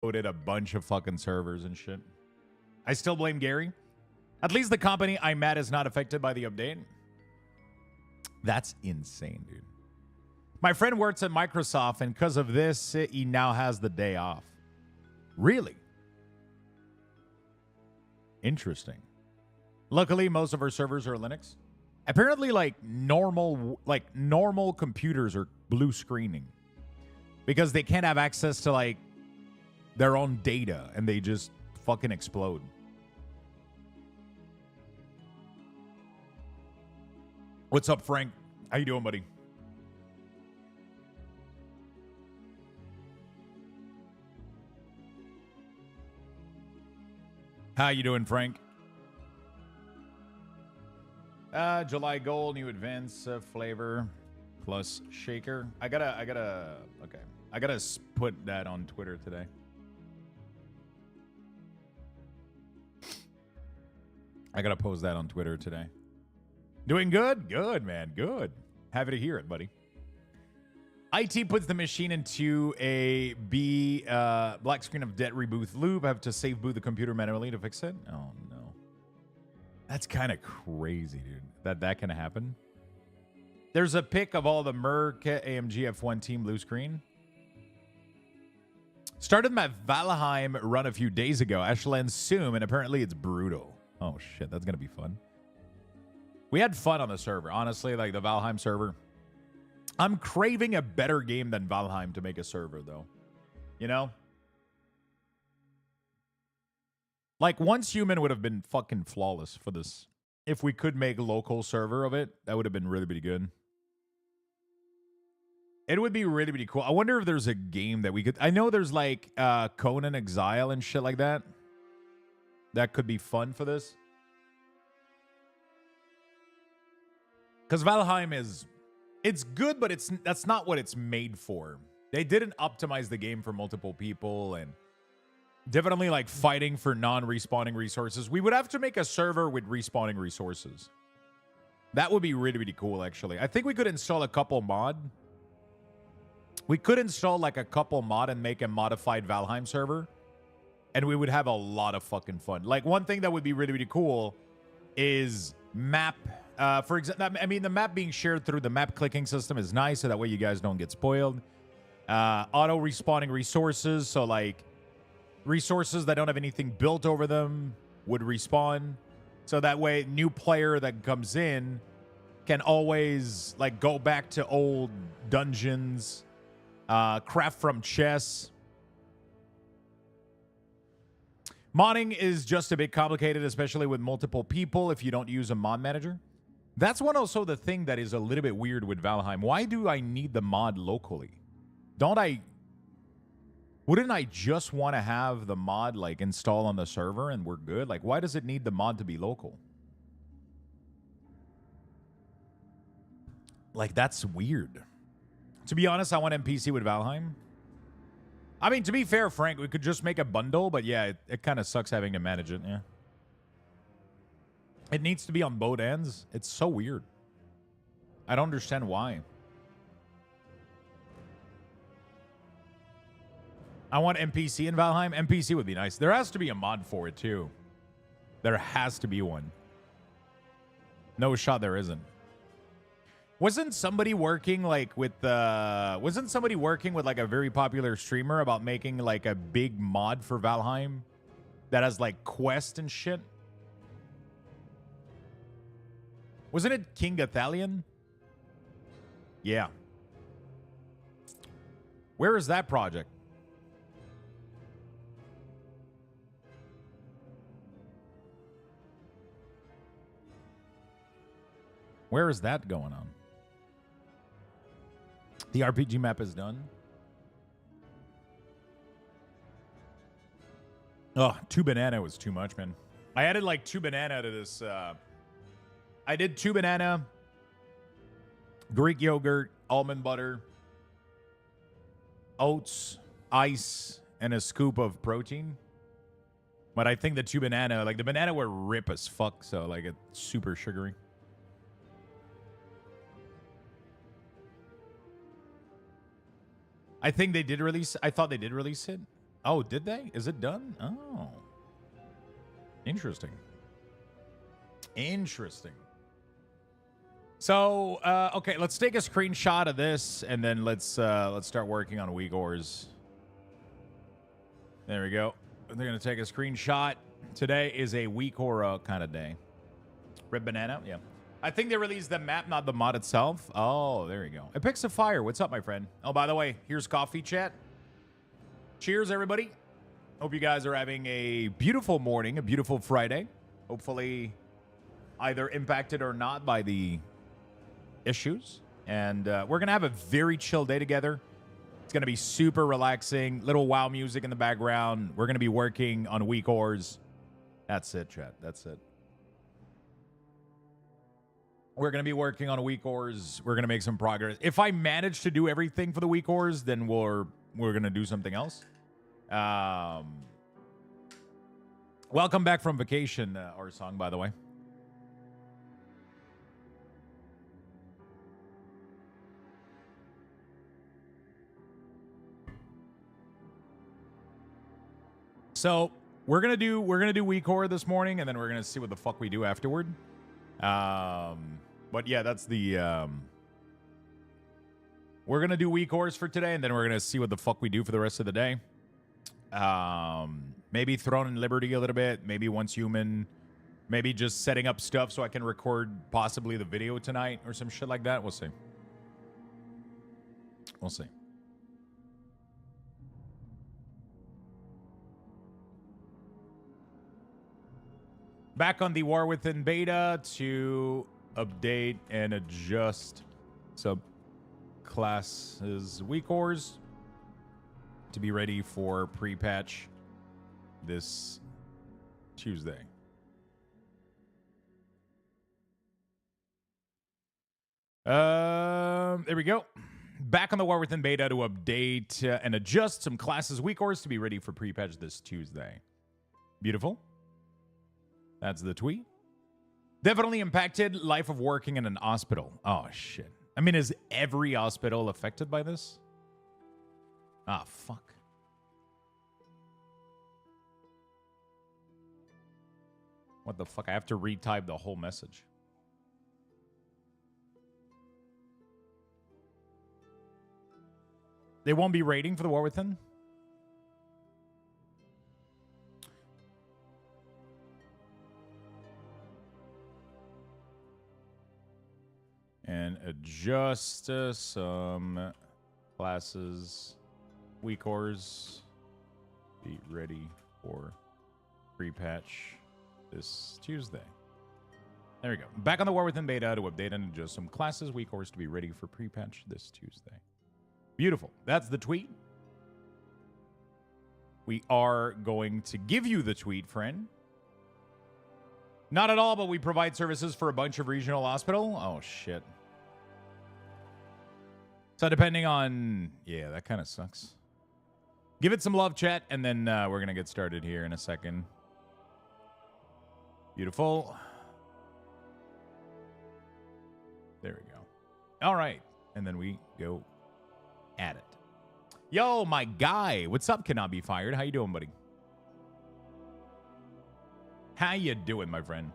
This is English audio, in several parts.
Loaded a bunch of fucking servers and shit. I still blame Gary. At least the company I'm at is not affected by the update. That's insane, dude. My friend works at Microsoft, and because of this, he now has the day off. Really? Interesting. Luckily, most of our servers are Linux. Apparently, like normal computers are blue screening because they can't have access to like their own data, and they just fucking explode. What's up, Frank? How you doing, buddy? How you doing, Frank? July Gold, new advance flavor plus shaker. I gotta put that on Twitter today. I gotta post that on Twitter today. Doing good? Good, man. Good. Happy to hear it, buddy. IT puts the machine into a black screen of dead reboot loop. I have to save boot the computer manually to fix it. Oh, no. That's kind of crazy, dude. That can happen. There's a pic of all the Merc AMG F1 team blue screen. Started my Valheim run a few days ago. I shall end soon, and apparently it's brutal. Oh, shit. That's going to be fun. We had fun on the server. Honestly, like the Valheim server. I'm craving a better game than Valheim to make a server, though. You know? Like, Once Human would have been fucking flawless for this. If we could make a local server of it, that would have been really, really good. It would be really, really cool. I wonder if there's a game that we could... I know there's, like, Conan Exile and shit like that. That could be fun for this. Because Valheim is... It's good, but that's not what it's made for. They didn't optimize the game for multiple people and definitely like fighting for non-respawning resources. We would have to make a server with respawning resources. That would be really, really cool, actually. I think we could install a couple mod. We could install like a couple mod and make a modified Valheim server. And we would have a lot of fucking fun. Like one thing that would be really, really cool is map... for example, I mean, the map being shared through the map clicking system is nice, so that way you guys don't get spoiled. Auto respawning resources, so like resources that don't have anything built over them would respawn. So that way, new player that comes in can always like go back to old dungeons, craft from chests. Modding is just a bit complicated, especially with multiple people if you don't use a mod manager. That's one also the thing that is a little bit weird with Valheim. Why do I need the mod locally? Wouldn't I just want to have the mod like install on the server and we're good? Like, why does it need the mod to be local? Like, that's weird. To be honest, I want NPC with Valheim. I mean, to be fair, Frank, we could just make a bundle, but yeah, it kind of sucks having to manage it, yeah. It needs to be on both ends. It's so weird. I don't understand why. I want NPC in Valheim. NPC would be nice. There has to be a mod for it, too. There has to be one. No shot there isn't. Wasn't somebody working like with like a very popular streamer about making like a big mod for Valheim that has like quest and shit? Wasn't it King Athalion? Yeah. Where is that project? Where is that going on? The RPG map is done. Oh, 2 banana was too much, man. I added like 2 banana to this. I did 2 banana, Greek yogurt, almond butter, oats, ice, and a scoop of protein. But I think the 2 banana, like the banana were rip as fuck, so like it's super sugary. I think they did release. I thought they did release it. Oh, did they? Is it done? Oh. Interesting. Interesting. So, okay, let's take a screenshot of this, and then let's start working on Uyghurs. There we go. They're gonna take a screenshot. Today is a Uyghur kind of day. Red banana, yeah. I think they released the map, not the mod itself. Oh, there you go. It picks a fire. What's up, my friend? Oh, by the way, here's coffee chat. Cheers, everybody. Hope you guys are having a beautiful morning, a beautiful Friday. Hopefully, either impacted or not by the issues. And we're going to have a very chill day together. It's going to be super relaxing. Little WoW music in the background. We're going to be working on Uyghurs. That's it, chat. That's it. We're going to be working on Uyghurs. We're going to make some progress. If I manage to do everything for the Uyghurs, then we're going to do something else. Welcome back from vacation, our song, by the way. So we're gonna do Uyghur this morning, and then we're gonna see what the fuck we do afterward. But yeah, that's the we're gonna do Uyghurs for today, and then we're gonna see what the fuck we do for the rest of the day. Maybe Throne and Liberty a little bit, maybe Once Human, maybe just setting up stuff so I can record possibly the video tonight or some shit like that. We'll see. We'll see. Back on the War Within beta to update and adjust subclasses Uyghurs to be ready for pre-patch this Tuesday. There we go. Back on the War Within beta to update and adjust some classes Uyghurs to be ready for pre-patch this Tuesday. Beautiful. That's the tweet. Definitely impacted life of working in an hospital. Oh, shit. I mean, is every hospital affected by this? Ah, fuck. What the fuck? I have to retype the whole message. They won't be raiding for the War Within? And adjust some classes. Uyghurs be ready for pre-patch this Tuesday. There we go. Back on the War Within beta to update and adjust some classes Uyghurs to be ready for pre-patch this Tuesday. Beautiful. That's the tweet. We are going to give you the tweet, friend. Not at all, but we provide services for a bunch of regional hospital. Oh, shit. So depending on... Yeah, that kind of sucks. Give it some love, chat, and then we're going to get started here in a second. Beautiful. There we go. All right. And then we go at it. Yo, my guy. What's up, Cannot Be Fired? How you doing, buddy? How you doing, my friend?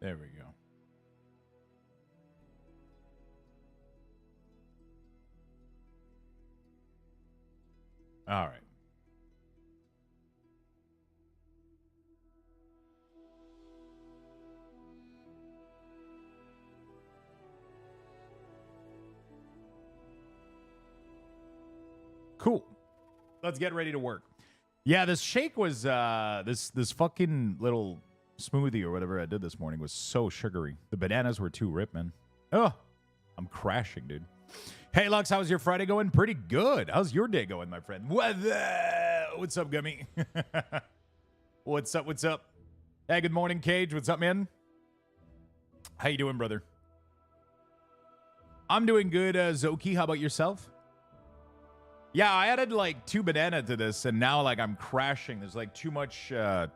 There we go. All right. Cool. Let's get ready to work. Yeah, this shake was this fucking little smoothie or whatever I did this morning was so sugary. The bananas were too ripped, man. Oh, I'm crashing, dude. Hey, Lux, how's your Friday going? Pretty good. How's your day going, my friend? What's up, Gummy? What's up? What's up? Hey, good morning, Cage. What's up, man? How you doing, brother? I'm doing good, Zoki. How about yourself? Yeah, I added like 2 banana to this, and now like I'm crashing. There's like too much sugar.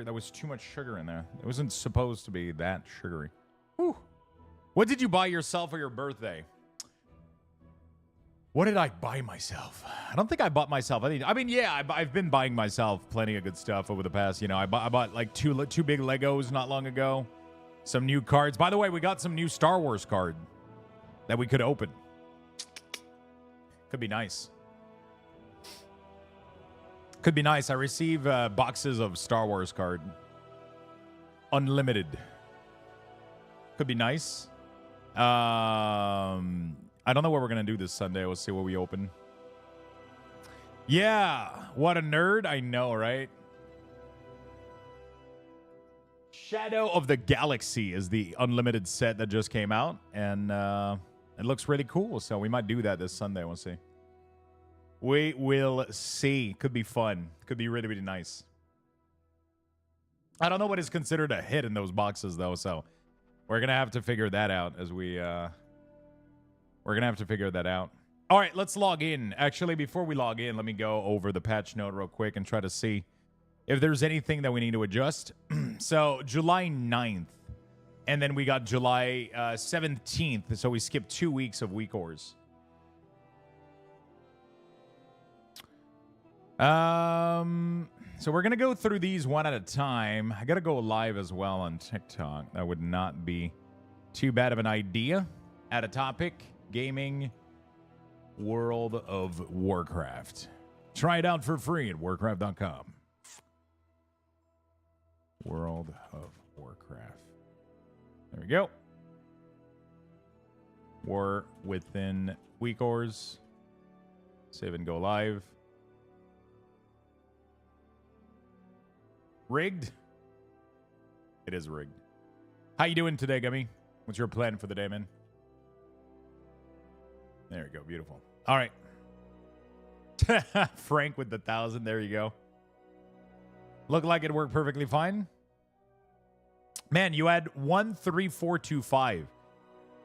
There was too much sugar in there. It wasn't supposed to be that sugary. Whew. What did you buy yourself for your birthday? What did I buy myself? I don't think I bought myself anything. I mean, yeah, I've been buying myself plenty of good stuff over the past. You know, I bought like two big Legos not long ago. Some new cards. By the way, we got some new Star Wars card that we could open. Could be nice. Could be nice. I receive boxes of Star Wars card. Unlimited. Could be nice. I don't know what we're going to do this Sunday. We'll see what we open. Yeah. What a nerd. I know, right? Shadow of the Galaxy is the unlimited set that just came out. And it looks really cool. So we might do that this Sunday. We'll see. We will see. Could be fun. Could be really, really nice. I don't know what is considered a hit in those boxes, though. So we're going to have to figure that out as we... we're going to have to figure that out. All right, let's log in. Actually, before we log in, let me go over the patch note real quick and try to see if there's anything that we need to adjust. So July 9th. And then we got July 17th. So we skipped 2 weeks of week ors. So we're going to go through these one at a time. I got to go live as well on TikTok. That would not be too bad of an idea. Add a topic, gaming, World of Warcraft. Try it out for free at warcraft.com. World of Warcraft. There we go. War within week ors. Save and go live. Rigged? It is rigged. How you doing today, Gummy? What's your plan for the day, man? There we go. Beautiful. All right. Frank with the 1,000. There you go. Looked like it worked perfectly fine. Man, you had 1, 3, 4, 2, 5.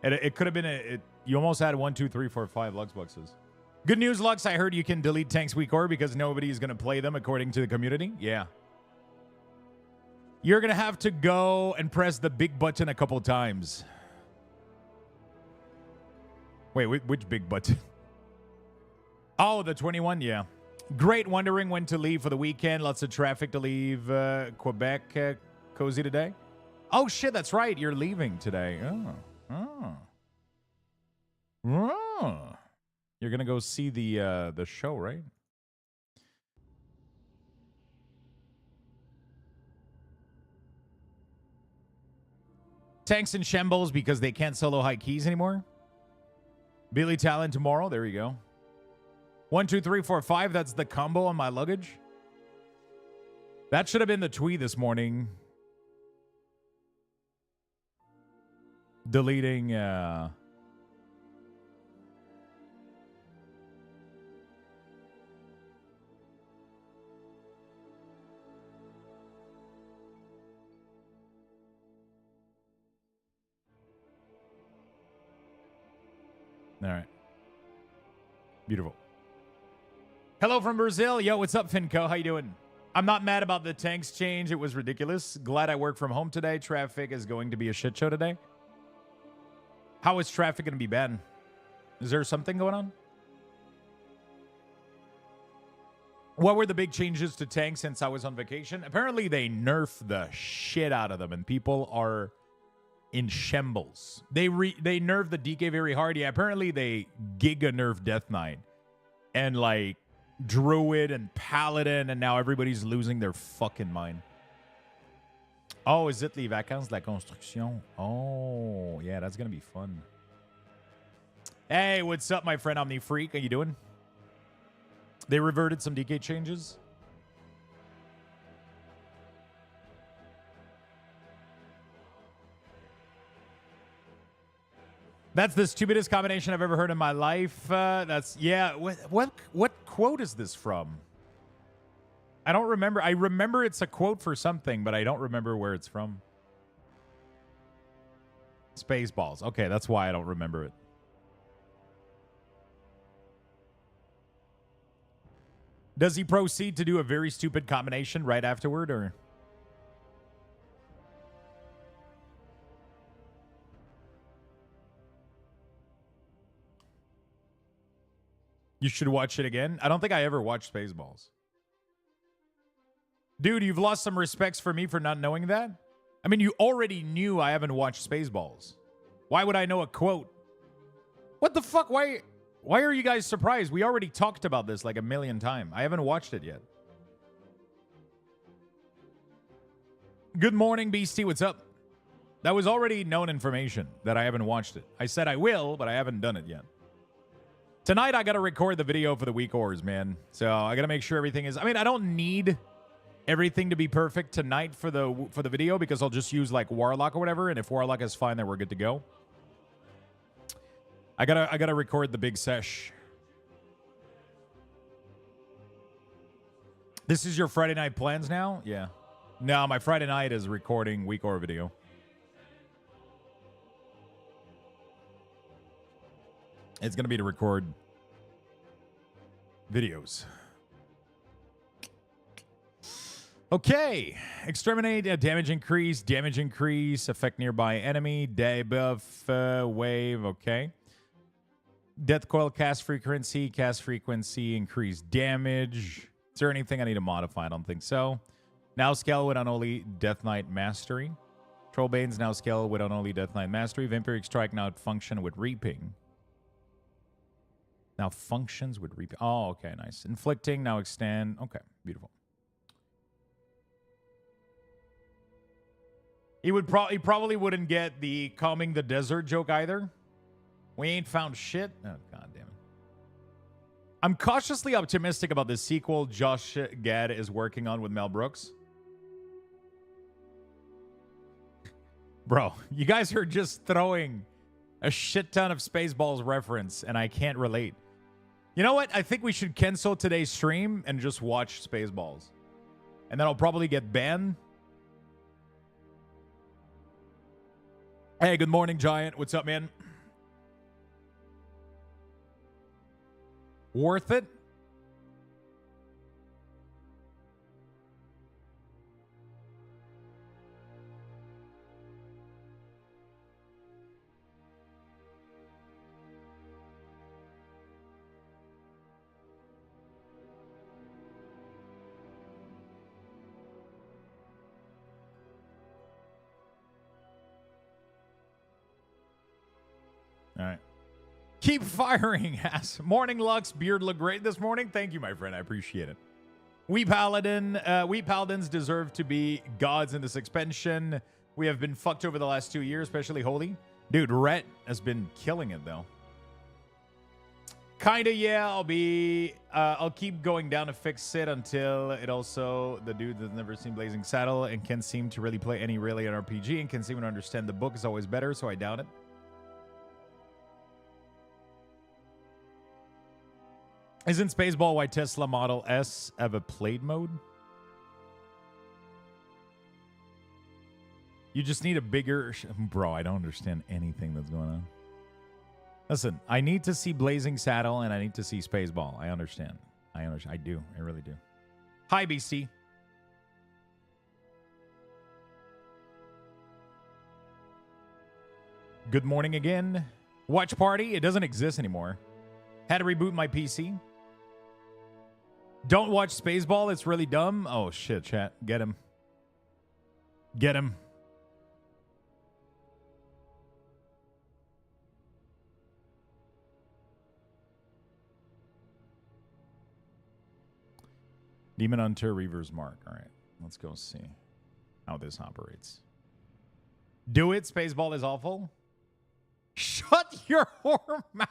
It could have been you almost had 1, 2, 3, 4, 5 Lux boxes. Good news, Lux. I heard you can delete Tanks Week Or because nobody is going to play them according to the community. Yeah. You're going to have to go and press the big button a couple times. Wait, which big button? Oh, the 21? Yeah. Great. Wondering when to leave for the weekend. Lots of traffic to leave Quebec cozy today. Oh, shit. That's right. You're leaving today. Oh. You're going to go see the show, right? Tanks and Shambles because they can't solo high keys anymore. Billy Talon tomorrow. There you go. 1, 2, 3, 4, 5. That's the combo on my luggage. That should have been the tweet this morning. Deleting. All right. Beautiful. Hello from Brazil. Yo, what's up, Finco? How you doing? I'm not mad about the tanks change. It was ridiculous. Glad I work from home today. Traffic is going to be a shit show today. How is traffic going to be bad? Is there something going on? What were the big changes to tanks since I was on vacation? Apparently, they nerfed the shit out of them, and people are in shambles. They nerfed the DK very hard. Yeah, apparently they giga nerfed Death Knight and like Druid and Paladin, and now everybody's losing their fucking mind. Oh, is it les vacances de la construction? Oh, yeah, that's gonna be fun. Hey, what's up, my friend Omni Freak? How you doing? They reverted some DK changes. That's the stupidest combination I've ever heard in my life. Yeah. What quote is this from? I don't remember. I remember it's a quote for something, but I don't remember where it's from. Spaceballs. Okay, that's why I don't remember it. Does he proceed to do a very stupid combination right afterward, or? You should watch it again. I don't think I ever watched Spaceballs. Dude, you've lost some respects for me for not knowing that? I mean, you already knew I haven't watched Spaceballs. Why would I know a quote? What the fuck? Why are you guys surprised? We already talked about this like a million times. I haven't watched it yet. Good morning, Beastie. What's up? That was already known information that I haven't watched it. I said I will, but I haven't done it yet. Tonight, I got to record the video for the week ors, man. So I got to make sure everything is... I mean, I don't need everything to be perfect tonight for the video because I'll just use like Warlock or whatever. And if Warlock is fine, then we're good to go. I gotta record the big sesh. This is your Friday night plans now? Yeah. No, my Friday night is recording week or video. It's gonna be to record videos. Okay. Exterminate, damage increase, affect nearby enemy, debuff, wave, okay. Death coil, cast frequency, increase damage. Is there anything I need to modify? I don't think so. Now scale with unholy Death Knight Mastery. Trollbane's now scale with unholy Death Knight Mastery. Vampiric Strike now function with Reaping. Now functions with Reaping. Oh, okay, nice. Inflicting now extend. Okay, beautiful. He probably wouldn't get the Calming the Desert joke either. We ain't found shit. Oh, god damn it. I'm cautiously optimistic about the sequel Josh Gad is working on with Mel Brooks. Bro, you guys are just throwing a shit ton of Spaceballs reference, and I can't relate. You know what? I think we should cancel today's stream and just watch Spaceballs. And then I'll probably get banned. Hey, good morning, Giant. What's up, man? Worth it? All right. Keep firing, ass. Morning, Lux. Beard look great this morning. Thank you, my friend. I appreciate it. We Paladins deserve to be gods in this expansion. We have been fucked over the last 2 years, especially Holy. Dude, Rhett has been killing it, though. Kinda, yeah. I'll keep going down to fix it until it also... The dude that's never seen Blazing Saddle and can't seem to really play any really an RPG and can seem to understand the book is always better, so I doubt it. Isn't Spaceball why Tesla Model S have a played mode? You just need a bigger... Bro, I don't understand anything that's going on. Listen, I need to see Blazing Saddle and I need to see Spaceball. I understand. I do. I really do. Hi, BC. Good morning again. Watch Party. It doesn't exist anymore. Had to reboot my PC. Don't watch Spaceball. It's really dumb. Oh, shit, chat. Get him. Get him. Demon Hunter Reaver's Mark. All right. Let's go see how this operates. Do it. Spaceball is awful. Shut your whore mouth.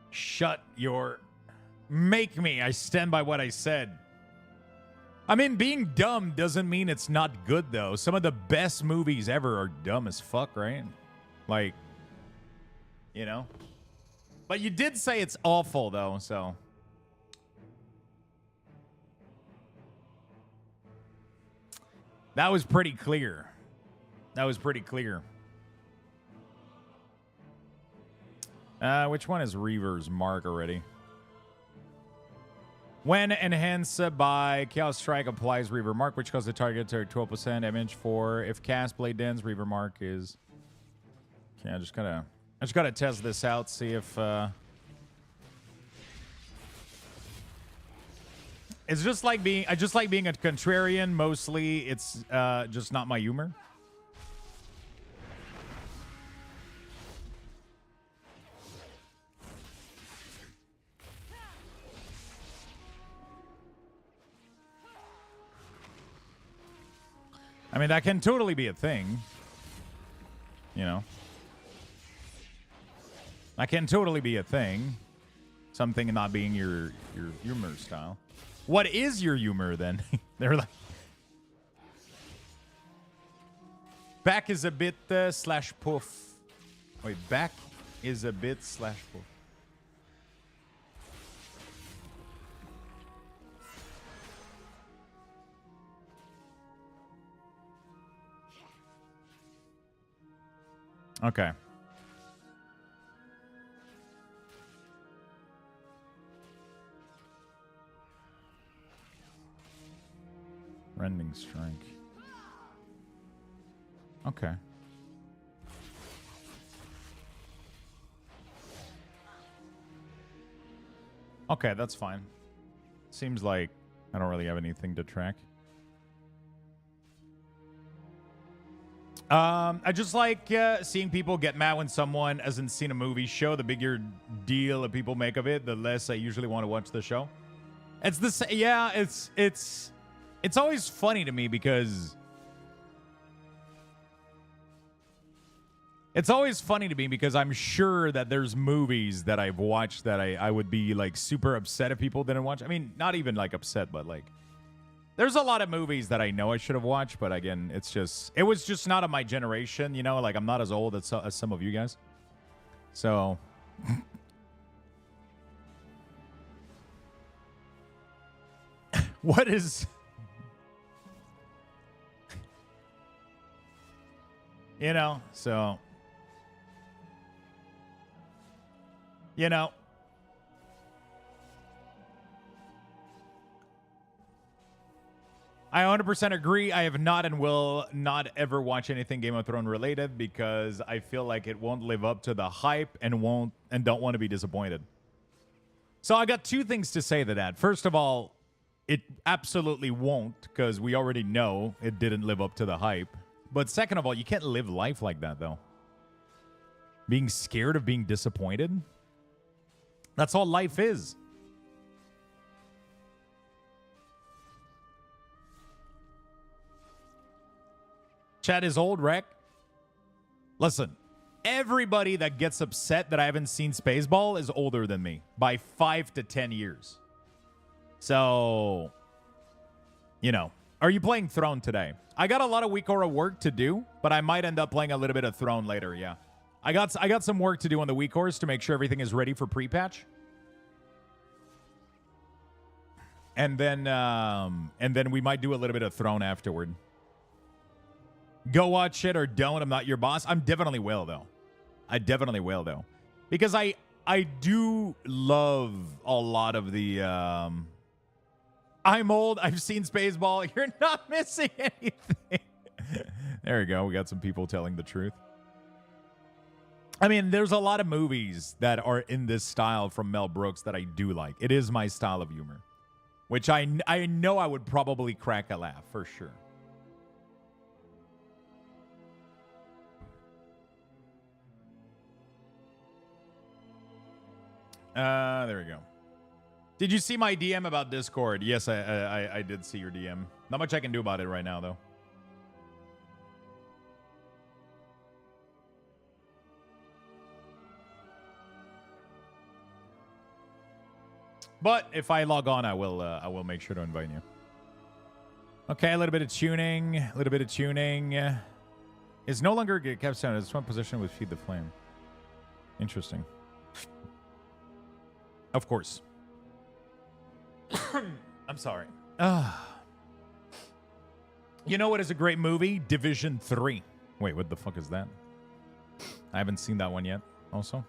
Shut your... Make me. I stand by what I said. I mean, being dumb doesn't mean it's not good, though. Some of the best movies ever are dumb as fuck, right? Like, you know? But you did say it's awful, though, so... That was pretty clear. That was pretty clear. Which one is Reaver's mark already? When enhanced by Chaos Strike applies Reaver mark, which causes the target to 12% damage for if cast Blade Dance, Reaver mark is. Okay, I just gotta test this out, see if it's just like being I just like being a contrarian. Mostly it's just not my humor. I mean, that can totally be a thing. You know. That can totally be a thing. Something not being your humor style. What is your humor then? They're like back is a bit slash poof. Wait, back is a bit slash poof. Okay. Rending strike. Okay. Okay, that's fine. Seems like I don't really have anything to track. I just like seeing people get mad when someone hasn't seen a movie show. The bigger deal that people make of it, the less I usually want to watch the show. It's the yeah. It's always funny to me because I'm sure that there's movies that I've watched that I would be like super upset if people didn't watch. I mean, not even like upset, but like. There's a lot of movies that I know I should have watched, but again, it was just not of my generation, you know? Like, I'm not as old as some of you guys. So... What is... You know, so... You know... I 100% agree. I have not and will not ever watch anything Game of Thrones related because I feel like it won't live up to the hype and don't want to be disappointed. So I got two things to say to that. First of all, it absolutely won't because we already know it didn't live up to the hype. But second of all, you can't live life like that though. Being scared of being disappointed. That's all life is. Chat is old, Rec. Listen, everybody that gets upset that I haven't seen Spaceball is older than me by 5 to 10 years. So, you know, are you playing Throne today? I got a lot of WeekAura work to do, but I might end up playing a little bit of Throne later, yeah. I got some work to do on the WeekAuras to make sure everything is ready for pre-patch. And then we might do a little bit of Throne afterward. Go watch it or don't. I'm not your boss. I definitely will, though. Because I do love a lot of the... I'm old. I've seen Spaceball. You're not missing anything. There we go. We got some people telling the truth. I mean, there's a lot of movies that are in this style from Mel Brooks that I do like. It is my style of humor. Which I know I would probably crack a laugh, for sure. There we go. Did you see my DM about Discord? Yes, I did see your DM. Not much I can do about it right now, though. But if I log on, I will make sure to invite you. Okay, a little bit of tuning. It's no longer get capstone. It's one position with Feed the Flame. Interesting. Of course. I'm sorry. You know what is a great movie? Division 3. Wait, what the fuck is that? I haven't seen that one yet, also.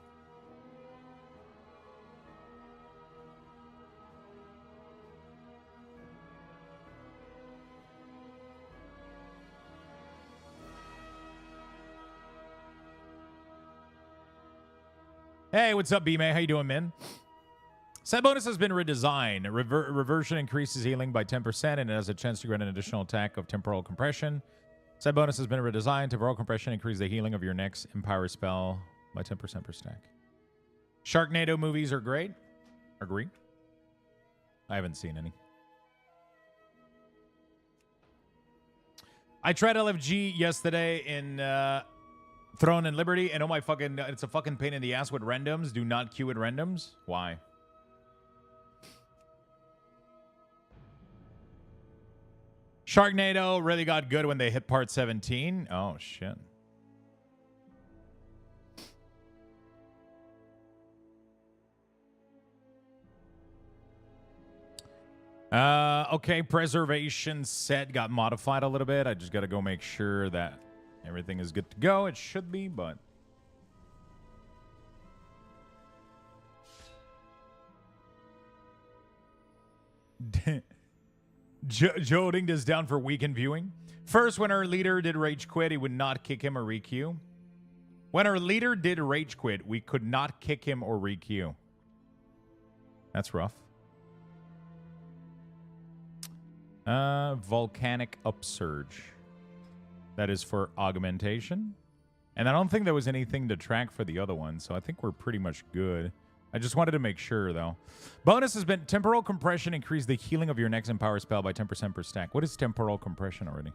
Hey, what's up, B-May? How you doing, man? Set bonus has been redesigned. Reversion increases healing by 10%, and it has a chance to grant an additional attack of temporal compression. Set bonus has been redesigned. Temporal compression increases the healing of your next Empower spell by 10% per stack. Sharknado movies are great. Agree. I haven't seen any. I tried LFG yesterday in Throne and Liberty, and oh my fucking, it's a fucking pain in the ass with randoms. Do not queue with randoms. Why? Sharknado really got good when they hit part 17. Oh, shit. Okay, preservation set got modified a little bit. I just got to go make sure that everything is good to go. It should be, but... Joding is down for weekend viewing. First, when our leader did rage quit, he would not kick him or requeue. When our leader did rage quit, we could not kick him or requeue. That's rough. Volcanic upsurge. That is for augmentation. And I don't think there was anything to track for the other one, so I think we're pretty much good. I just wanted to make sure, though. Bonus has been temporal compression. Increase the healing of your next Empower spell by 10% per stack. What is temporal compression already?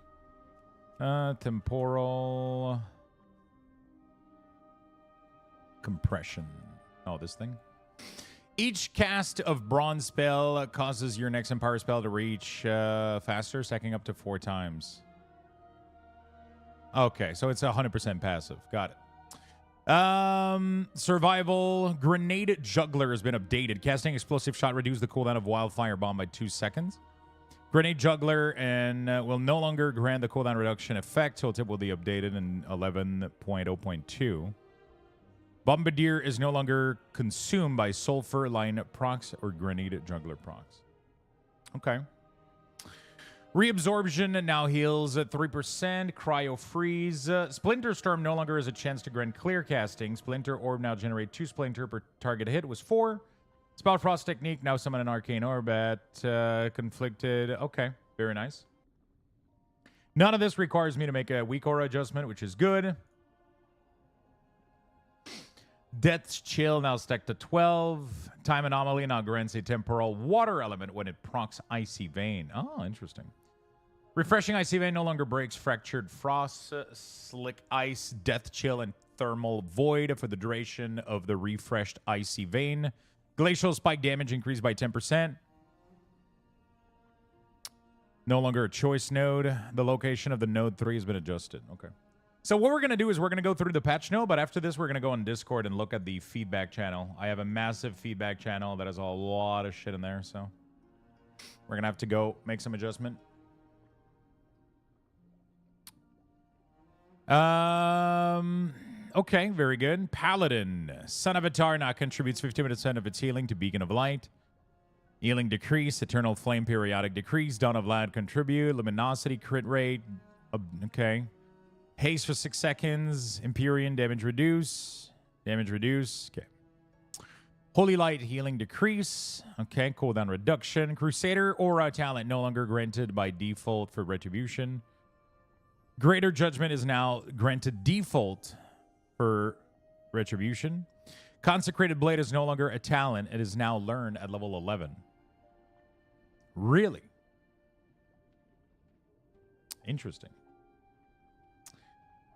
Temporal compression. Oh, this thing. Each cast of bronze spell causes your next Empower spell to reach faster, stacking up to 4 times. Okay, so it's 100% passive. Got it. Survival Grenade Juggler has been updated. Casting explosive shot reduces the cooldown of Wildfire Bomb by 2 seconds. Grenade Juggler and will no longer grant the cooldown reduction effect. Tooltip will be updated in 11.0.2. Bombardier is no longer consumed by Sulfur Line procs or Grenade Juggler procs. Okay. Reabsorption now heals at 3%. Cryo Freeze. Splinter Storm no longer has a chance to grant clear casting. Splinter Orb now generate 2 Splinter per target hit. Was 4. Spell Frost Technique now summon an Arcane Orb at Conflicted. Okay, very nice. None of this requires me to make a weak aura adjustment, which is good. Death's Chill now stacked to 12. Time Anomaly now grants a temporal water element when it procs Icy Vein. Oh, interesting. Refreshing Icy Vein no longer breaks Fractured Frost, Slick Ice, Death Chill, and Thermal Void for the duration of the refreshed Icy Vein. Glacial Spike damage increased by 10%. No longer a choice node. The location of the node 3 has been adjusted. Okay. So what we're going to do is we're going to go through the patch note, but after this, we're going to go on Discord and look at the feedback channel. I have a massive feedback channel that has a lot of shit in there, so we're going to have to go make some adjustment. Okay, very good. Paladin. Son of Atar now contributes 50% of its healing to Beacon of Light. Healing decrease. Eternal Flame periodic decrease. Dawn of Light contribute. Luminosity crit rate. Okay. Haste for 6 seconds. Empyrean damage reduce. Damage reduce. Okay. Holy Light healing decrease. Okay. Cooldown reduction. Crusader aura talent no longer granted by default for retribution. Greater Judgment is now granted default for retribution. Consecrated Blade is no longer a talent. It is now learned at level 11. Really? Interesting.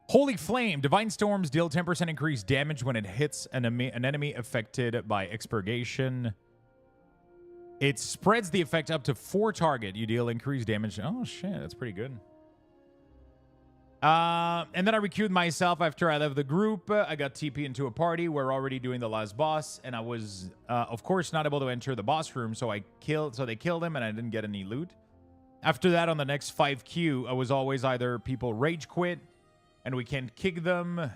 Holy Flame. Divine Storms deal 10% increased damage when it hits an enemy affected by expurgation. It spreads the effect up to 4 target. You deal increased damage. Oh, shit. That's pretty good. And then I requeued myself after I left the group. I got TP into a party. We're already doing the last boss. And I was, of course, not able to enter the boss room. So they killed him and I didn't get any loot. After that, on the next 5 queue, it was always either people rage quit and we can't kick them,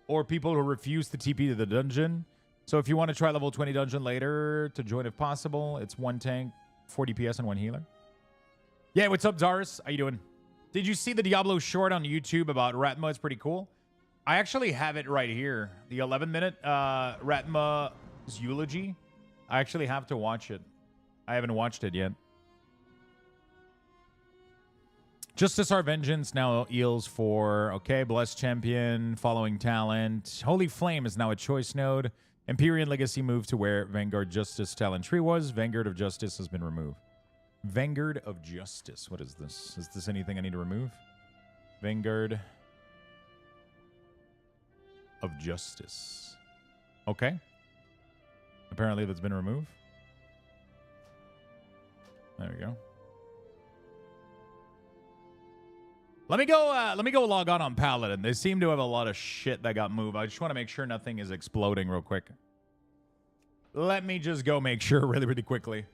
or people who refuse to TP to the dungeon. So if you want to try level 20 dungeon later to join if possible, it's 1 tank, 4 DPS, and 1 healer. Yeah, what's up, Doris? How you doing? Did you see the Diablo short on YouTube about Ratma? It's pretty cool. I actually have it right here. The 11-minute Ratma's eulogy. I actually have to watch it. I haven't watched it yet. Justice Our Vengeance now eels for, okay, Blessed Champion, Following Talent. Holy Flame is now a choice node. Empyrean Legacy moved to where Vanguard Justice Talent Tree was. Vanguard of Justice has been removed. Vanguard of Justice. What is this? Is this anything I need to remove? Vanguard of Justice. Okay. Apparently that's been removed. There we go. Let me go log on Paladin. They seem to have a lot of shit that got moved. I just want to make sure nothing is exploding real quick. Let me just go make sure really quickly.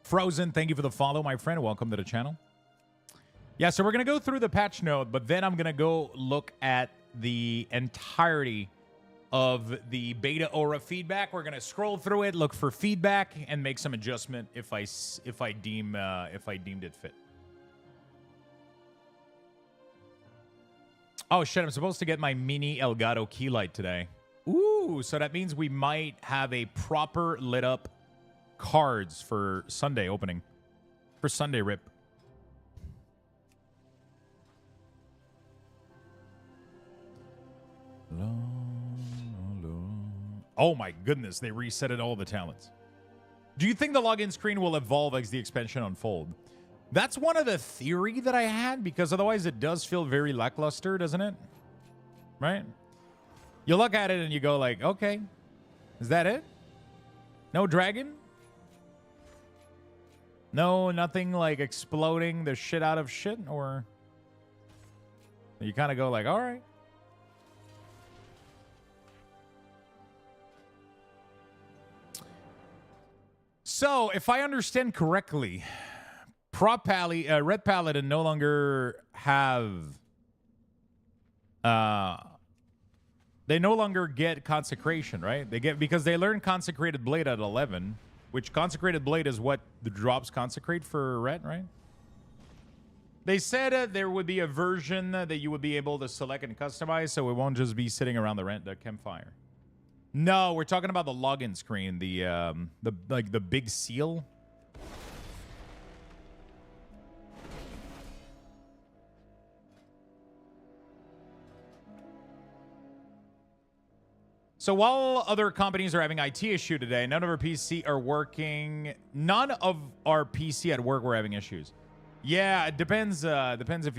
Frozen, thank you for the follow, my friend. Welcome to the channel. Yeah, so we're going to go through the patch note, but then I'm going to go look at the entirety of the beta aura feedback. We're going to scroll through it, look for feedback, and make some adjustment if I deemed it fit. Oh, shit, I'm supposed to get my mini Elgato key light today. Ooh, so that means we might have a proper lit up cards for Sunday opening. For Sunday rip. Oh my goodness, they resetted all the talents. Do you think the login screen will evolve as the expansion unfolds? That's one of the theory that I had, because otherwise it does feel very lackluster, doesn't it? Right? You look at it and you go like, okay, is that it? No dragon? No, nothing like exploding the shit out of shit? Or you kind of go like, all right. So, if I understand correctly, Red Paladin no longer have... they no longer get Consecration, right? They get, because they learn Consecrated Blade at 11, which Consecrated Blade is what the drops Consecrate for Red, right? They said there would be a version that you would be able to select and customize, so it won't just be sitting around the campfire. No, we're talking about the login screen, the big seal. So while other companies are having IT issue today, none of our PC are working. None of our PC at work were having issues. Yeah, it depends. Depends if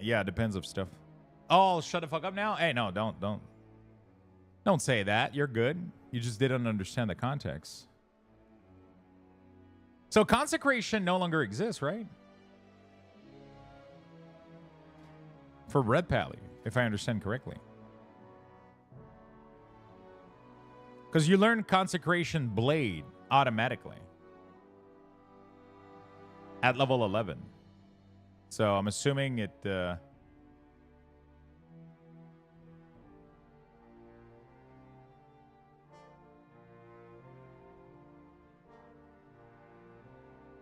yeah, it depends of stuff. Oh, shut the fuck up now. Hey, no, don't say that. You're good. You just didn't understand the context. So Consecration no longer exists, right? For Red Pally, if I understand correctly. Because you learn Consecration Blade automatically at level 11. So I'm assuming it...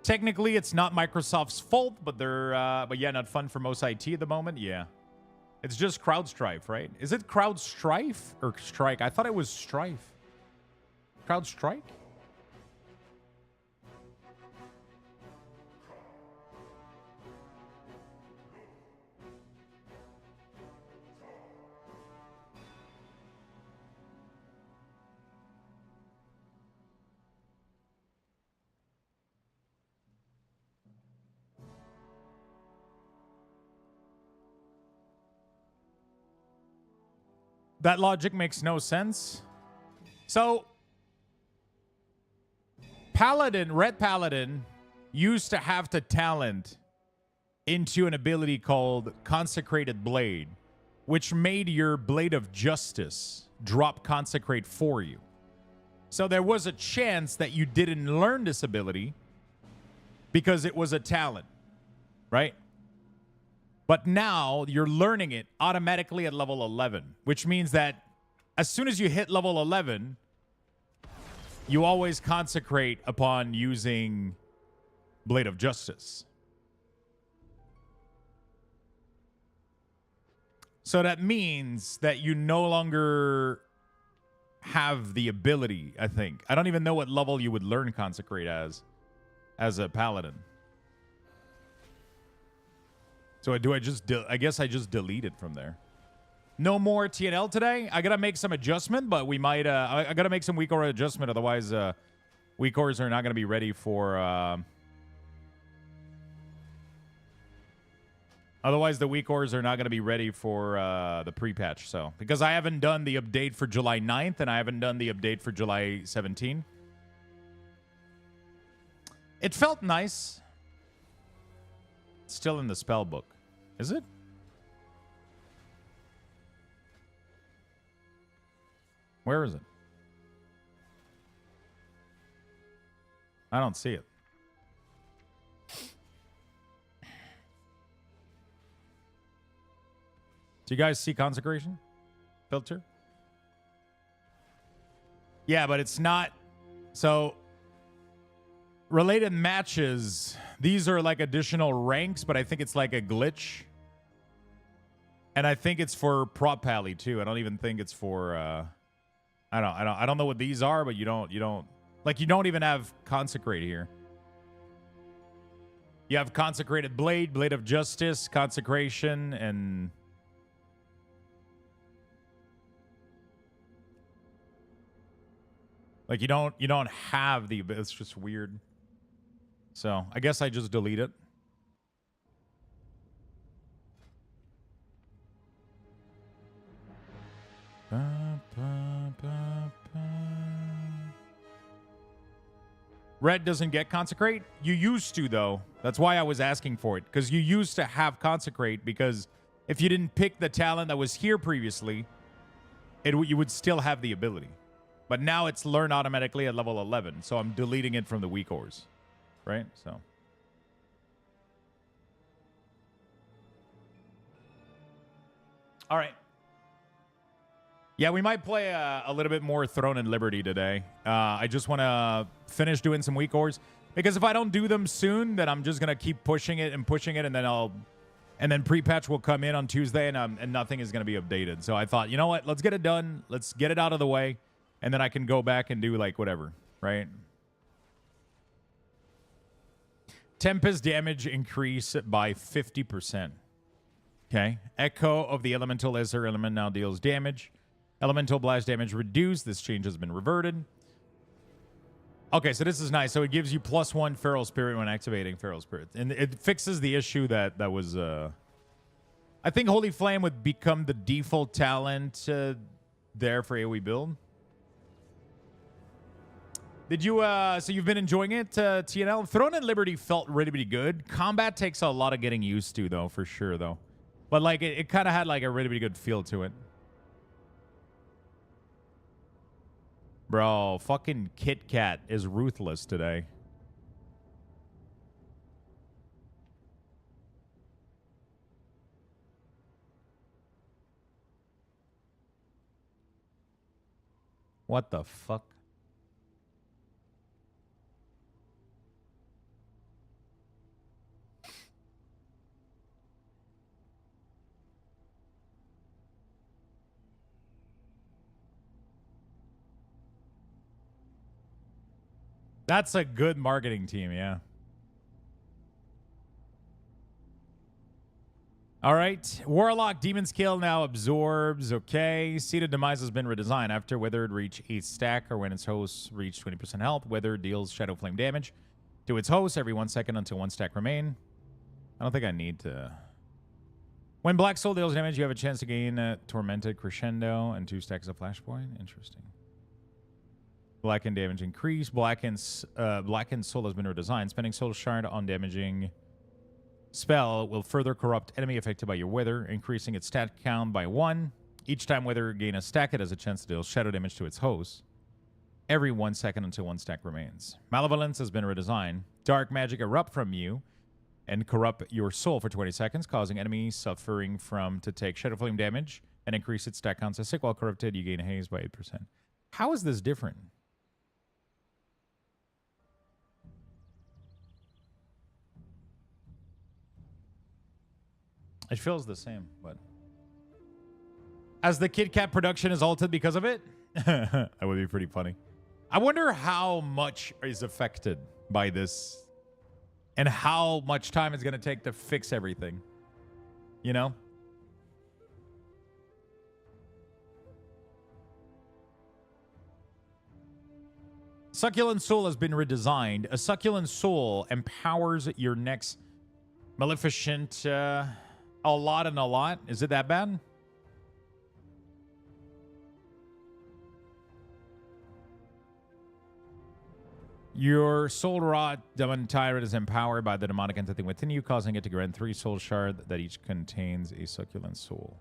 Technically, it's not Microsoft's fault, but but yeah, not fun for most IT at the moment. Yeah, it's just CrowdStrife, right? Is it CrowdStrife or Strike? I thought it was Strife. CrowdStrike? That logic makes no sense. So, Red Paladin used to have to talent into an ability called Consecrated Blade, which made your Blade of Justice drop Consecrate for you. So there was a chance that you didn't learn this ability because it was a talent, right? But now you're learning it automatically at level 11, which means that as soon as you hit level 11, you always consecrate upon using Blade of Justice. So that means that you no longer have the ability, I think. I don't even know what level you would learn Consecrate as a paladin. So do I just, I guess I just delete it from there. No more TNL today. I got to make some adjustment, but we might, I got to make some weak aura adjustment. Otherwise, weak auras are not going to be ready for, otherwise the weak auras are not going to be ready for the pre-patch. So, because I haven't done the update for July 9th and I haven't done the update for July 17th. It felt nice. It's still in the spell book. Is it? Where is it? I don't see it. Do you guys see consecration filter? Yeah, but it's not. So related matches, these are like additional ranks, but I think it's like a glitch. And I think it's for prop pally too. I don't even think it's for I don't know what these are, but you don't even have consecrate here. You have consecrated blade, blade of justice, consecration, and like you don't have the, it's just weird. So I guess I just delete it. Red doesn't get consecrate. You used to, though. That's why I was asking for it, because you used to have consecrate, because if you didn't pick the talent that was here previously, you would still have the ability. But now it's learned automatically at level 11, so I'm deleting it from the weak ores. Right? So. All right. Yeah, we might play a little bit more Throne and Liberty today. I just want to finish doing some weak ores, because if I don't do them soon, then I'm just gonna keep pushing it, and then pre-patch will come in on Tuesday, and nothing is gonna be updated. So I thought, you know what? Let's get it done. Let's get it out of the way, and then I can go back and do like whatever, right? Tempest damage increase by 50%. Okay. Echo of the elemental laser element now deals damage. Elemental blast damage reduced. This change has been reverted. Okay, so this is nice. So it gives you +1 Feral Spirit when activating Feral Spirit. And it fixes the issue that was... I think Holy Flame would become the default talent there for AoE build. Did you... so you've been enjoying it, TNL? Throne and Liberty felt really, really good. Combat takes a lot of getting used to, though, for sure, though. But, like, it kind of had, like, a really, really good feel to it. Bro, fucking Kit Kat is ruthless today. What the fuck? That's a good marketing team, yeah. All right. Warlock, Demon's Kill now absorbs. Okay. Seated Demise has been redesigned. After Withered reach 8 stack or when its host reach 20% health, Withered deals Shadow Flame damage to its host every 1 second until 1 stack remain. I don't think I need to... When Black Soul deals damage, you have a chance to gain Tormented Crescendo and 2 stacks of Flashpoint. Interesting. Blackened damage increase. Blackened Soul has been redesigned. Spending Soul Shard on damaging spell will further corrupt enemy affected by your Wither, increasing its stat count by 1. Each time Wither gain a stack, it has a chance to deal shadow damage to its host. every 1 second until 1 stack remains. Malevolence has been redesigned. Dark magic erupt from you and corrupt your soul for 20 seconds, causing enemies suffering from to take Shadow Flame damage and increase its stack count to 6. While corrupted, you gain haze by 8%. How is this different? It feels the same, but... As the Kit Kat production is altered because of it? That would be pretty funny. I wonder how much is affected by this and how much time it's going to take to fix everything. You know? Succulent Soul has been redesigned. A Succulent Soul empowers your next Maleficent a lot and a lot. Is it that bad? Your soul rot demon tyrant is empowered by the demonic entity within you, causing it to grant 3 soul shards that each contains a succulent soul.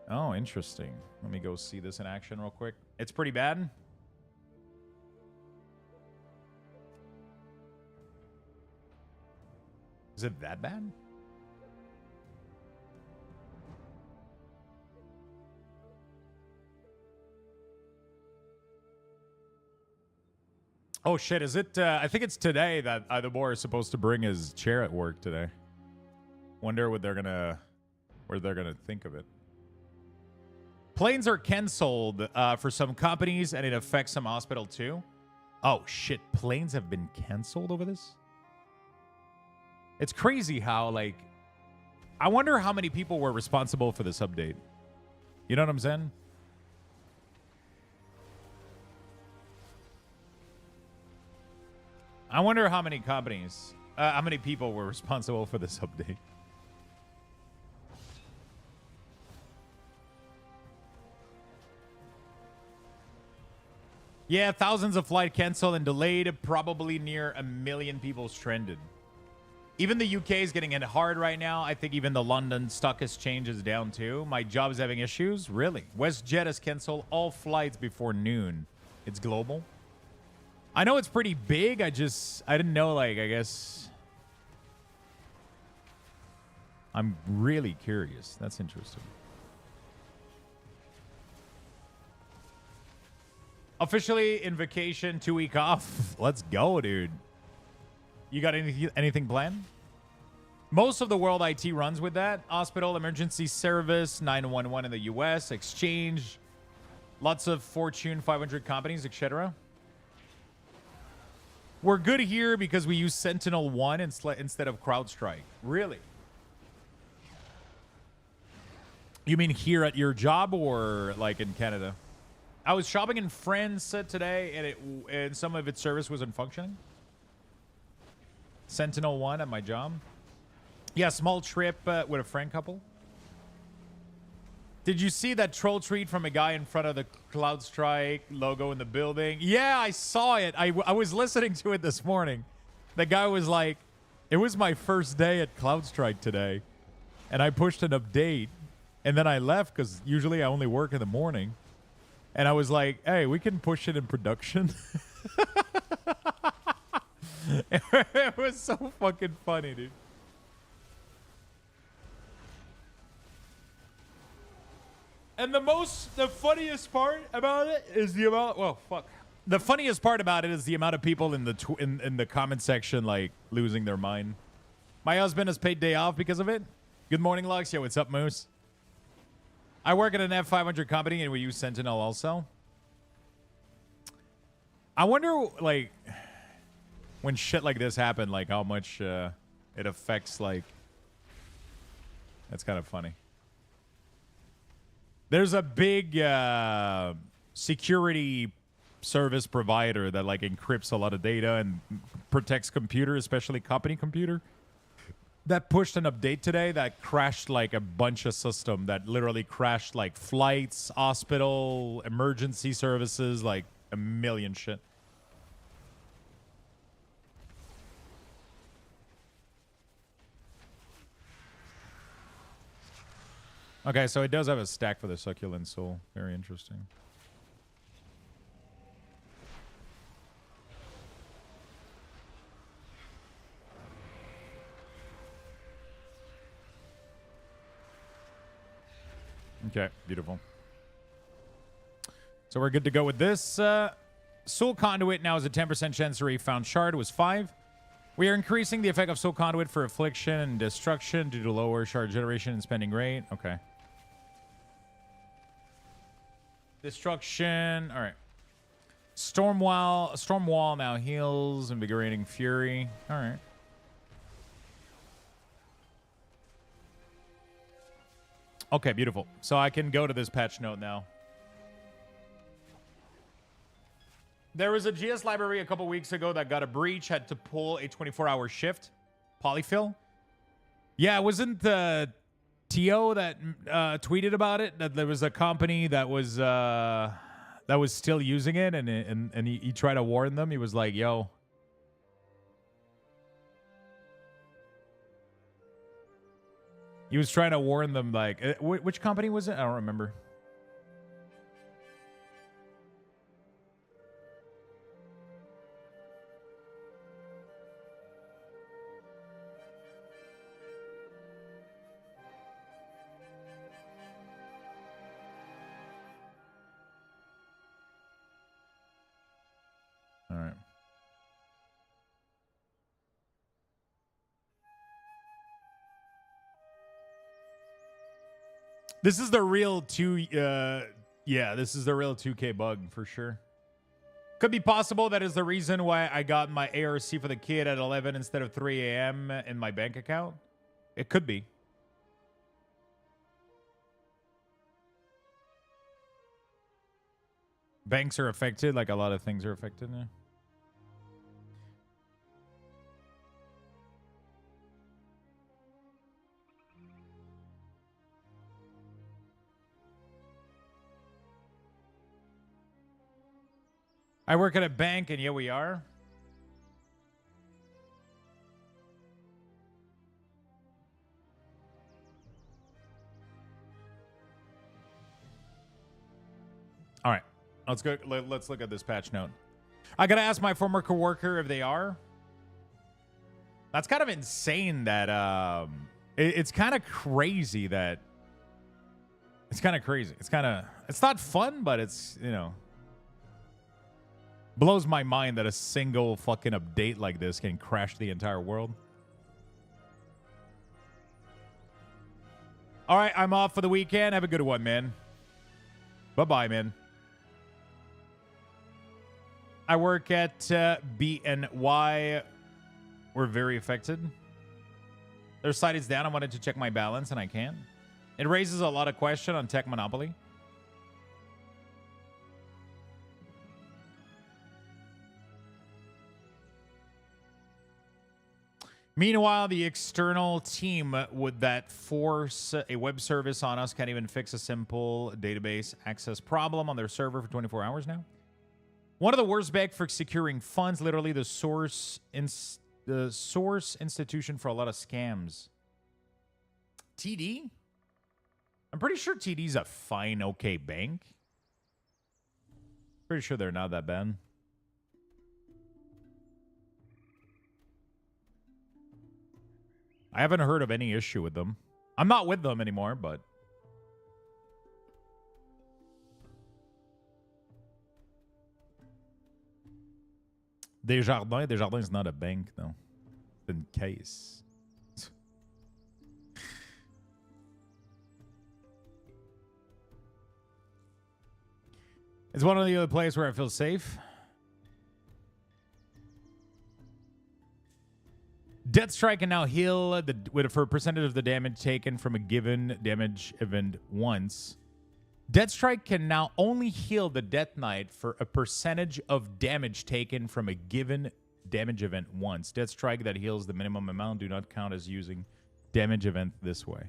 Oh, interesting. Let me go see this in action real quick. It's pretty bad. Is it that bad? Oh shit, is it I think it's today that Idabor is supposed to bring his chair at work today. Wonder what they're gonna think of it. Planes are cancelled for some companies and it affects some hospital too. Oh shit, planes have been cancelled over this? It's crazy how, like, I wonder how many people were responsible for this update. You know what I'm saying? I wonder how many companies, how many people were responsible for this update. Yeah, thousands of flights canceled and delayed. Probably near 1 million people stranded. Even the UK is getting hit hard right now. I think even the London Stock Exchange is down too. My job is having issues. Really? WestJet has canceled all flights before noon. It's global. I know it's pretty big. I didn't know, like, I guess. I'm really curious. That's interesting. Officially in vacation, 2 week off. Let's go, dude. You got anything planned? Most of the world IT runs with that. Hospital, emergency service, 911 in the US, exchange, lots of Fortune 500 companies, etc. We're good here because we use Sentinel-1 instead of CrowdStrike. Really? You mean here at your job or like in Canada? I was shopping in France today and some of its service wasn't functioning. Sentinel-1 at my job. Yeah, small trip with a friend couple. Did you see that troll tweet from a guy in front of the CloudStrike logo in the building? Yeah, I saw it. I was listening to it this morning. The guy was like, it was my first day at CloudStrike today. And I pushed an update. And then I left because usually I only work in the morning. And I was like, hey, we can push it in production. It was so fucking funny, dude. And the funniest part about it is the amount. Well, fuck. The funniest part about it is the amount of people in the in the comment section like losing their mind. My husband has paid day off because of it. Good morning, Lux. Yeah, what's up, Moose? I work at an F500 company and we use Sentinel also. I wonder, like, when shit like this happen, like how much it affects, like. That's kind of funny. There's a big security service provider that like encrypts a lot of data and protects computer, especially company computer. That pushed an update today that crashed like a bunch of system that literally crashed like flights, hospital, emergency services, like a million shit. Okay, so it does have a stack for the succulent soul. Very interesting. Okay, beautiful. So we're good to go with this. Soul Conduit now has a 10% chance to refound shard. It was 5. We are increasing the effect of Soul Conduit for Affliction and Destruction due to lower shard generation and spending rate. Okay. Destruction. All right. Storm Wall now heals. Invigorating Fury. All right. Okay, beautiful. So I can go to this patch note now. There was a GS library a couple weeks ago that got a breach, had to pull a 24-hour shift. Polyfill. Yeah, it wasn't the TO that tweeted about it, that there was a company that was still using it, and he tried to warn them. He was like, yo. He was trying to warn them, like, which company was it? I don't remember. All right. This is the real this is the real 2K bug for sure. Could be possible that is the reason why I got my ARC for the kid at 11 instead of 3 a.m. in my bank account. It could be. Banks are affected, like a lot of things are affected. Yeah. I work at a bank, and yeah, we are. All right, let's go. Let's look at this patch note. I gotta ask my former coworker if they are. That's kind of insane. That it's kind of crazy that. It's kind of crazy. It's not fun, but it's, you know. Blows my mind that a single fucking update like this can crash the entire world. All right, I'm off for the weekend. Have a good one, man. Bye-bye, man. I work at BNY. We're very affected. Their site is down. I wanted to check my balance, and I can't. It raises a lot of question on tech monopoly. Meanwhile, the external team that force a web service on us can't even fix a simple database access problem on their server for 24 hours now. One of the worst bags for securing funds, literally the source institution for a lot of scams. TD? I'm pretty sure TD's a fine, okay bank. Pretty sure they're not that bad. I haven't heard of any issue with them. I'm not with them anymore, but... Desjardins is not a bank, though. In case. It's one of the other places where I feel safe. Death Strike can now heal for a percentage of the damage taken from a given damage event once. Death Strike can now only heal the Death Knight for a percentage of damage taken from a given damage event once. Death Strike that heals the minimum amount do not count as using damage event this way.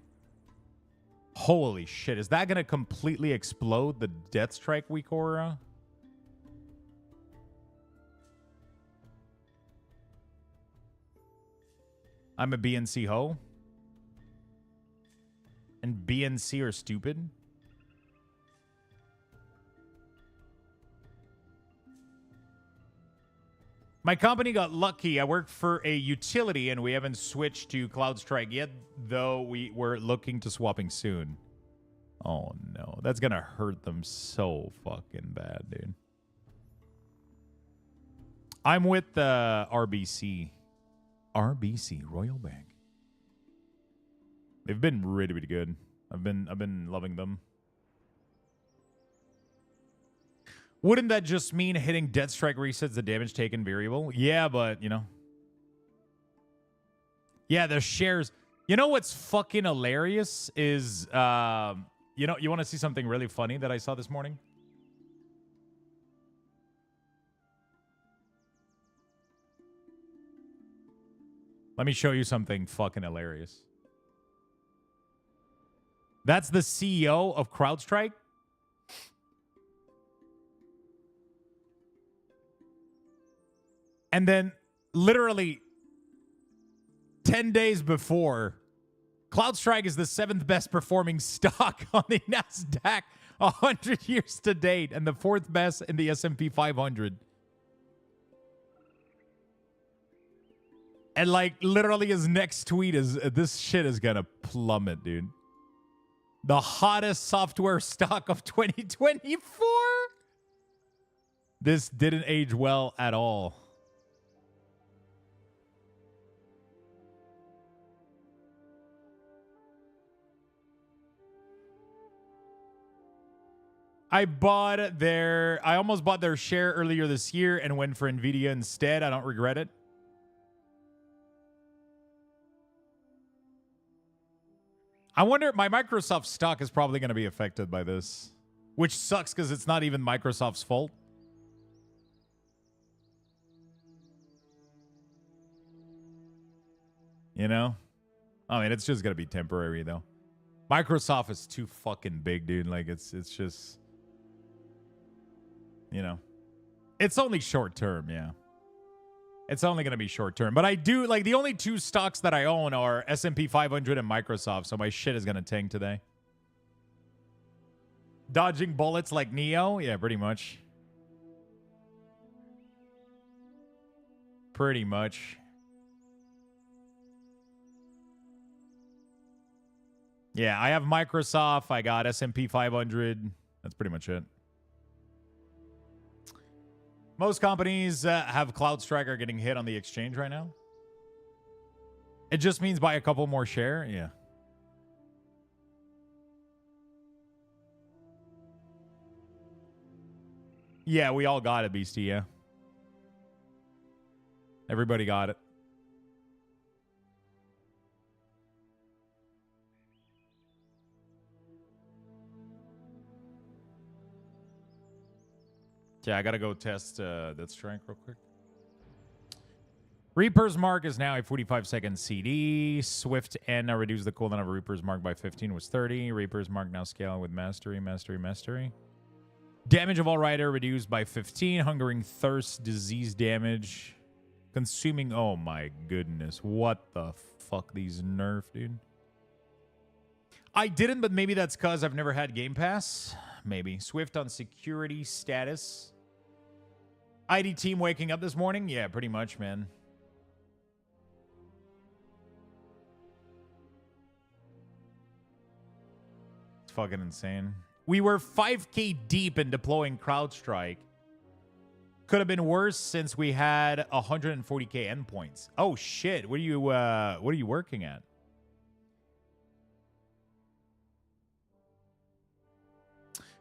Holy shit. Is that going to completely explode the Death Strike weak aura? I'm a BNC ho. And BNC are stupid. My company got lucky. I work for a utility and we haven't switched to CloudStrike yet, though we were looking to swapping soon. Oh, no. That's going to hurt them so fucking bad, dude. I'm with RBC. RBC, Royal Bank. They've been really, really good. I've been loving them. Wouldn't that just mean hitting Death Strike resets the damage taken variable? Yeah, but, you know. Yeah, the shares. You know what's fucking hilarious is, you want to see something really funny that I saw this morning? Let me show you something fucking hilarious. That's the CEO of CrowdStrike. And then literally 10 days before, CrowdStrike is the 7th best performing stock on the NASDAQ 100 years to date and the 4th best in the S&P 500. And like literally his next tweet is, this shit is going to plummet, dude. The hottest software stock of 2024. This didn't age well at all. I almost bought their share earlier this year and went for Nvidia instead. I don't regret it. I wonder, my Microsoft stock is probably going to be affected by this, which sucks because it's not even Microsoft's fault. You know? I mean, it's just going to be temporary, though. Microsoft is too fucking big, dude. Like, it's just, you know. It's only short term, yeah. It's only going to be short term. But I do, like, the only two stocks that I own are S&P 500 and Microsoft, so my shit is going to tank today. Dodging bullets like Neo? Yeah, pretty much. Pretty much. Yeah, I have Microsoft. I got S&P 500. That's pretty much it. Most companies have CloudStrike are getting hit on the exchange right now. It just means buy a couple more share. Yeah. Yeah, we all got it, Beastie. Yeah. Everybody got it. Yeah, I gotta go test that strike real quick. Reaper's Mark is now a 45-second CD. Swift N reduced the cooldown of Reaper's Mark by 15, was 30. Reaper's Mark now scale with Mastery. Damage of All Rider reduced by 15. Hungering Thirst, disease damage. Consuming, oh my goodness. What the fuck, these nerf, dude. I didn't, but maybe that's because I've never had Game Pass. Maybe. Swift on security status. ID team waking up this morning? Yeah, pretty much, man. It's fucking insane. We were 5K deep in deploying CrowdStrike. Could have been worse since we had 140K endpoints. Oh shit! What are you working at?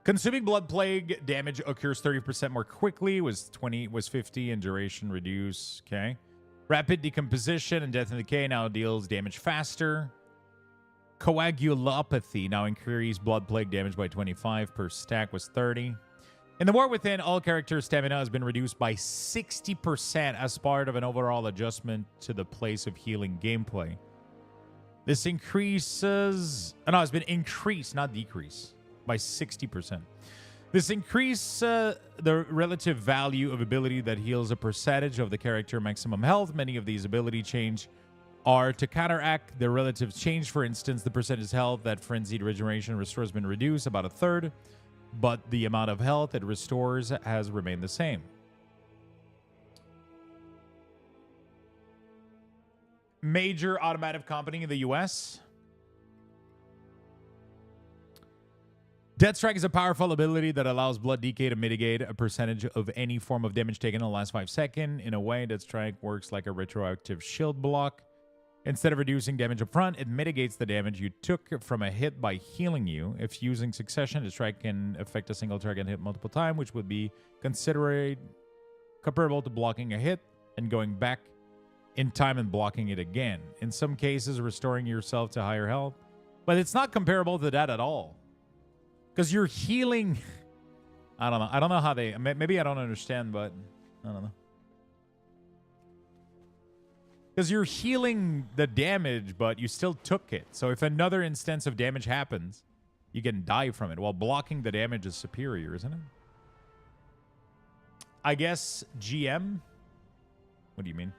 Consuming Blood Plague damage occurs 30% more quickly. Was 50 and duration reduce. Okay. Rapid decomposition and death and decay now deals damage faster. Coagulopathy now increase blood plague damage by 25 per stack was 30. In the War Within, all character stamina has been reduced by 60% as part of an overall adjustment to the place of healing gameplay. This increases... Oh, no, it's been increased, not decrease, by 60%. This increases the relative value of ability that heals a percentage of the character maximum health. Many of these ability change are to counteract the relative change. For instance, the percentage health that Frenzied Regeneration restores has been reduced about a third, but the amount of health it restores has remained the same. Major automotive company in the US. Death Strike is a powerful ability that allows Blood Decay to mitigate a percentage of any form of damage taken in the last 5 seconds. In a way, Death Strike works like a retroactive shield block. Instead of reducing damage up front, it mitigates the damage you took from a hit by healing you. If using Succession, the strike can affect a single target hit multiple times, which would be considered comparable to blocking a hit and going back in time and blocking it again. In some cases, restoring yourself to higher health. But it's not comparable to that at all. Because you're healing... I don't know. I don't know how they... Maybe I don't understand, but... I don't know. Because you're healing the damage, but you still took it. So if another instance of damage happens, you can die from it. While blocking the damage is superior, isn't it? I guess GM? What do you mean?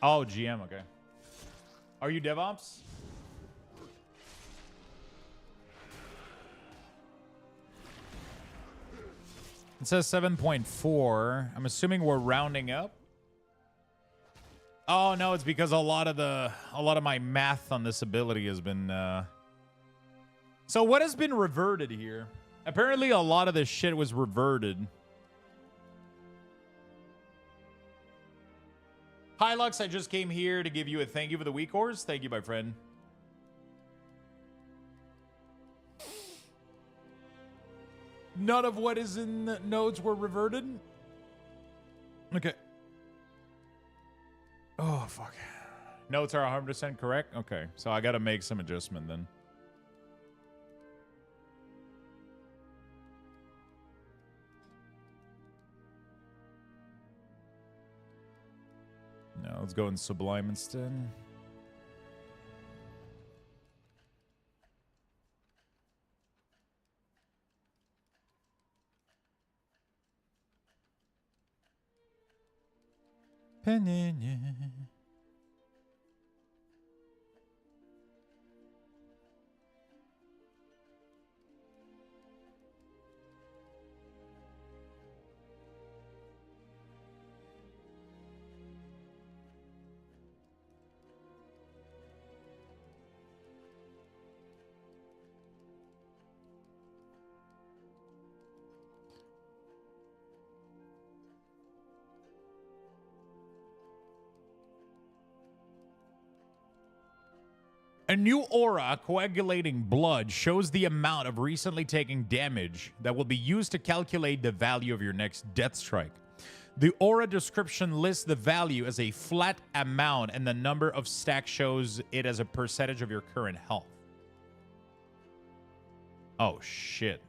Oh, GM, okay. Are you DevOps? It says 7.4. I'm assuming we're rounding up. Oh no, it's because a lot of my math on this ability has been So what has been reverted here? Apparently a lot of this shit was reverted. Hi, Lux. I just came here to give you a thank you for the week horse. Thank you, my friend. None of what is in the nodes were reverted. Okay. Oh, fuck. Notes are 100% correct? Okay. So I got to make some adjustment then. No, let's go in Sublime instead. A new aura, coagulating blood, shows the amount of recently taken damage that will be used to calculate the value of your next death strike. The aura description lists the value as a flat amount, and the number of stacks shows it as a percentage of your current health. Oh, shit.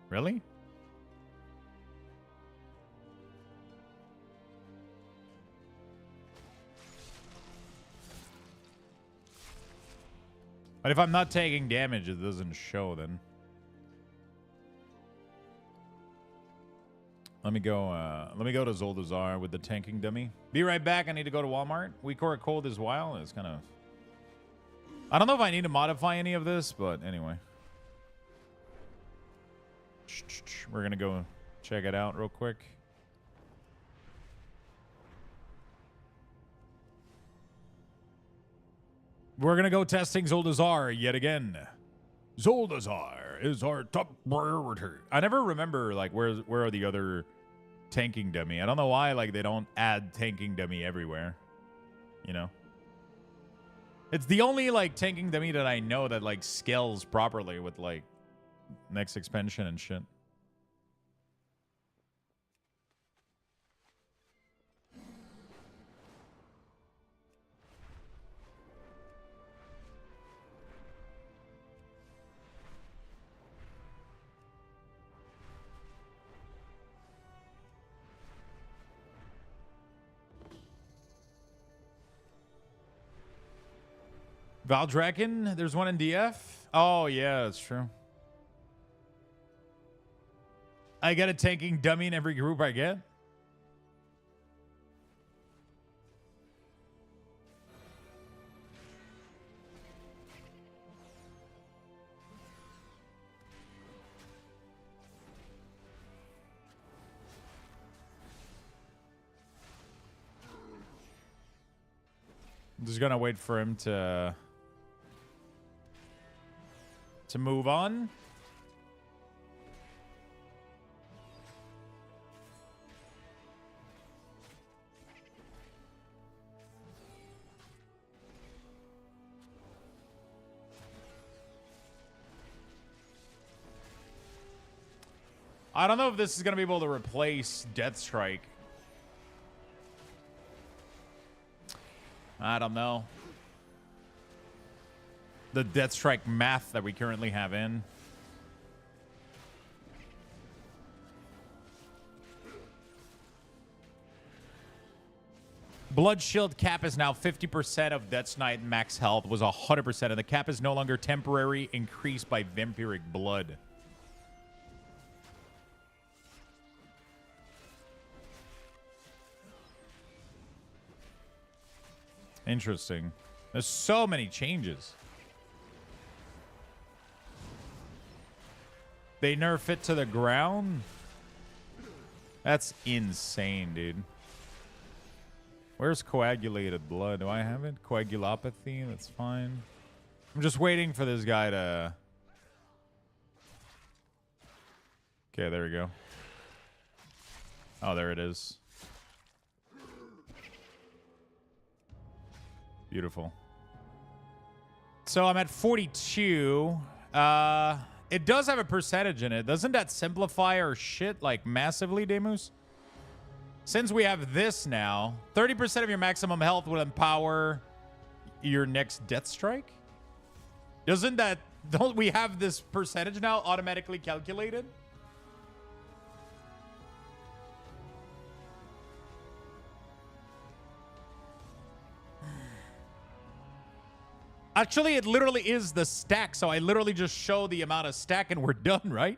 Really? But if I'm not taking damage, it doesn't show then. Let me go to Zoldazar with the tanking dummy. Be right back. I need to go to Walmart. Weak or cold as well. It's kind of... I don't know if I need to modify any of this, but anyway. We're going to go check it out real quick. We're going to go testing Zoldazar yet again. Zoldazar is our top priority. I never remember, like, where are the other tanking dummy? I don't know why, like, they don't add tanking dummy everywhere. You know? It's the only, like, tanking dummy that I know that, like, scales properly with, like, next expansion and shit. Valdraken, there's one in DF. Oh, yeah, that's true. I get a tanking dummy in every group I get. I'm just gonna wait for him to move on. I don't know if this is going to be able to replace Death Strike. I don't know. The Death Strike math that we currently have in. Blood Shield cap is now 50% of Death Knight max health, was 100%, and the cap is no longer temporary, increased by vampiric blood. Interesting. There's so many changes. They nerf it to the ground? That's insane, dude. Where's coagulated blood? Do I have it? Coagulopathy? That's fine. I'm just waiting for this guy to... Okay, there we go. Oh, there it is. Beautiful. So I'm at 42. It does have a percentage in it. Doesn't that simplify our shit like massively, Demus? Since we have this now, 30% of your maximum health will empower your next Death Strike? Doesn't that... Don't we have this percentage now automatically calculated? Actually, it literally is the stack, so I literally just show the amount of stack and we're done, right?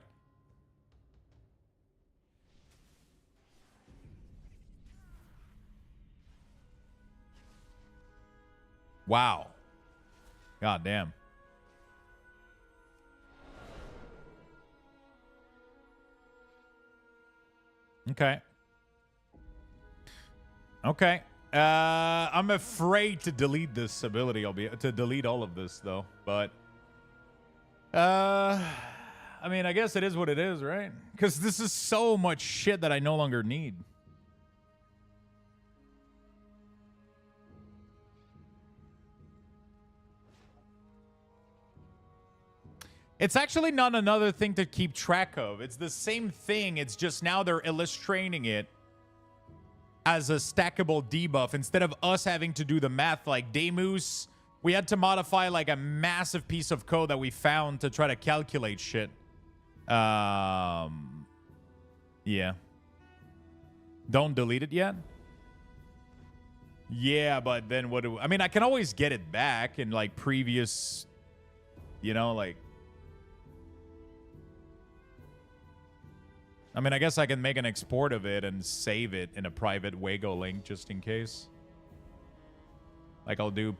Wow. God damn. Okay. Okay. I'm afraid to delete this ability. I'll be to delete all of this though, but I mean, I guess it is what it is, right? Because this is so much shit that I no longer need. It's actually not another thing to keep track of. It's the same thing. It's just now they're illustrating it as a stackable debuff instead of us having to do the math like Demus. We had to modify like a massive piece of code that we found to try to calculate shit. Yeah. Don't delete it yet? Yeah, but then what do I mean, I can always get it back in like previous, you know, like I mean, I guess I can make an export of it and save it in a private Wago link just in case. Like I'll do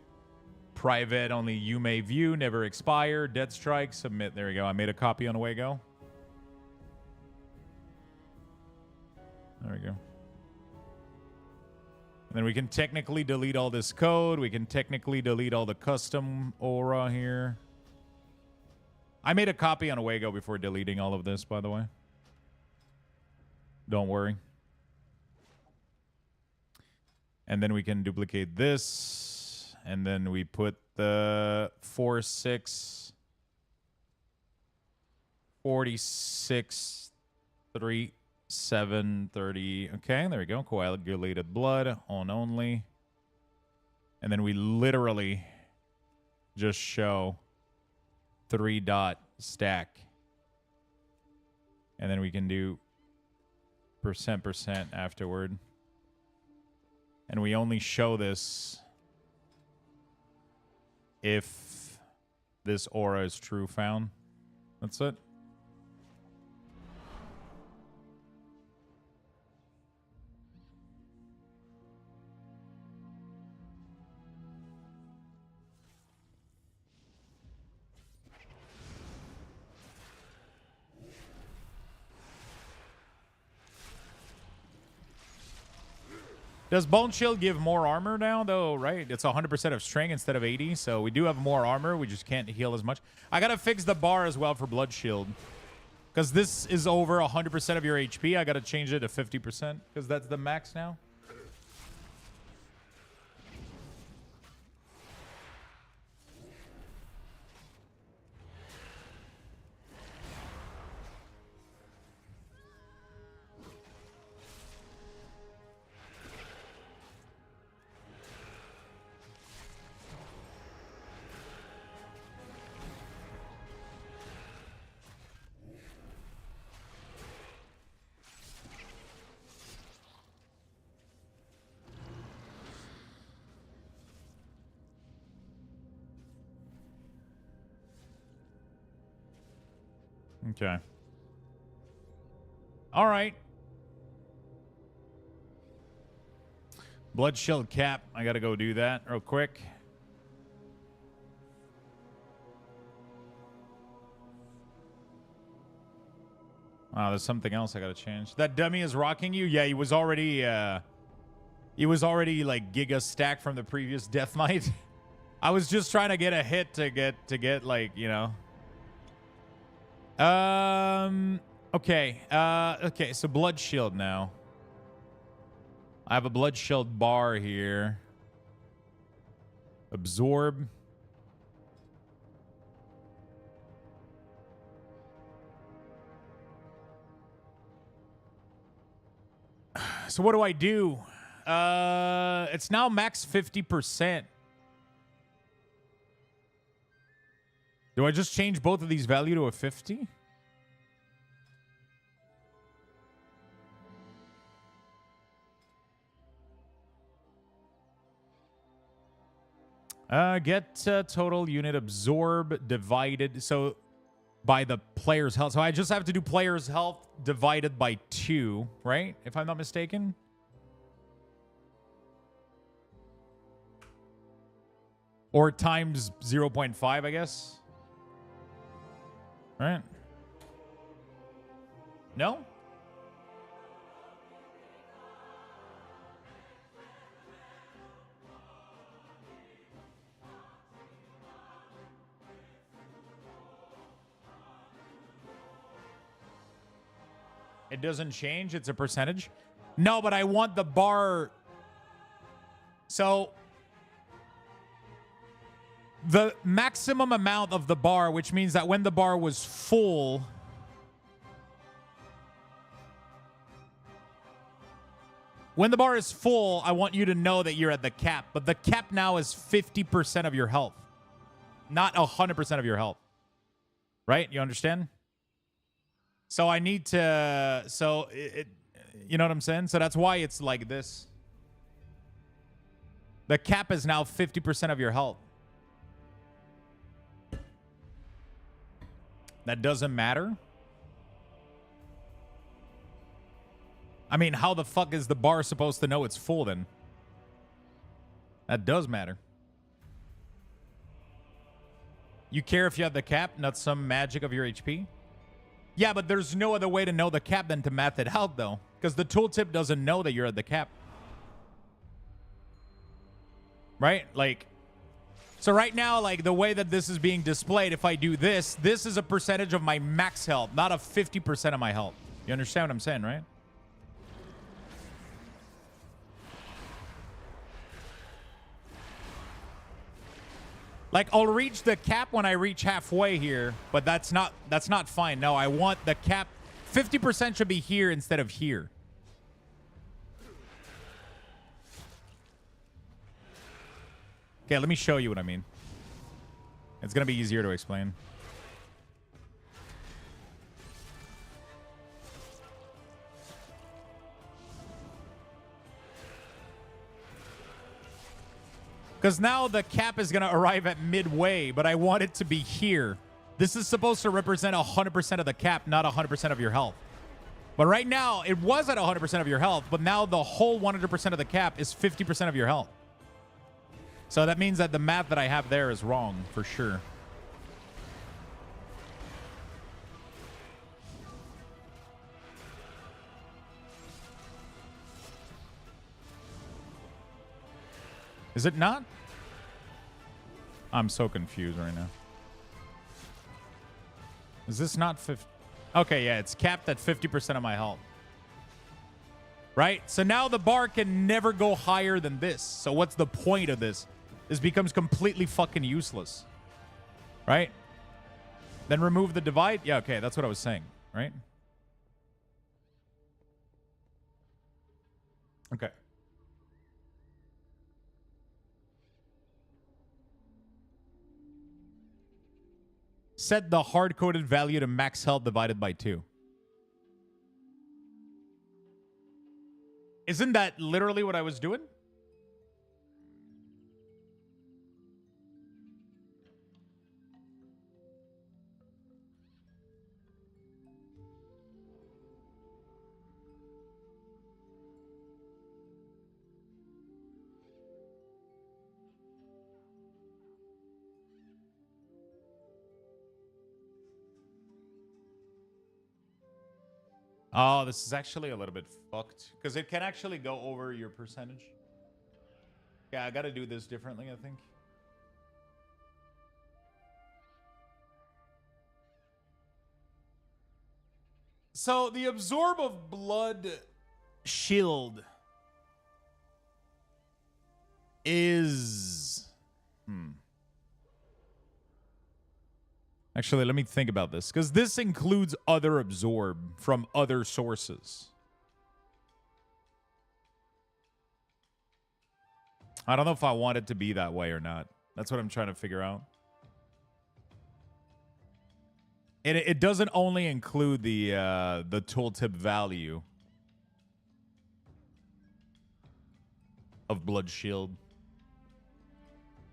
private, only you may view, never expire, Dead Strike, submit. There we go. I made a copy on Wago. There we go. And then we can technically delete all this code. We can technically delete all the custom aura here. I made a copy on Wago before deleting all of this, by the way. Don't worry. And then we can duplicate this. And then we put the 4, 6, 46, 3, 7, 30. Okay, there we go. Coagulated blood on only. And then we literally just show 3-dot stack. And then we can do % afterward. And we only show this if this aura is true found. That's it. Does Bone Shield give more armor now, though, right? It's 100% of strength instead of 80, so we do have more armor. We just can't heal as much. I got to fix the bar as well for Blood Shield. Because this is over 100% of your HP. I got to change it to 50% because that's the max now. Okay. All right. Blood Shield cap. I got to go do that real quick. Wow, there's something else I got to change. That dummy is rocking you? Yeah, he was already like Giga stacked from the previous Death Knight. I was just trying to get a hit to get like, you know. Okay. Okay, so Blood Shield now. I have a Blood Shield bar here. Absorb. So what do I do? It's now max 50%. Do I just change both of these value to a 50? Get total unit absorb divided. So by the player's health. So I just have to do player's health divided by 2, right? If I'm not mistaken. Or times 0.5, I guess. Right? No? It doesn't change. It's a percentage. No, but I want the bar. So the maximum amount of the bar, which means that when the bar was full, when the bar is full, I want you to know that you're at the cap. But the cap now is 50% of your health, not 100% of your health. Right? You understand? So I need to, you know what I'm saying? So that's why it's like this. The cap is now 50% of your health. That doesn't matter. I mean, how the fuck is the bar supposed to know it's full then? That does matter. You care if you have the cap, not some magic of your HP? Yeah, but there's no other way to know the cap than to math it out, though. Because the tooltip doesn't know that you're at the cap. Right? Like, so right now, like, the way that this is being displayed, if I do this, this is a percentage of my max health, not of 50% of my health. You understand what I'm saying, right? Like, I'll reach the cap when I reach halfway here, but that's not fine. No, I want the cap. 50% should be here instead of here. Okay, let me show you what I mean. It's going to be easier to explain. Because now the cap is going to arrive at midway, but I want it to be here. This is supposed to represent 100% of the cap, not 100% of your health. But right now, it was at 100% of your health, but now the whole 100% of the cap is 50% of your health. So that means that the math that I have there is wrong, for sure. Is it not? I'm so confused right now. Is this not 50? Okay, yeah, it's capped at 50% of my health. Right? So now the bar can never go higher than this. So what's the point of this? This becomes completely fucking useless. Right? Then remove the divide? Yeah, okay, that's what I was saying, right? Okay. Set the hard-coded value to max health divided by 2. Isn't that literally what I was doing? Oh, this is actually a little bit fucked because it can actually go over your percentage. Yeah, I got to do this differently, I think. So the absorb of blood shield is... Actually, let me think about this, because this includes other absorb from other sources. I don't know if I want it to be that way or not. That's what I'm trying to figure out. And it doesn't only include the tooltip value of blood shield.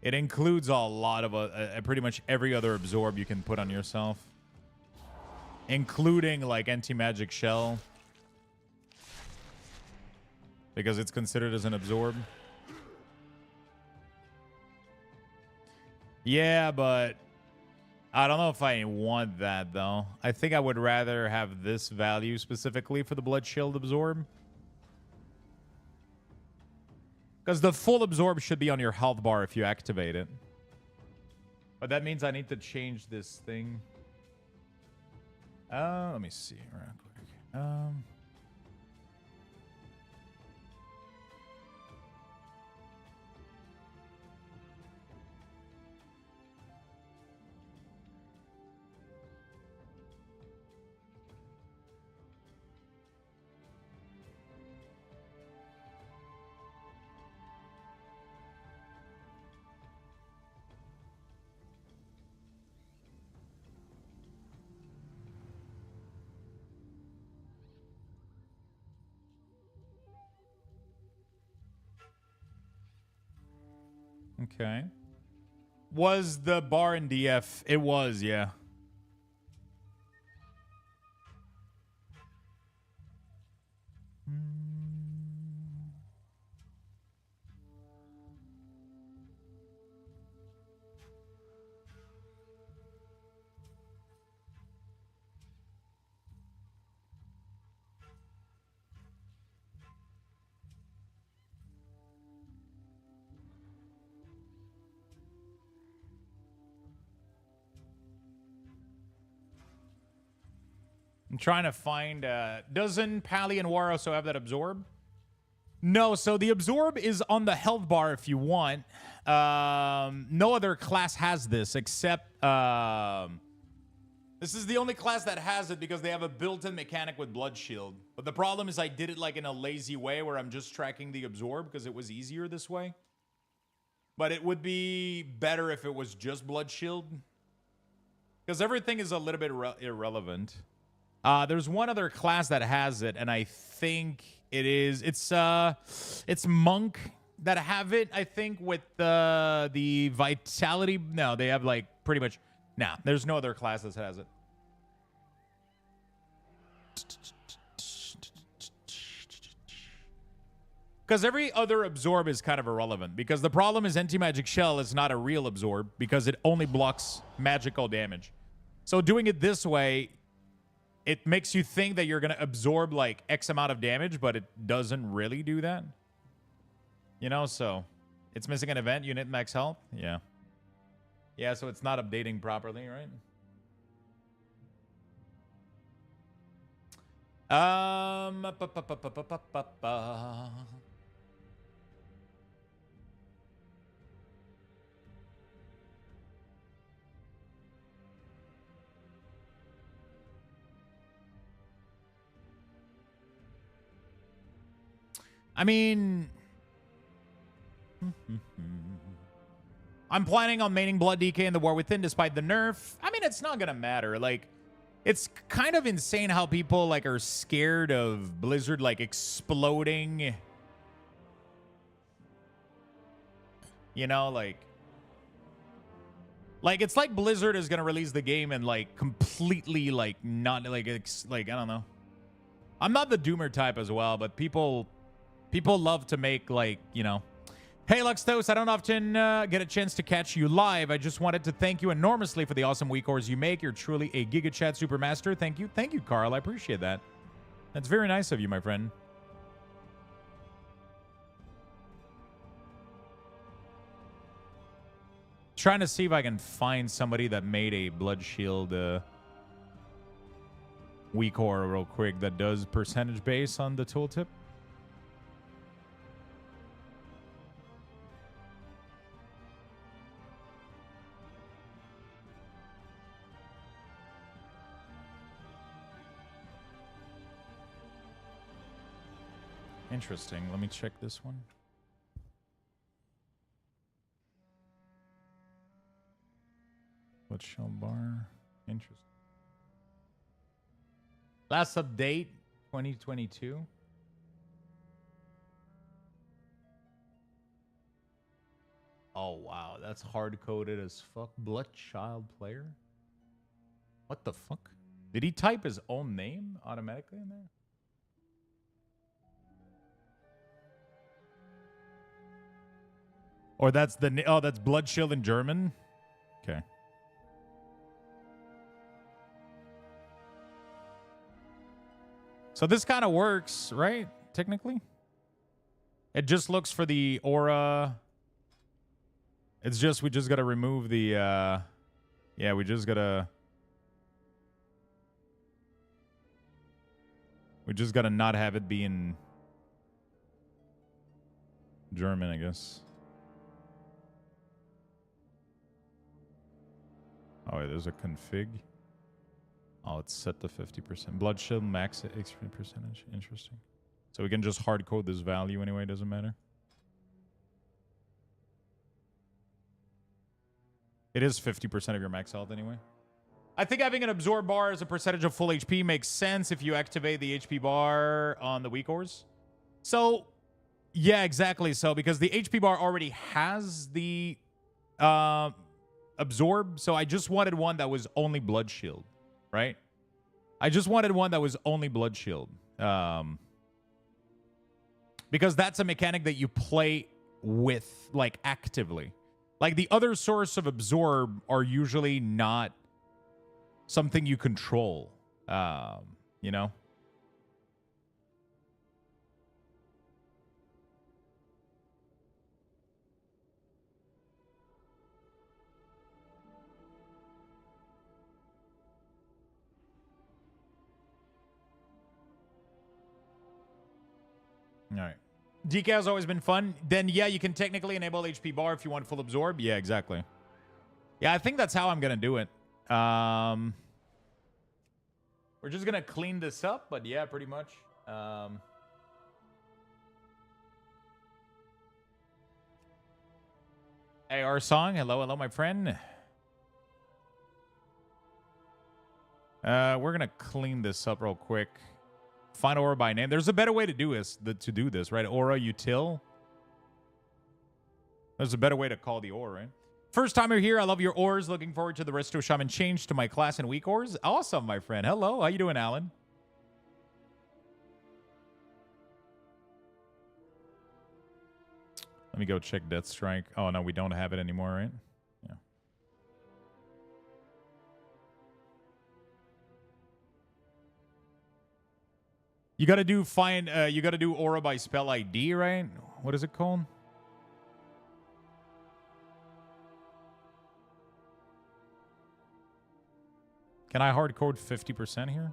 It includes a lot of pretty much every other absorb you can put on yourself, including like anti-magic shell, because it's considered as an absorb. Yeah, but I don't know if I want that though. I think I would rather have this value specifically for the blood shield absorb. Because the full absorb should be on your health bar if you activate it. But that means I need to change this thing. Let me see real quick. Okay. Was the bar in DF? It was, yeah. I'm trying to find... doesn't Pally and War also have that absorb? No, so the absorb is on the health bar if you want. No other class has this except... this is the only class that has it because they have a built-in mechanic with blood shield. But the problem is I did it like in a lazy way where I'm just tracking the absorb because it was easier this way. But it would be better if it was just blood shield. Because everything is a little bit irrelevant. There's one other class that has it, and I think it's monk that have it. I think with the vitality. No, they have like pretty much. Nah, there's no other class that has it. Because every other absorb is kind of irrelevant. Because the problem is anti-magic shell is not a real absorb because it only blocks magical damage. So doing it this way, it makes you think that you're going to absorb like X amount of damage, but it doesn't really do that. You know, so It's missing an event. Unit max health. Yeah. Yeah, so it's not updating properly, right? I mean, I'm planning on maining Blood DK in the War Within despite the nerf. I mean, it's not gonna matter. Like, it's kind of insane how people like are scared of Blizzard like exploding. You know, like it's like Blizzard is gonna release the game and like completely like not like it's like I don't know. I'm not the doomer type as well, but people love to make like, you know, hey Luxthos, I don't often get a chance to catch you live. I just wanted to thank you enormously for the awesome week ors you make. You're truly a Giga Chat Supermaster. Thank you, Carl. I appreciate that. That's very nice of you, my friend. Trying to see if I can find somebody that made a Blood Shield weak ore real quick that does percentage base on the tooltip. Interesting. Let me check this one. Blood Shield bar. Interesting. Last update, 2022. Oh, wow. That's hard-coded as fuck. Bloodchild player? What the fuck? Did he type his own name automatically in there? Or that's the... Oh, that's Bloodshield in German? Okay. So this kind of works, right? Technically? It just looks for the aura. It's just, we just got to remove the, yeah, we just got to not have it be in German, I guess. Oh, wait, there's a config. Oh, it's set to 50%. Blood Shield max XP percentage. Interesting. So we can just hard code this value anyway. Doesn't matter. It is 50% of your max health anyway. I think having an absorb bar as a percentage of full HP makes sense if you activate the HP bar on the weak ores. So, yeah, exactly. So, because the HP bar already has the absorb. So I just wanted one that was only Blood Shield. Right? I just wanted one that was only Blood Shield. Because that's a mechanic that you play with, like, actively. Like, the other source of absorb are usually not something you control. You know? All right. DK has always been fun. Then, yeah, you can technically enable HP bar if you want full absorb. Yeah, exactly. Yeah, I think that's how I'm going to do it. We're just going to clean this up, but yeah, pretty much. Hey, our song. Hello, hello, my friend. We're going to clean this up real quick. Find aura by name. There's a better way to do this, right? Aura util. There's a better way to call the aura, right? First time you're here. I love your ores. Looking forward to the Resto Shaman change to my class and weak ores. Awesome, my friend. Hello. How you doing, Alan? Let me go check Death Strike. Oh, no, we don't have it anymore, right? Yeah. You gotta do aura by spell ID, right? What is it called? Can I hard code 50% here?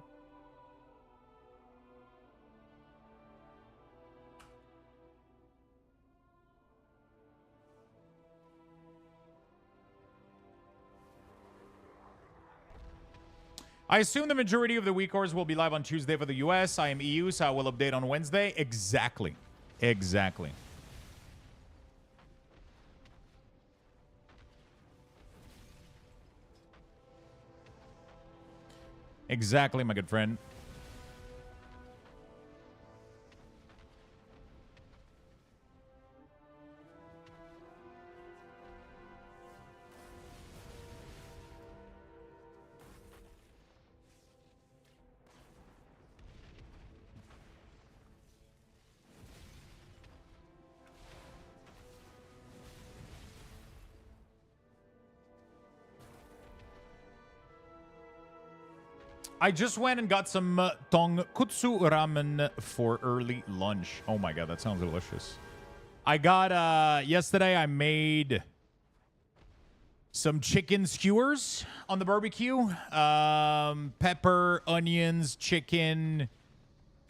I assume the majority of the week cores will be live on Tuesday for the US. I am EU, so I will update on Wednesday. Exactly. Exactly. Exactly, my good friend. I just went and got some tonkotsu ramen for early lunch. Oh my god, that sounds delicious. I got, yesterday I made some chicken skewers on the barbecue. Pepper, onions, chicken,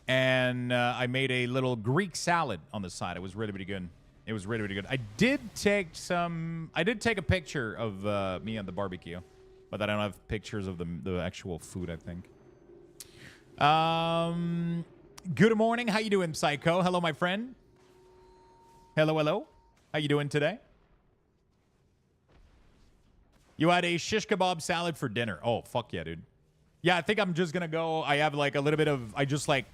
and I made a little Greek salad on the side. It was really, really good. It was really, really good. I did take a picture of me on the barbecue. But I don't have pictures of the actual food, I think. Good morning. How you doing, Psycho? Hello, my friend. Hello, hello. How you doing today? You had a shish kebab salad for dinner. Oh, fuck yeah, dude. Yeah, I think I'm just going to go. I have like a little bit of... I just like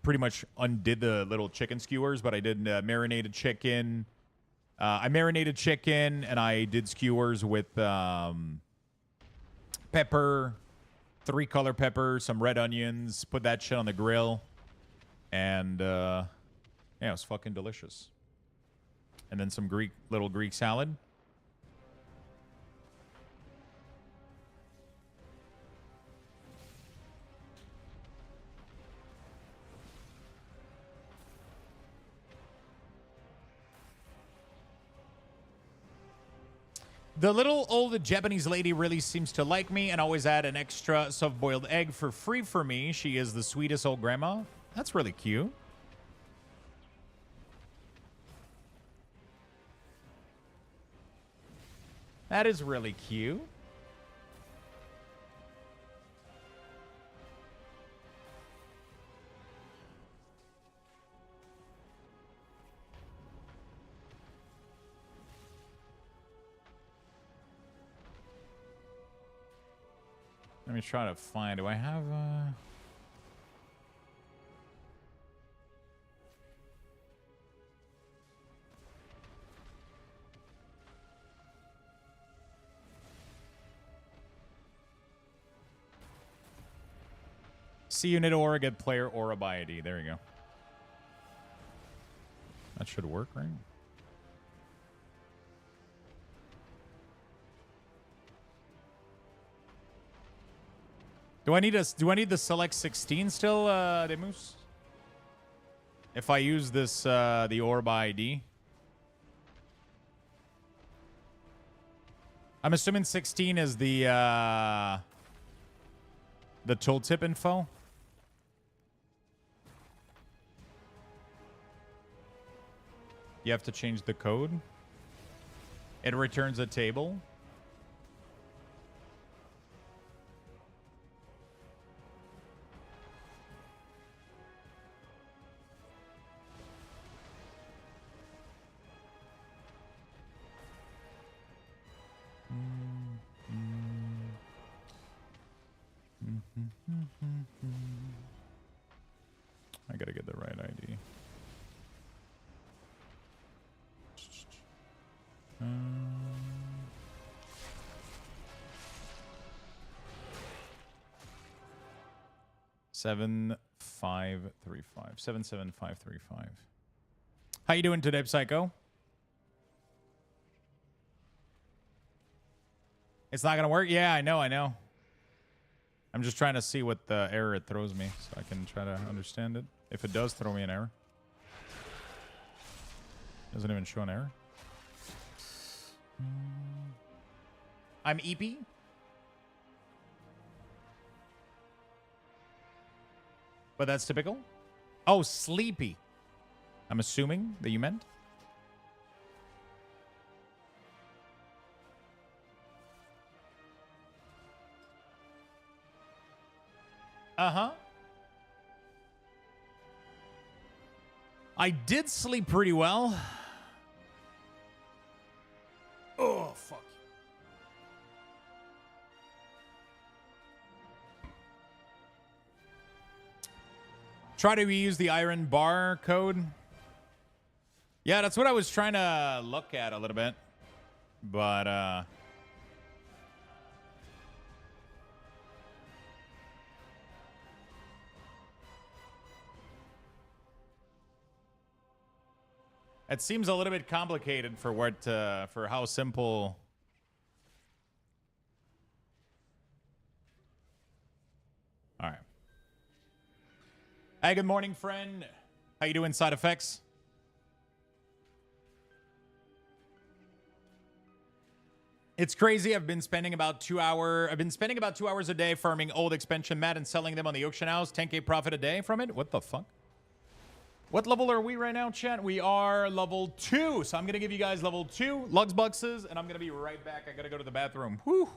pretty much undid the little chicken skewers, but I did marinated chicken. I marinated chicken, and I did skewers with... pepper, 3-color pepper, some red onions, put that shit on the grill, and yeah, it was fucking delicious. And then some little Greek salad. The little old Japanese lady really seems to like me and always add an extra soft-boiled egg for free for me. She is the sweetest old grandma. That's really cute. That is really cute. Let me try to find. Do I have C unit aura, get player aura by ID. There you go. That should work, right? Do I need the select 16 still, Demus? If I use this the orb ID? I'm assuming 16 is the tooltip info. You have to change the code. It returns a table. I gotta get the right ID. 77535. 77535. How you doing today, Psycho? It's not gonna work? Yeah, I know. I'm just trying to see what the error it throws me so I can try to understand it. If it does throw me an error. Doesn't even show an error. I'm EP. But that's typical. Oh, sleepy. I'm assuming that you meant. Uh-huh. I did sleep pretty well. Oh, fuck. Try to reuse the iron bar code. Yeah, that's what I was trying to look at a little bit. But, it seems a little bit complicated for what, for how simple. All right. Hey, good morning, friend. How you doing, Side Effects? It's crazy. I've been spending about 2 hours a day farming old expansion mat and selling them on the auction house. 10K profit a day from it. What the fuck? What level are we right now, chat? We are level 2. So I'm going to give you guys level 2 Lux Buxes, and I'm going to be right back. I got to go to the bathroom. Whew.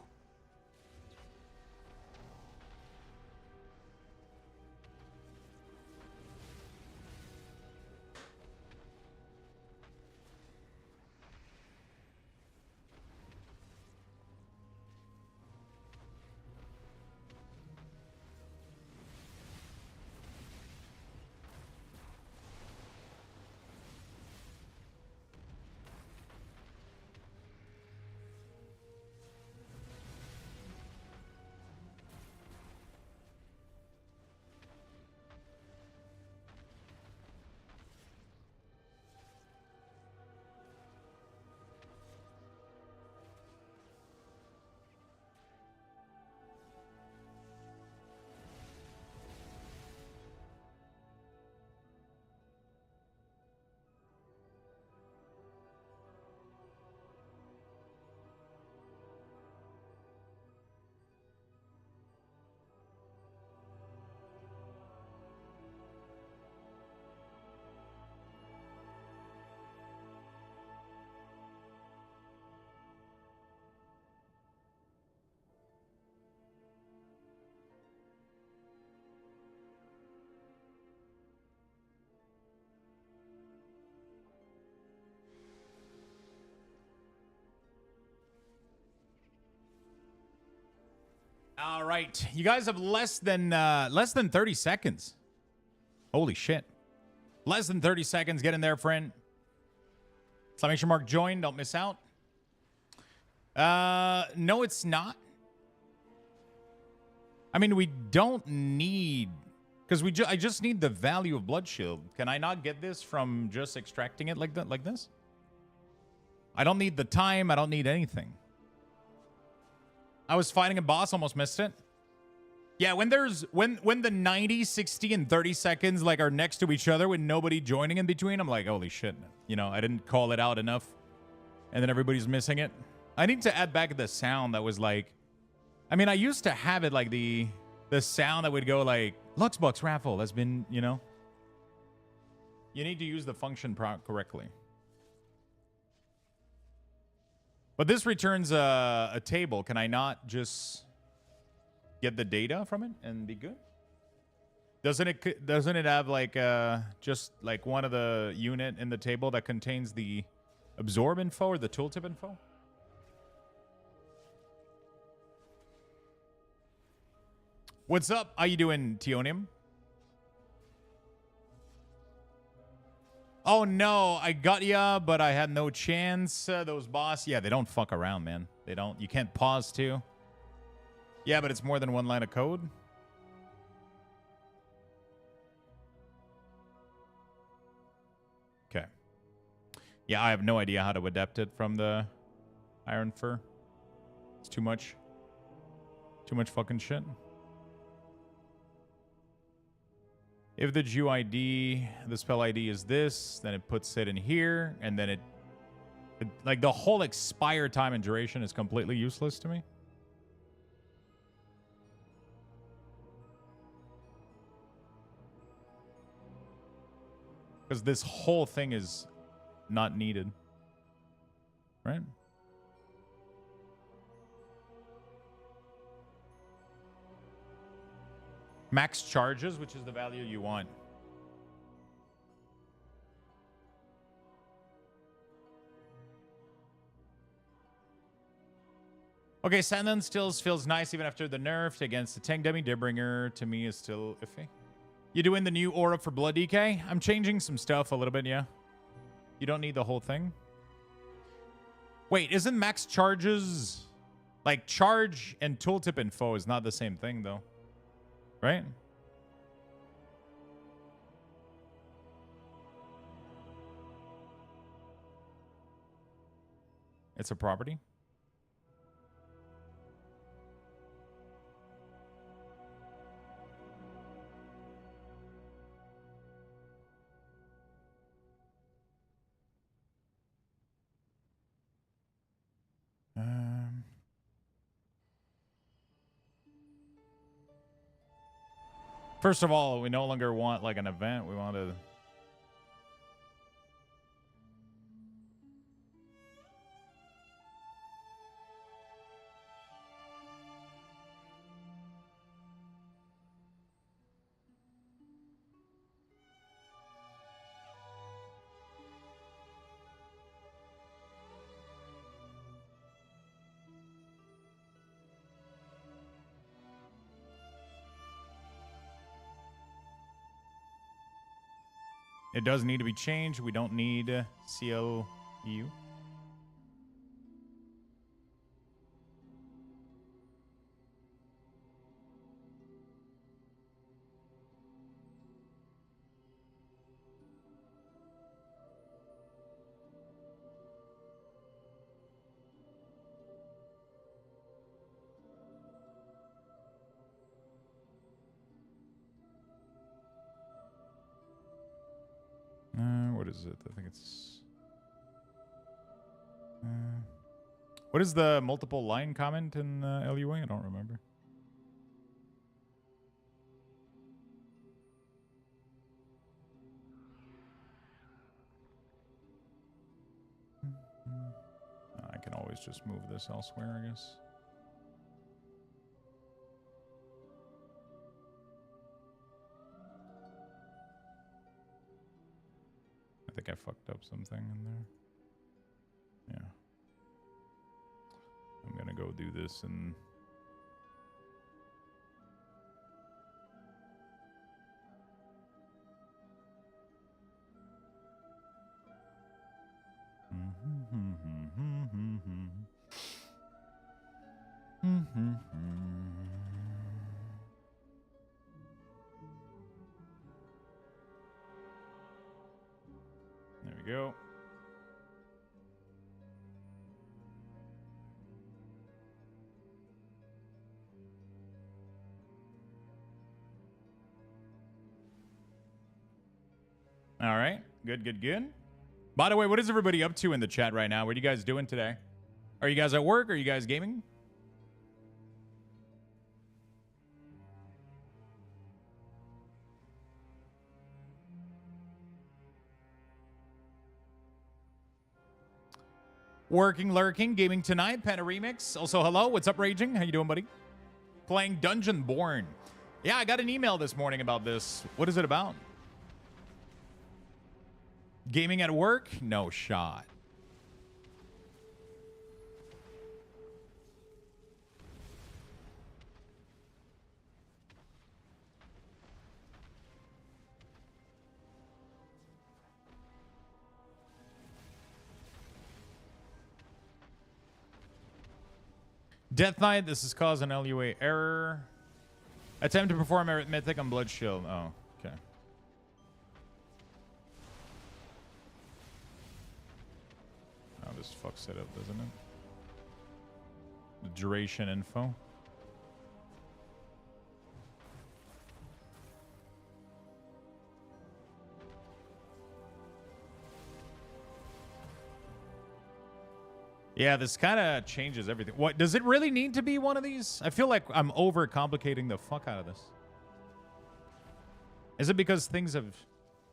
All right, you guys have less than 30 seconds. Holy shit. Less than 30 seconds. Get in there, friend. Exclamation mark join. Don't miss out. No, it's not. I mean, we don't need, because I just need the value of Blood Shield. Can I not get this from just extracting it like that, like this? I don't need the time. I don't need anything. I was fighting a boss, almost missed it. Yeah, when the 90, 60, and 30 seconds like are next to each other with nobody joining in between, I'm like, holy shit. You know, I didn't call it out enough. And then everybody's missing it. I need to add back the sound that was like, I mean, I used to have it like the sound that would go like, Luxbox raffle has been, you know. You need to use the function correctly. But this returns a table. Can I not just get the data from it and be good? Doesn't it have like just like one of the unit in the table that contains the absorb info or the tooltip info? What's up? How you doing, Teonium? Oh, no, I got ya, but I had no chance. Those boss, yeah, they don't fuck around, man. They don't. You can't pause, too. Yeah, but it's more than one line of code. Okay. Yeah, I have no idea how to adapt it from the Iron Fur. It's too much. Too much fucking shit. If the GUID, the spell ID is this, then it puts it in here, and then it like the whole expire time and duration is completely useless to me. Because this whole thing is not needed. Right? Max charges, which is the value you want. Okay, Sandland still feels nice even after the nerf against the tank dummy. Deadbringer to me is still iffy. You doing the new aura for Blood DK? I'm changing some stuff a little bit, yeah. You don't need the whole thing. Wait, isn't max charges... Like, charge and tooltip info is not the same thing, though. Right? It's a property? First of all, we no longer want like an event. We want to... It does need to be changed. We don't need CLEU. What is it? I think it's... what is the multiple line comment in LUA? I don't remember. I can always just move this elsewhere, I guess. I think I fucked up something in there. Yeah. I'm gonna go do this and... There we go. All right. Good, good, good. By the way, what is everybody up to in the chat right now? What are you guys doing today? Are you guys at work? Are you guys gaming? Working, lurking, gaming tonight. Panda Remix. Also, hello. What's up, Raging? How you doing, buddy? Playing Dungeon Born. Yeah, I got an email this morning about this. What is it about? Gaming at work? No shot. Death Knight, this is cause an LUA error. Attempt to perform arithmetic on Blood Shield. Oh, okay. Oh, this fucks it up, doesn't it? The duration info. Yeah, this kind of changes everything. What, does it really need to be one of these? I feel like I'm overcomplicating the fuck out of this. Is it because things have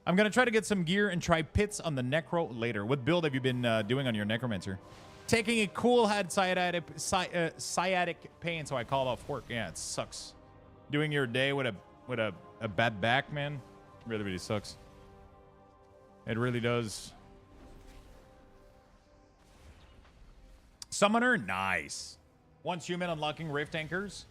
I'm going to try to get some gear and try pits on the Necro later. What build have you been doing on your Necromancer? Taking it cool, had sciatic pain, so I called off work. Yeah, it sucks. Doing your day with a bad back, man, really, really sucks. It really does. Summoner, nice. Once human unlocking Rift Anchors.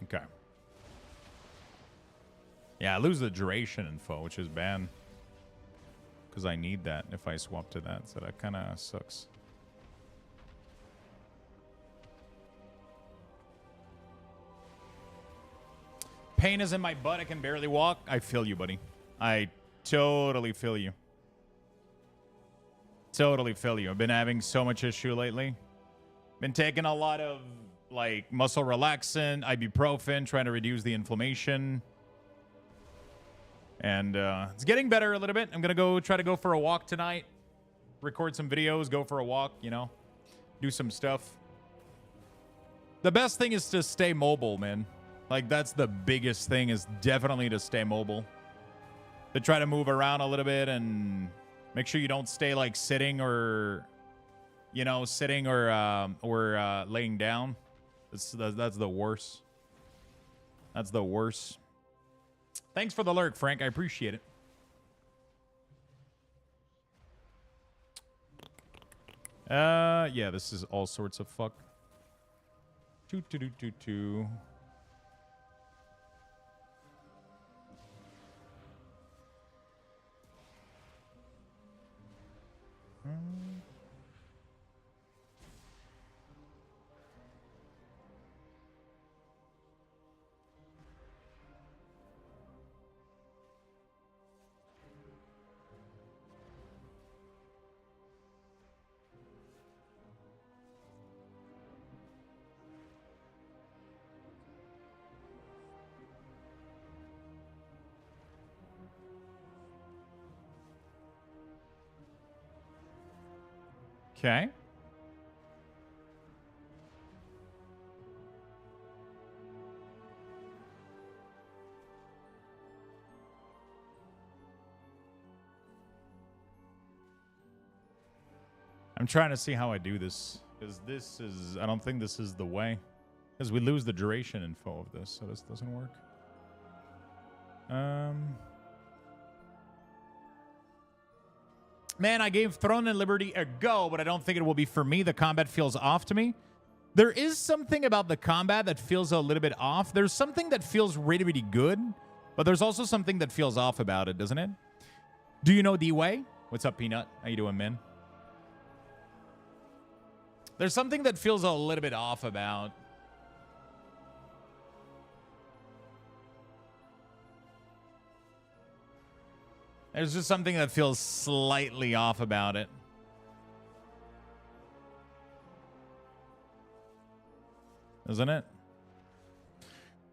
Okay. Yeah, I lose the duration info, which is bad. Because I need that if I swap to that, so that kind of sucks. Pain is in my butt. I can barely walk. I feel you, buddy. I totally feel you. Totally feel you. I've been having so much issue lately. Been taking a lot of like muscle relaxant, ibuprofen, trying to reduce the inflammation. And it's getting better a little bit. I'm going to try to go for a walk tonight. Record some videos, go for a walk, you know. Do some stuff. The best thing is to stay mobile, man. Like, that's the biggest thing, is definitely to stay mobile. To try to move around a little bit and make sure you don't stay, like, sitting or, you know, sitting or laying down. That's the worst. That's the worst. Thanks for the lurk, Frank. I appreciate it. Yeah, this is all sorts of fuck. Two. Okay. I'm trying to see how I do this, because this is, I don't think this is the way, because we lose the duration info of this, so this doesn't work. Man, I gave Throne and Liberty a go, but I don't think it will be for me. The combat feels off to me. There is something about the combat that feels a little bit off. There's something that feels really, really good, but there's also something that feels off about it, doesn't it? Do you know D-Way? What's up, Peanut? How you doing, man? There's something that feels a little bit off about. There's just something that feels slightly off about it. Isn't it?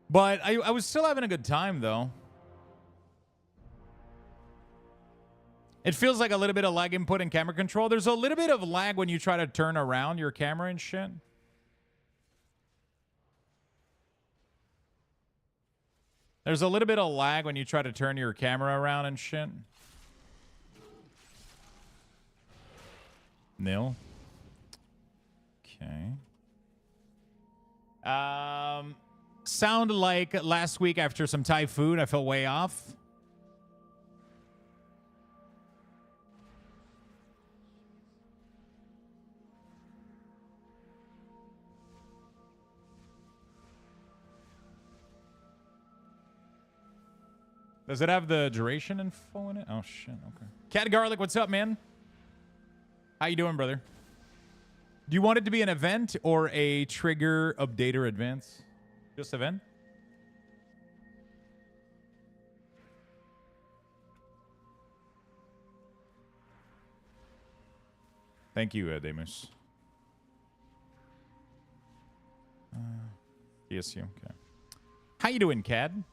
But I was still having a good time, though. It feels like a little bit of lag input and camera control. There's a little bit of lag when you try to turn around your camera and shit. There's a little bit of lag when you try to turn your camera around and shit. Nil. Okay. Sound like last week after some Thai food, I felt way off. Does it have the duration info in it? Oh, shit. Okay. Cat Garlic, what's up, man? How you doing, brother? Do you want it to be an event or a trigger updater advance? Just event? Thank you, Demus. DSU, okay. How you doing, Cad?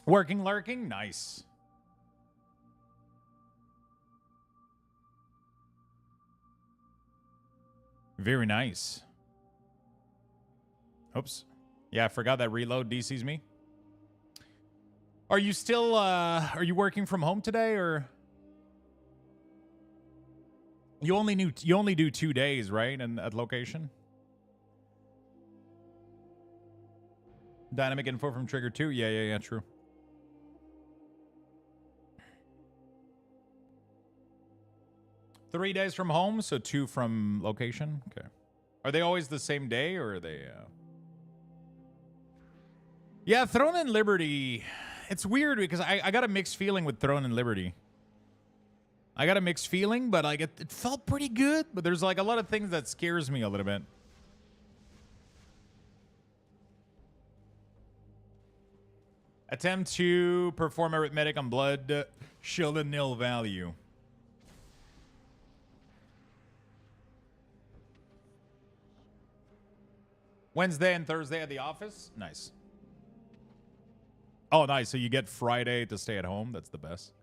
Working, lurking, nice. Very nice. Oops. Yeah, I forgot that reload DCs me. Are you still, are you working from home today, or? You only do 2 days, right? And at location? Dynamic info from Trigger 2? Yeah, true. Three days from home, so 2 from location? Okay. Are they always the same day, or are they... Yeah, Throne and Liberty... It's weird, because I got a mixed feeling with Throne and Liberty. I got a mixed feeling, but like it felt pretty good. But there's like a lot of things that scares me a little bit. Attempt to perform arithmetic on blood, shield and nil value. Wednesday and Thursday at the office? Nice. Oh, nice. So you get Friday to stay at home? That's the best.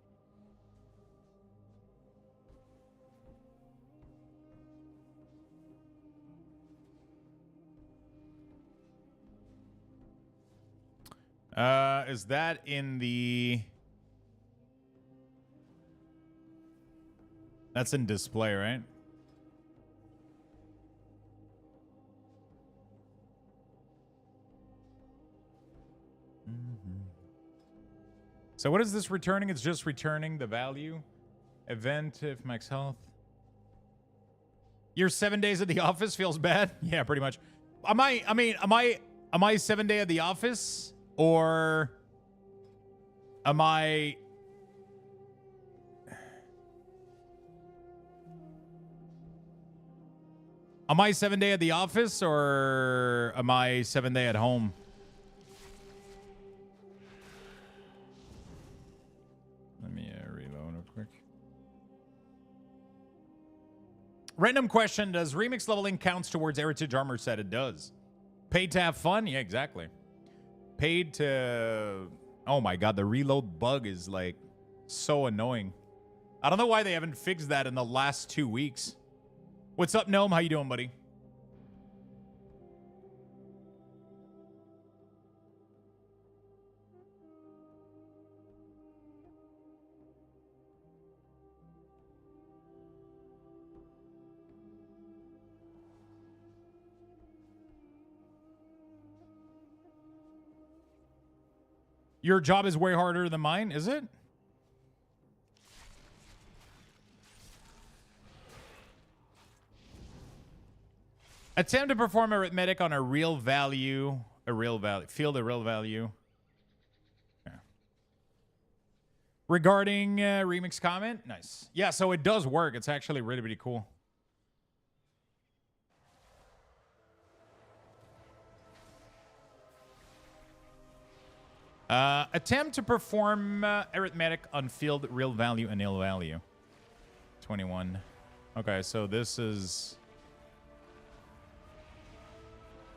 Is that in the... That's in display, right? So what is this returning? It's just returning the value. Event if max health. Your 7 days at the office feels bad? Yeah, pretty much. Am I 7 day at the office? Or am I... Am I 7 day at the office, or am I 7 day at home? Let me reload real quick. Random question. Does remix leveling counts towards heritage armor set? It does. Paid to have fun? Yeah, exactly. Paid to... Oh my god, the reload bug is like so annoying. I don't know why they haven't fixed that in the last 2 weeks. What's up, Gnome? How you doing, buddy? Your job is way harder than mine, is it? Attempt to perform arithmetic on a real value. Field a real value. Yeah. Regarding remix comment. Nice. Yeah, so it does work. It's actually really, really cool. Attempt to perform arithmetic on field real value and nil value. 21. Okay, so this is...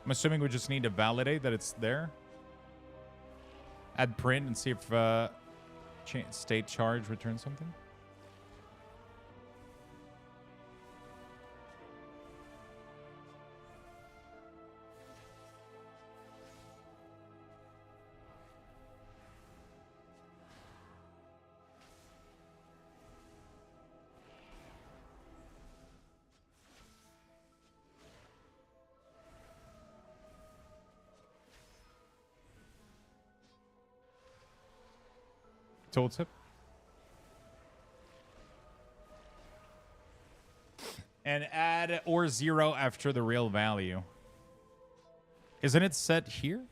I'm assuming we just need to validate that it's there. Add print and see if state charge returns something. Tooltip. And add or 0 after the real value. Isn't it set here?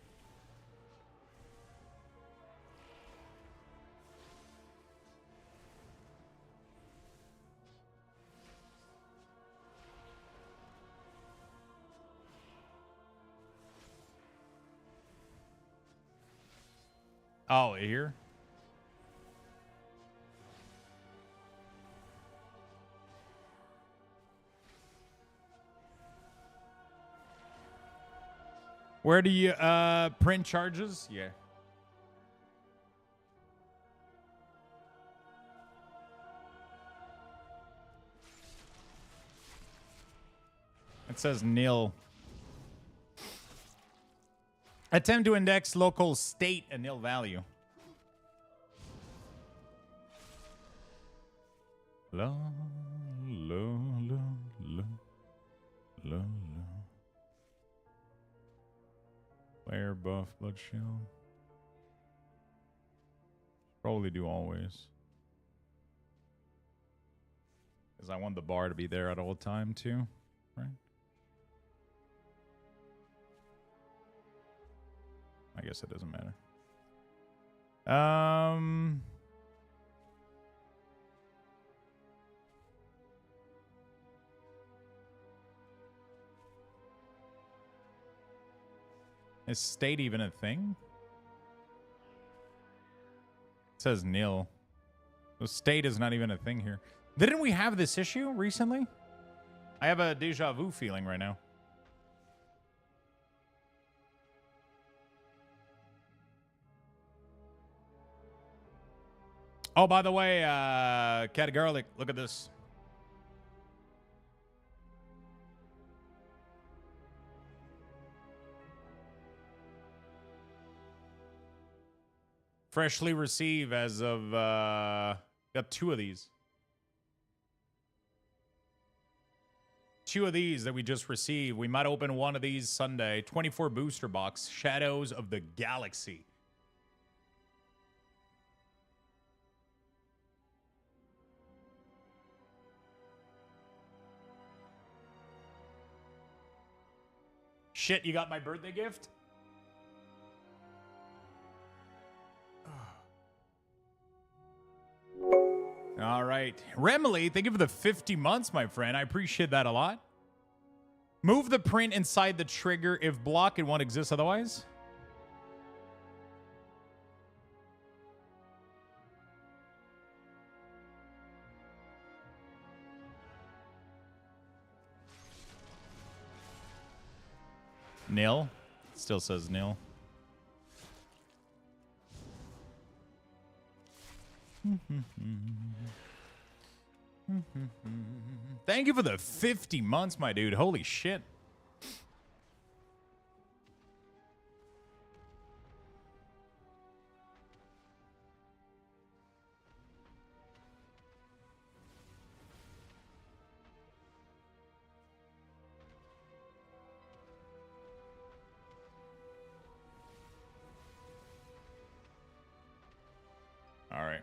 Oh, here? Where do you print charges? Yeah. It says nil. Attempt to index local state a nil value. La, la, la, la, la, la. Player buff, blood shield. Probably do always. Because I want the bar to be there at all time too, right? I guess it doesn't matter. Is state even a thing? It says nil. So state is not even a thing here. Didn't we have this issue recently? I have a deja vu feeling right now. Oh, by the way, Cat Garlic, look at this. Freshly received as of, got 2 of these. 2 of these that we just received. We might open one of these Sunday. 24 booster box, Shadows of the Galaxy. Shit, you got my birthday gift? All right. Remily, thank you for the 50 months, my friend. I appreciate that a lot. Move the print inside the trigger if block, it won't exist otherwise. Nil. Still says nil. Thank you for the 50 months, my dude. Holy shit. All right.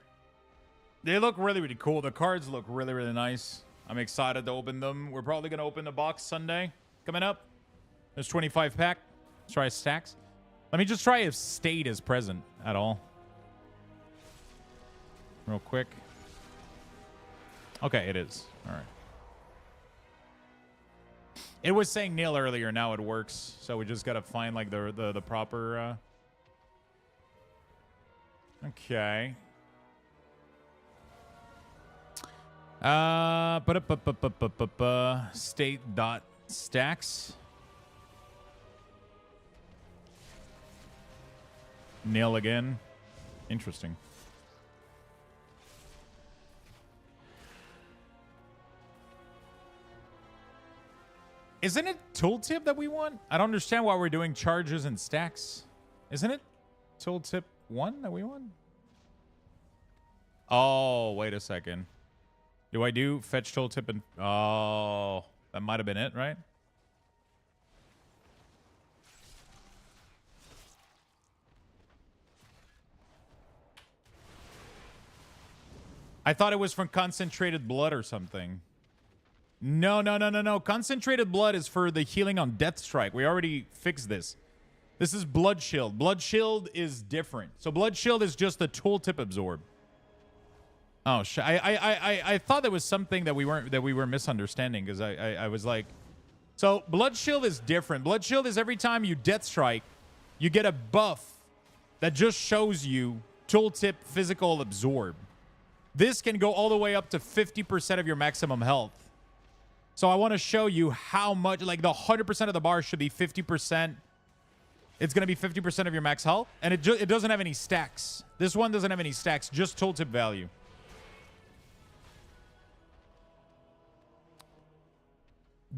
They look really, really cool. The cards look really, really nice. I'm excited to open them. We're probably going to open the box Sunday coming up. There's 25 pack. Let's try stacks. Let me just try if state is present at all. Real quick. Okay, it is. All right. It was saying nil earlier. Now it works. So we just got to find like the proper... Okay. State dot stacks. Nil again. Interesting. Isn't it tooltip that we want? I don't understand why we're doing charges and stacks. Isn't it tooltip 1 that we want? Oh, wait a second. Do I do fetch tooltip and... Oh, that might have been it, right? I thought it was from concentrated blood or something. No. Concentrated blood is for the healing on Death Strike. We already fixed this. This is Blood Shield. Blood Shield is different. So Blood Shield is just the tooltip absorb. Oh, I thought there was something that we were misunderstanding because I was like, so Blood Shield is different. Blood Shield is every time you Death Strike, you get a buff that just shows you tooltip physical absorb. This can go all the way up to 50% of your maximum health. So I want to show you how much, like the 100% of the bar should be 50%. It's going to be 50% of your max health, and it doesn't have any stacks. This one doesn't have any stacks, just tooltip value.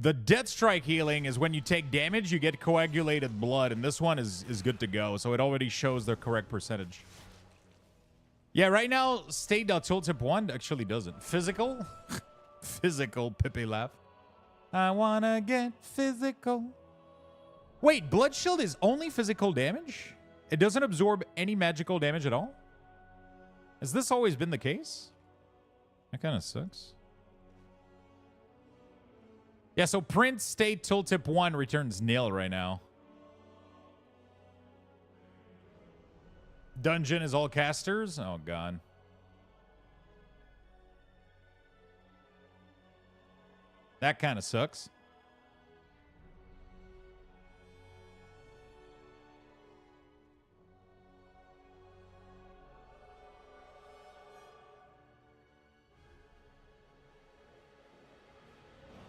The Death Strike healing is when you take damage, you get coagulated blood, and this one is good to go. So it already shows the correct percentage. Yeah, right now, state.tooltip 1 actually doesn't. Physical? Physical, Pippi laugh. I wanna get physical. Wait, Blood Shield is only physical damage? It doesn't absorb any magical damage at all? Has this always been the case? That kind of sucks. Yeah, so print state tooltip 1 returns nil right now. Dungeon is all casters? Oh, God. That kind of sucks.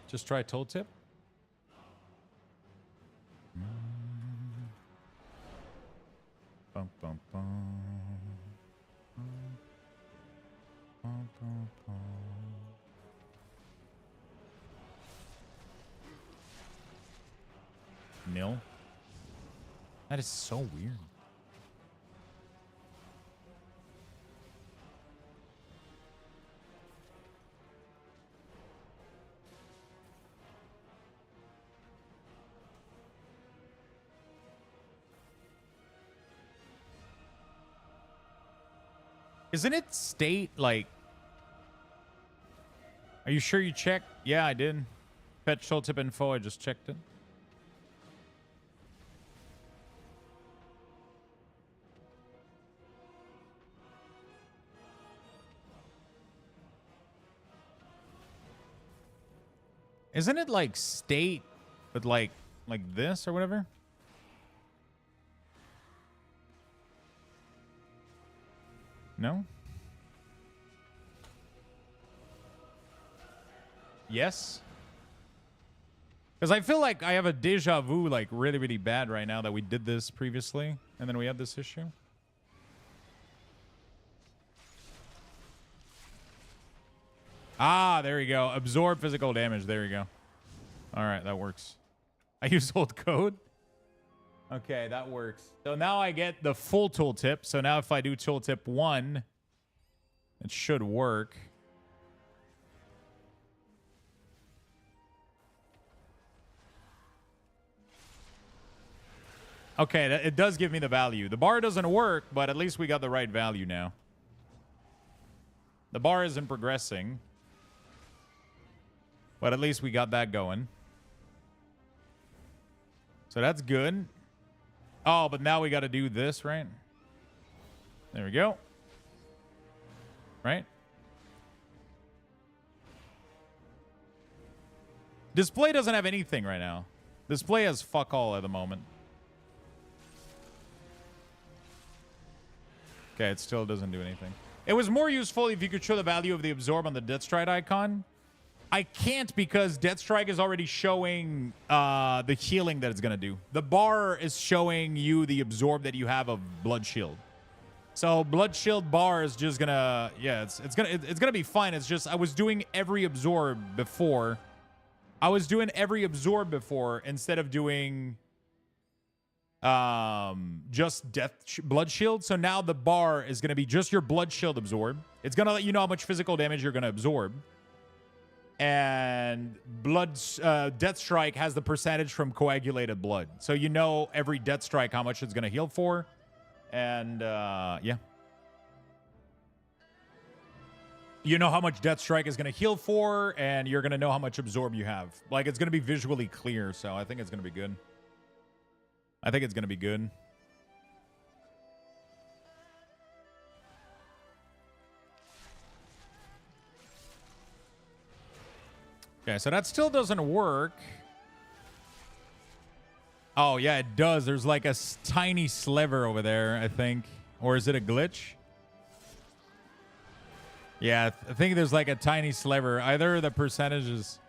Just try tooltip. Bum, bum, bum. Bum, bum, bum. Nil. That is so weird. Isn't it state, like... Are you sure you checked? Yeah, I did. Fetch tooltip info, I just checked it. Isn't it like state, but like this or whatever? No? Yes? Because I feel like I have a deja vu like really, really bad right now that we did this previously and then we had this issue. Ah, there you go. Absorb physical damage. There you go. All right, that works. I use old code. Okay, that works. So now I get the full tooltip. So now if I do tooltip 1, it should work. Okay, it does give me the value. The bar doesn't work, but at least we got the right value now. The bar isn't progressing, but at least we got that going. So that's good. Oh, but now we got to do this, right? There we go. Right? Display doesn't have anything right now. Display has fuck all at the moment. Okay, it still doesn't do anything. It was more useful if you could show the value of the absorb on the Deathstrike icon. I can't because Deathstrike is already showing the healing that it's going to do. The bar is showing you the absorb that you have of Blood Shield. So Blood Shield bar is just going to... Yeah, it's gonna be fine. It's just I was doing every absorb before. Instead of doing just Blood Shield. So now the bar is going to be just your Blood Shield absorb. It's going to let you know how much physical damage you're going to absorb. And Deathstrike has the percentage from coagulated blood. So you know every Deathstrike how much it's going to heal for. And yeah. You know how much Deathstrike is going to heal for, and you're going to know how much absorb you have. Like, it's going to be visually clear, so I think it's going to be good. I think it's going to be good. Okay, so that still doesn't work. Oh, yeah, it does. There's like a tiny sliver over there, I think. Or is it a glitch? Yeah, I think there's like a tiny sliver. Either the percentages...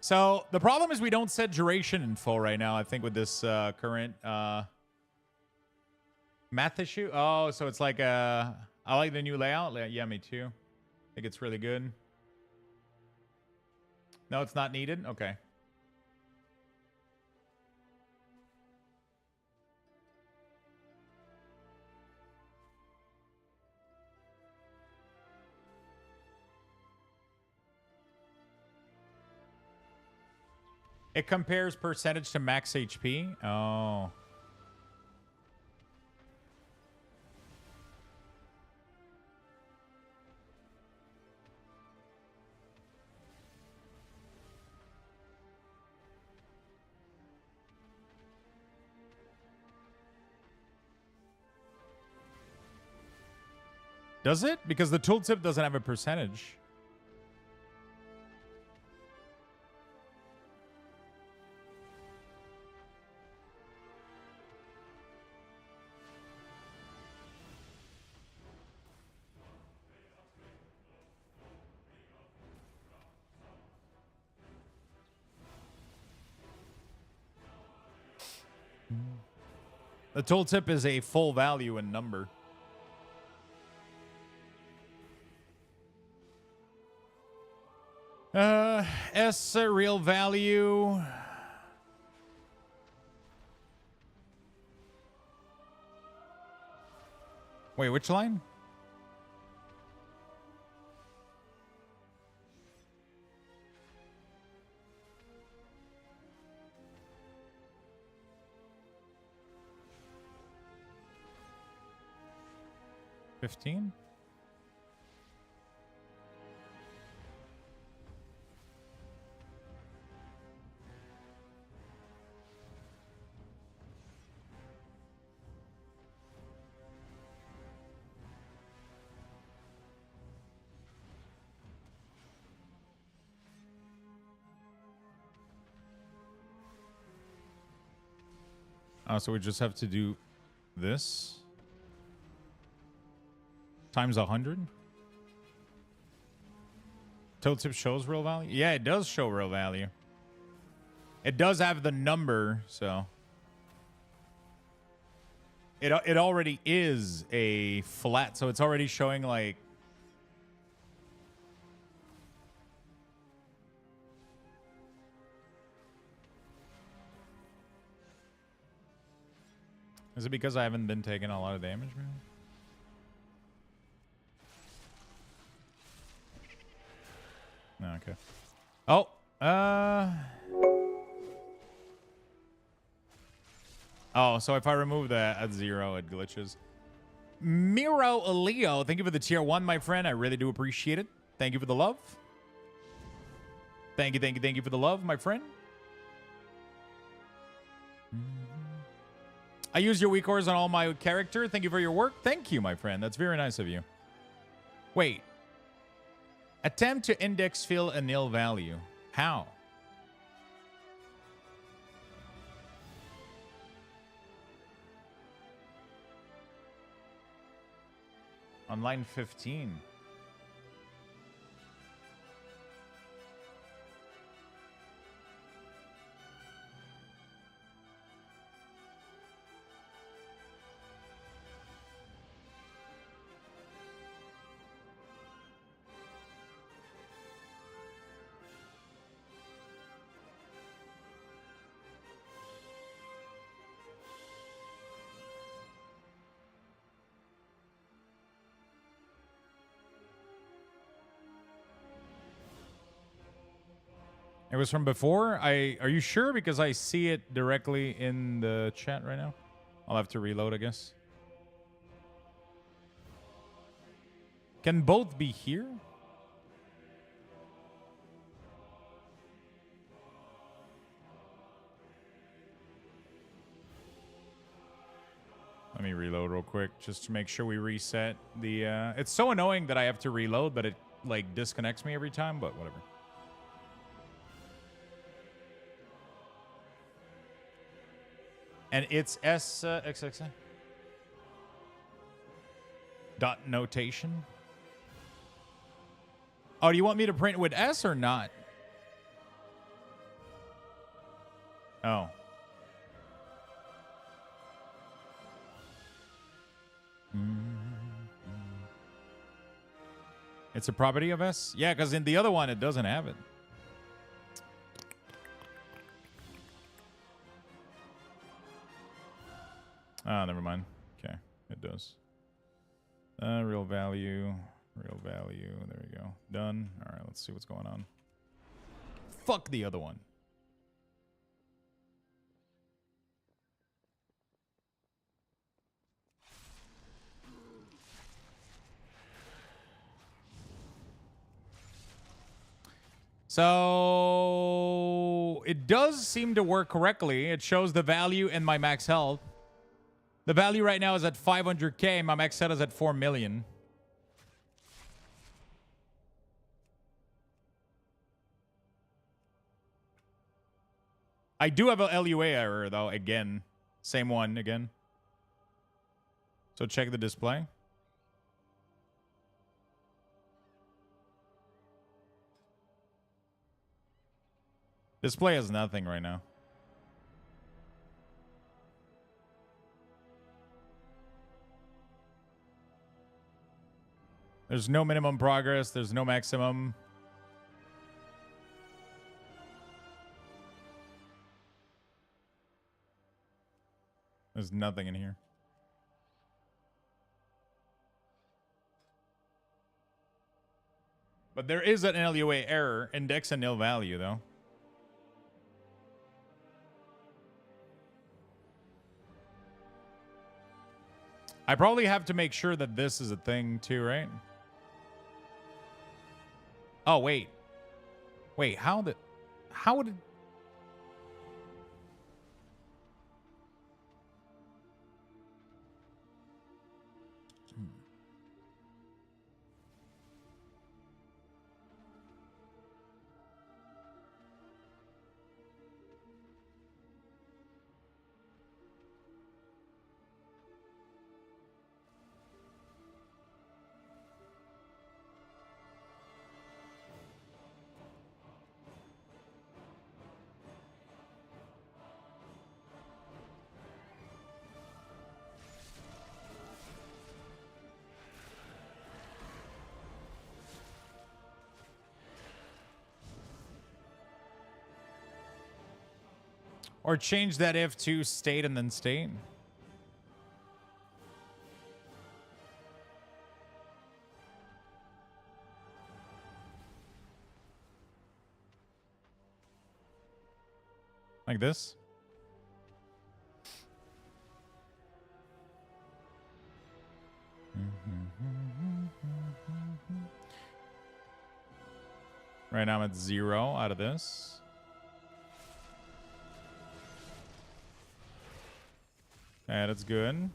So the problem is we don't set duration info right now, I think, with this current math issue. Oh, so it's like I like the new layout. Yeah, me too. I think it's really good. No, it's not needed? Okay. It compares percentage to max HP? Oh. Does it? Because the tooltip doesn't have a percentage. The tooltip is a full value in number. S real value. Wait, which line? $15? Oh, so we just have to do this times 100. Tooltip shows real value. Yeah, it does show real value. It does have the number, so it already is a flat, so it's already showing like. Is it because I haven't been taking a lot of damage, man? No, okay. Oh, oh, so if I remove that at 0, it glitches. Miro Leo, thank you for the tier 1, my friend. I really do appreciate it. Thank you for the love. Thank you for the love, my friend. I use your weak ores on all my character. Thank you for your work. Thank you, my friend. That's very nice of you. Wait. Attempt to index fill a nil value. How? On line 15. It was from before? Are you sure? Because I see it directly in the chat right now. I'll have to reload, I guess. Can both be here? Let me reload real quick just to make sure we reset the... It's so annoying that I have to reload, but it like disconnects me every time, but whatever. And it's XX dot notation. Oh, do you want me to print with S or not? Oh. It's a property of S? Yeah, because in the other one, it doesn't have it. Ah, never mind. Okay, it does. Real value. Real value. There we go. Done. All right, let's see what's going on. Fuck the other one. So it does seem to work correctly. It shows the value in my max health. The value right now is at 500k. My max health is at 4 million. I do have a LUA error, though, again. Same one again. So check the display. Display has nothing right now. There's no minimum progress. There's no maximum. There's nothing in here. But there is an LUA error. Index a nil value, though. I probably have to make sure that this is a thing, too, right? Oh, wait. Wait, how would it... Or change that if to state and then state. Like this. Right now I'm at 0 out of this. Yeah, that's good.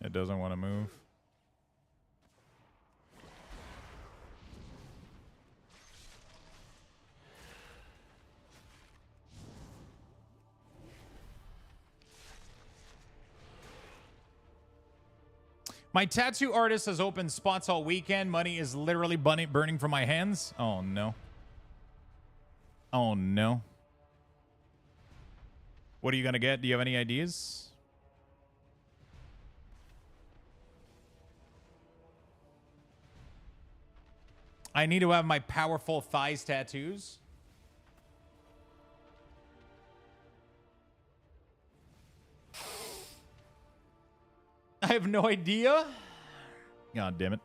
It doesn't want to move. My tattoo artist has opened spots all weekend. Money is literally burning from my hands. Oh, no. Oh, no. What are you going to get? Do you have any ideas? I need to have my powerful thighs tattoos. I have no idea. God damn it.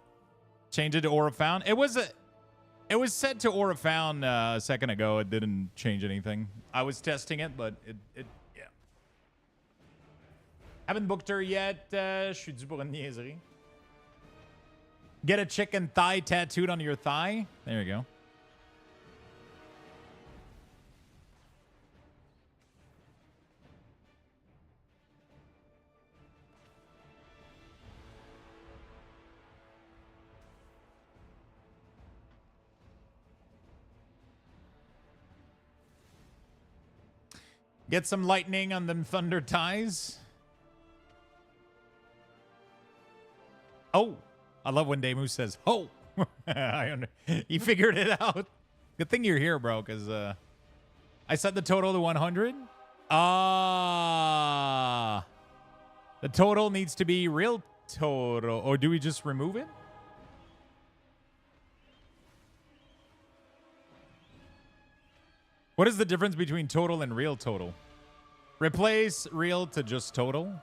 Change it to Aura Found. It was set to Aura Found a second ago. It didn't change anything. I was testing it, but it yeah. Haven't booked her yet. Je suis dû pour une niaiserie. Get a chicken thigh tattooed on your thigh. There you go. Get some lightning on them thunder ties. Oh, I love when Damu says, "Oh." He figured it out. Good thing you're here, bro, because I set the total to 100. The total needs to be real total. Or do we just remove it? What is the difference between total and real total? Replace real to just total.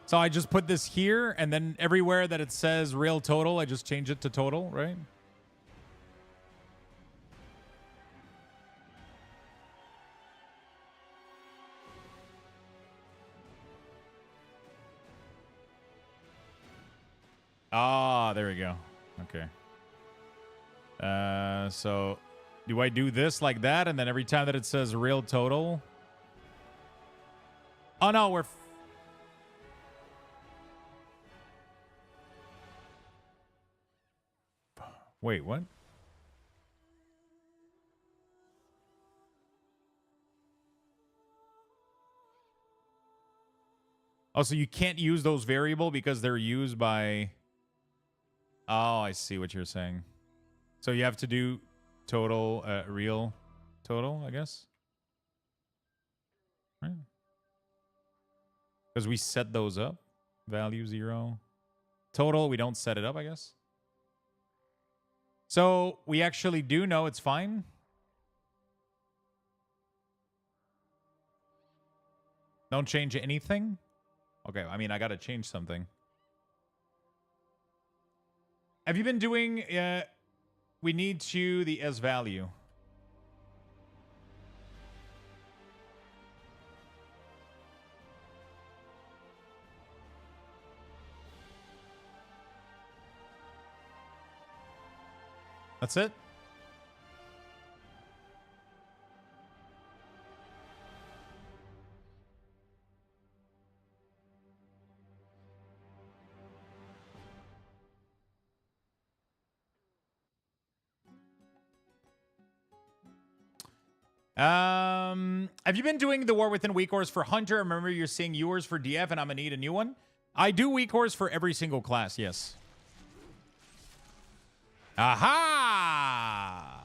So I just put this here, and then everywhere that it says real total, I just change it to total, right? Ah, there we go. Okay. So do I do this like that, and then every time that it says real total? Oh no, we're wait, what? Oh, so you can't use those variable because they're used by... Oh, I see what you're saying. So you have to do total, real total, I guess? Right. Because we set those up. Value 0. Total, we don't set it up, I guess. So we actually do know it's fine. Don't change anything. Okay, I mean, I got to change something. Have you been doing... we need to the S value. That's it? Have you been doing the War Within weak ores for Hunter? I remember you're seeing yours for DF, and I'm gonna need a new one. I do weak ores for every single class, yes. Aha!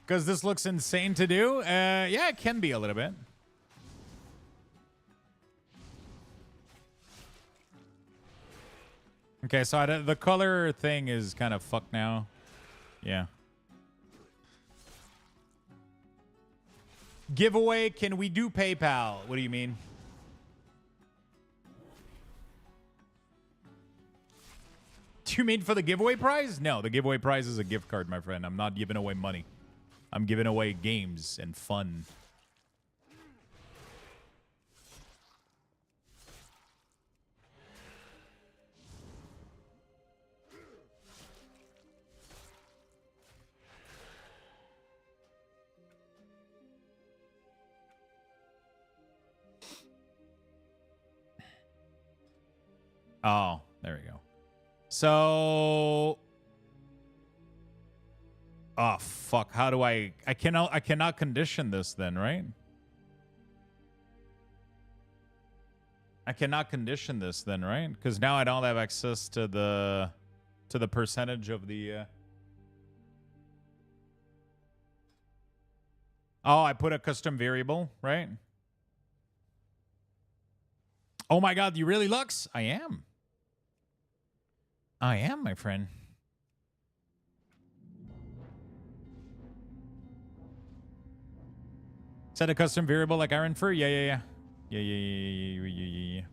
Because this looks insane to do? Yeah, it can be a little bit. Okay, so the color thing is kind of fucked now. Yeah. Giveaway, can we do PayPal? What do you mean? Do you mean for the giveaway prize? No, the giveaway prize is a gift card, my friend. I'm not giving away money. I'm giving away games and fun. Oh, there we go. So... Oh, fuck. How do I cannot condition this then, right? I cannot condition this then, right? Because now I don't have access to the percentage of the... Oh, I put a custom variable, right? Oh my god, you really, Lux? I am. I am, my friend. Set a custom variable like Iron Fur? Yeah. Yeah,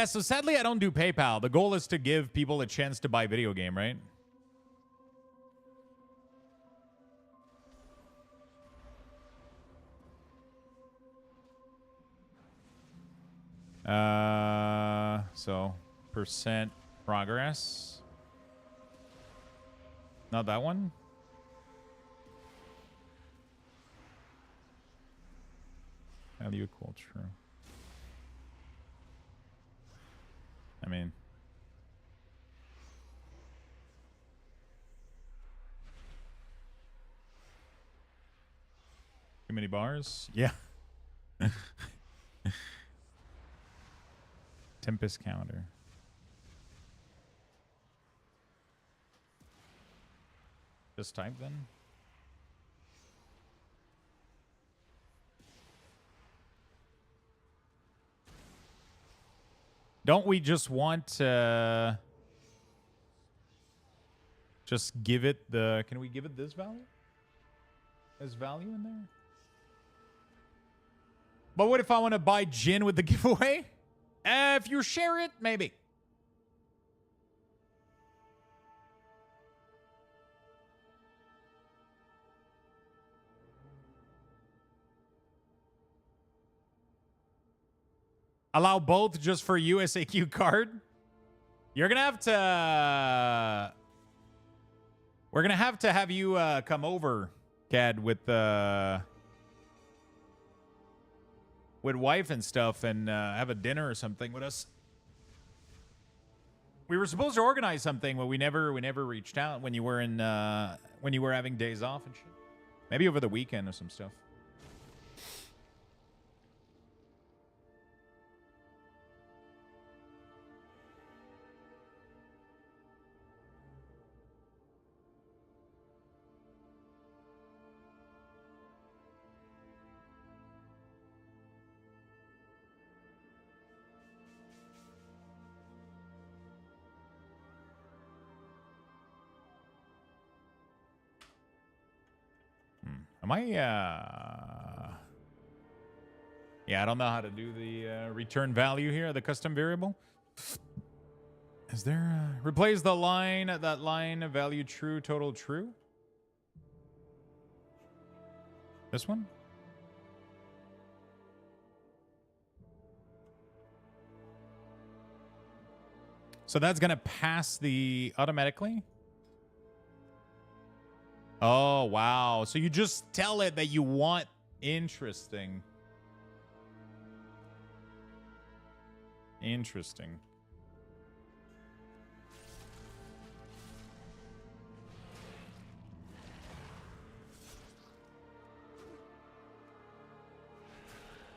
so sadly I don't do PayPal. The goal is to give people a chance to buy video game, right? So percent progress. Not that one. Value equal true. I mean, too many bars? Yeah. Tempest counter. this type then. Don't we just want to just give it the... Can we give it this value? There's value in there? But what if I want to buy gin with the giveaway? If you share it, maybe. Allow both just for USAQ card? You're going to have to... We're going to have you come over, Cad, with wife and stuff and have a dinner or something with us. We were supposed to organize something, but we never reached out when you were having days off and shit. Maybe over the weekend or some stuff. Am I, yeah, I don't know how to do the return value here, the custom variable. Is there, replace the line, that line, value true, total true? This one? So that's going to pass the automatically? Oh, wow. So you just tell it that you want... Interesting. Interesting.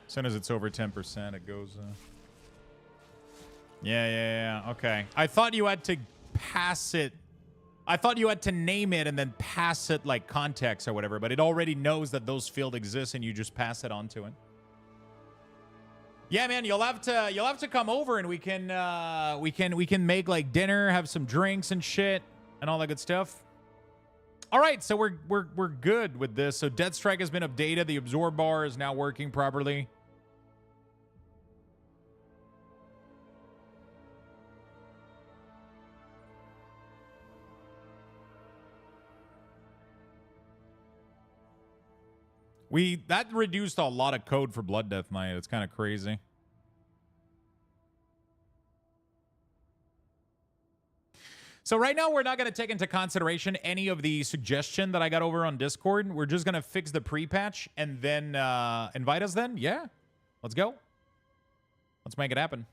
As soon as it's over 10%, it goes... Yeah. Okay. I thought you had to pass it... I thought you had to name it and then pass it like context or whatever, but it already knows that those fields exist and you just pass it on to it. Yeah, man, you'll have to come over and we can make like dinner, have some drinks and shit and all that good stuff. All right, so we're good with this. So Death Strike has been updated. The absorb bar is now working properly. That reduced a lot of code for Blood Death Knight. It's kind of crazy. So right now, we're not going to take into consideration any of the suggestion that I got over on Discord. We're just going to fix the pre-patch and then invite us then. Yeah, let's go. Let's make it happen.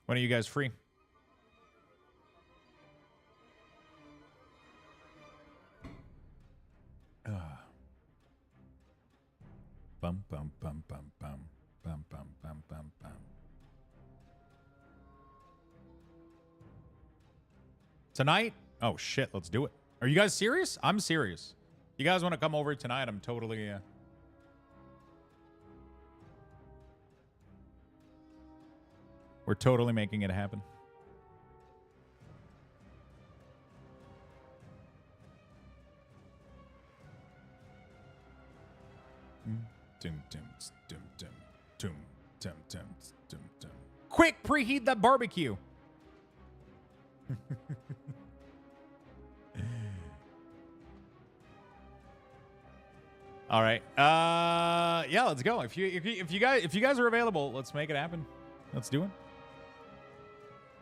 When are you guys free? Bum bum bum bum bum bum bum bum bum bum. Tonight? Oh shit, let's do it. Are you guys serious? I'm serious. You guys want to come over tonight? I'm totally we're totally making it happen. Quick, preheat that barbecue. All right. Yeah, let's go. If you guys are available, let's make it happen. Let's do it.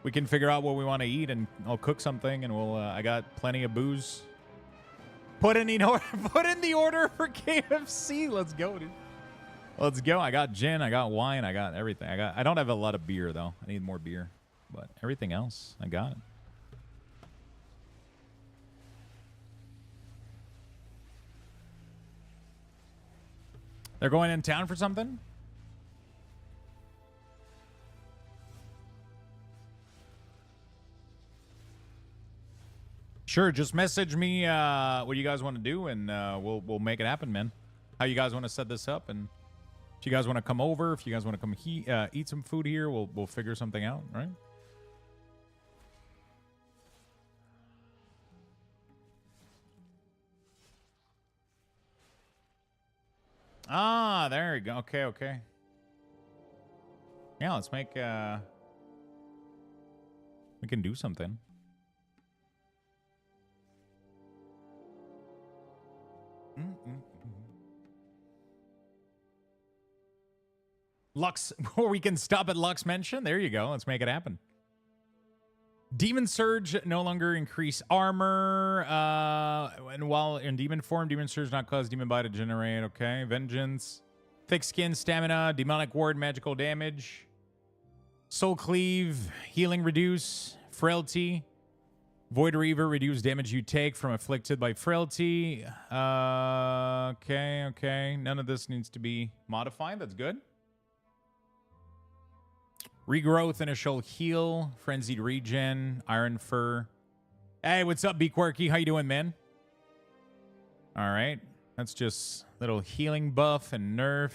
We can figure out what we want to eat, and I'll cook something, and we'll. I got plenty of booze. Put in the order for KFC. Let's go, dude. Let's go. I got gin. I got wine. I got everything. I don't have a lot of beer though. I need more beer, but everything else, I got it. They're going in town for something? Sure, just message me what you guys want to do, and we'll make it happen, man. How you guys want to set this up, and if you guys want to come over, if you guys want to come eat some food here, we'll figure something out, right? Ah, there you go. Okay, okay. Yeah, let's make we can do something. Lux, or we can stop at Lux Mention. There you go. Let's make it happen. Demon Surge no longer increase armor. And while in demon form, Demon Surge not cause demon bite to generate. Okay. Vengeance. Thick skin, stamina, demonic ward, magical damage. Soul Cleave, healing reduce, frailty. Void Reaver, reduce damage you take from afflicted by frailty. Okay, okay. None of this needs to be modified. That's good. Regrowth, initial heal, frenzied regen, iron fur. Hey, what's up, B Quirky? How you doing, man? All right. That's just little healing buff and nerf.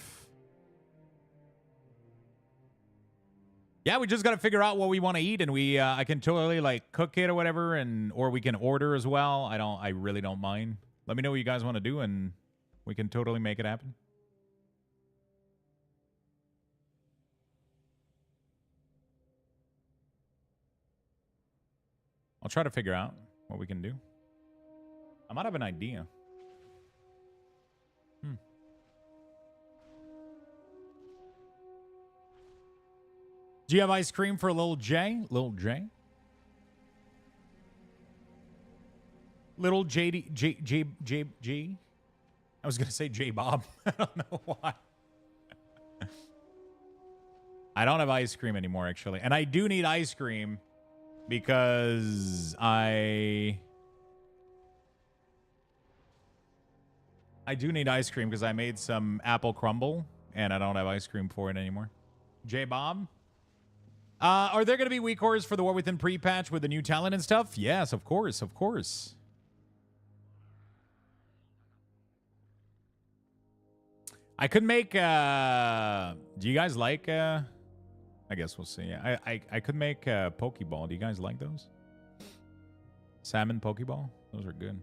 Yeah, we just got to figure out what we want to eat, and I can totally like cook it or whatever, or we can order as well. I really don't mind. Let me know what you guys want to do, and we can totally make it happen. I'll try to figure out what we can do. I might have an idea. Do you have ice cream for Lil J? Lil J? Little J. I was going to say J Bob. I don't know why. I don't have ice cream anymore, actually. And I do need ice cream because I do need ice cream because I made some apple crumble and I don't have ice cream for it anymore. J Bob? Are there going to be weak cores for the War Within pre-patch with the new talent and stuff? Yes, of course, of course. I could make, do you guys like, I guess we'll see. I could make a Pokeball. Do you guys like those? Salmon Pokeball? Those are good.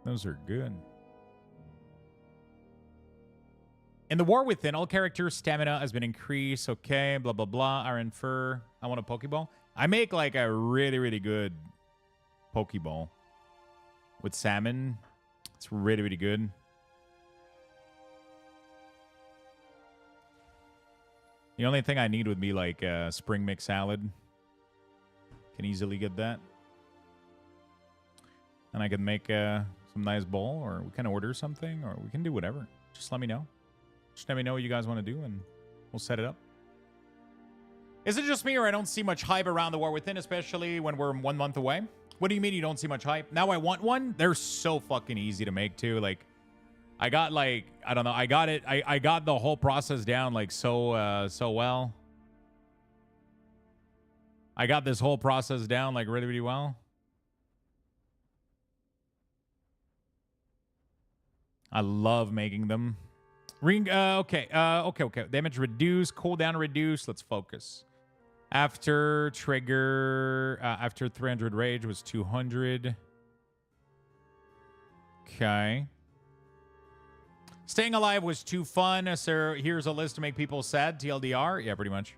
Those are good. In the War Within, all characters' stamina has been increased. Okay, blah, blah, blah. Iron Fur. I want a Pokeball. I make like a really, really good Pokeball with salmon. It's really, really good. The only thing I need would be like spring mix salad. Can easily get that. And I can make some nice bowl, or we can order something, or we can do whatever. Just let me know. Just let me know what you guys want to do, and we'll set it up. Is it just me, or I don't see much hype around the War Within, especially when we're 1 month away? What do you mean you don't see much hype? Now I want one. They're so fucking easy to make, too. Like, I got, like, I don't know. I got it. I got the whole process down, like, so well. I got this whole process down, like, really, really well. I love making them. Okay. Damage reduce, cooldown reduce. Let's focus. After trigger, after 300 rage was 200. Okay. Staying alive was too fun. So here's a list to make people sad. TLDR. Yeah, pretty much.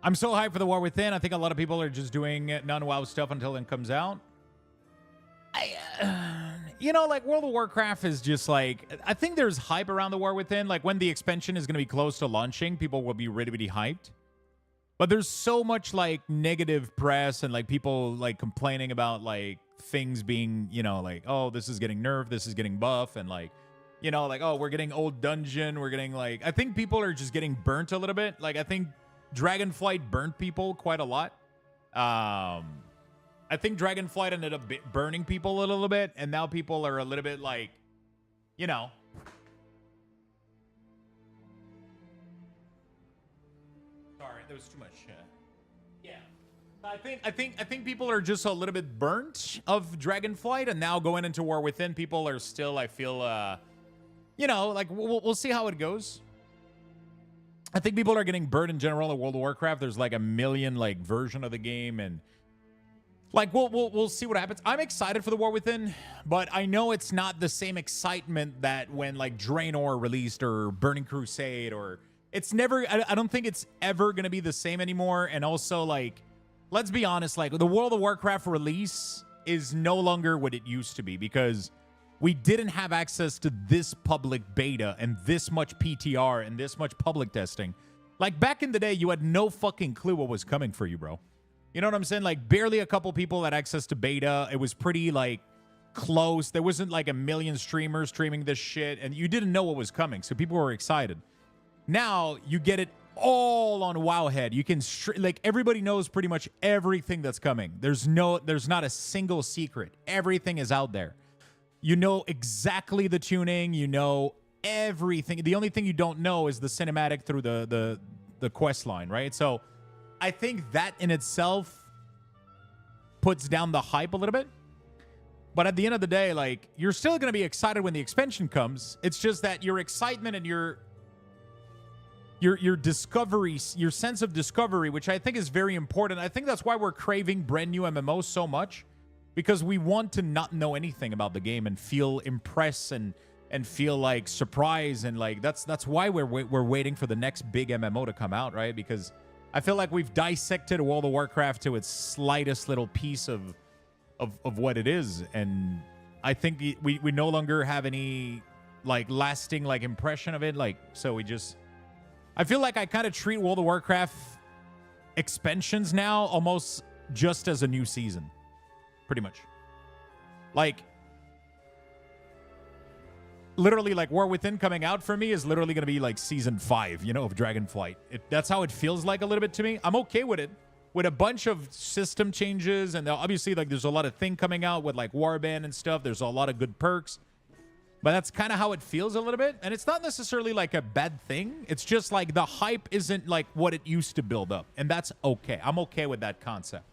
I'm so hyped for the War Within. I think a lot of people are just doing non-WoW stuff until it comes out. You know, like World of Warcraft is just like, I think there's hype around the War Within. Like when the expansion is going to be close to launching, people will be really, really hyped. But there's so much like negative press and like people like complaining about like things being, you know, like, oh, this is getting nerfed, this is getting buff, and like, you know, like, oh, we're getting old dungeon, we're getting like, I think people are just getting burnt a little bit. Like I think Dragonflight burnt people quite a lot. I think Dragonflight ended up burning people a little bit, and now people are a little bit like, you know. Sorry, there was too much. Yeah. I think people are just a little bit burnt of Dragonflight, and now going into War Within, people are still, I feel, like we'll see how it goes. I think people are getting burnt in general at World of Warcraft. There's like a million like version of the game, and like we'll see what happens. I'm excited for the War Within, but I know it's not the same excitement that when like Draenor released or Burning Crusade, or it's never. I don't think it's ever gonna be the same anymore. And also, like, let's be honest, like the World of Warcraft release is no longer what it used to be, because we didn't have access to this public beta and this much PTR and this much public testing. Like back in the day, you had no fucking clue what was coming for you, bro. You know what I'm saying? Like barely a couple people had access to beta. It was pretty like close. There wasn't like a million streamers streaming this shit, and you didn't know what was coming. So people were excited. Now you get it all on Wowhead. You can like everybody knows pretty much everything that's coming. There's not a single secret. Everything is out there. You know exactly the tuning. You know everything. The only thing you don't know is the cinematic through the quest line, right? So I think that in itself puts down the hype a little bit. But at the end of the day, like, you're still going to be excited when the expansion comes. It's just that your excitement and your discovery, your sense of discovery, which I think is very important. I think that's why we're craving brand new MMOs so much, because we want to not know anything about the game and feel impressed and feel like surprised, and like that's why we're waiting for the next big MMO to come out, right? Because I feel like we've dissected World of Warcraft to its slightest little piece of what it is, and I think we no longer have any like lasting like impression of it. Like, so I feel like I kind of treat World of Warcraft expansions now almost just as a new season. Pretty much. Like, literally, like, War Within coming out for me is literally going to be like season 5, you know, of Dragonflight. That's how it feels like a little bit to me. I'm okay with it. With a bunch of system changes, and obviously, like, there's a lot of thing coming out with, like, Warband and stuff. There's a lot of good perks. But that's kind of how it feels a little bit. And it's not necessarily, like, a bad thing. It's just, like, the hype isn't, like, what it used to build up. And that's okay. I'm okay with that concept.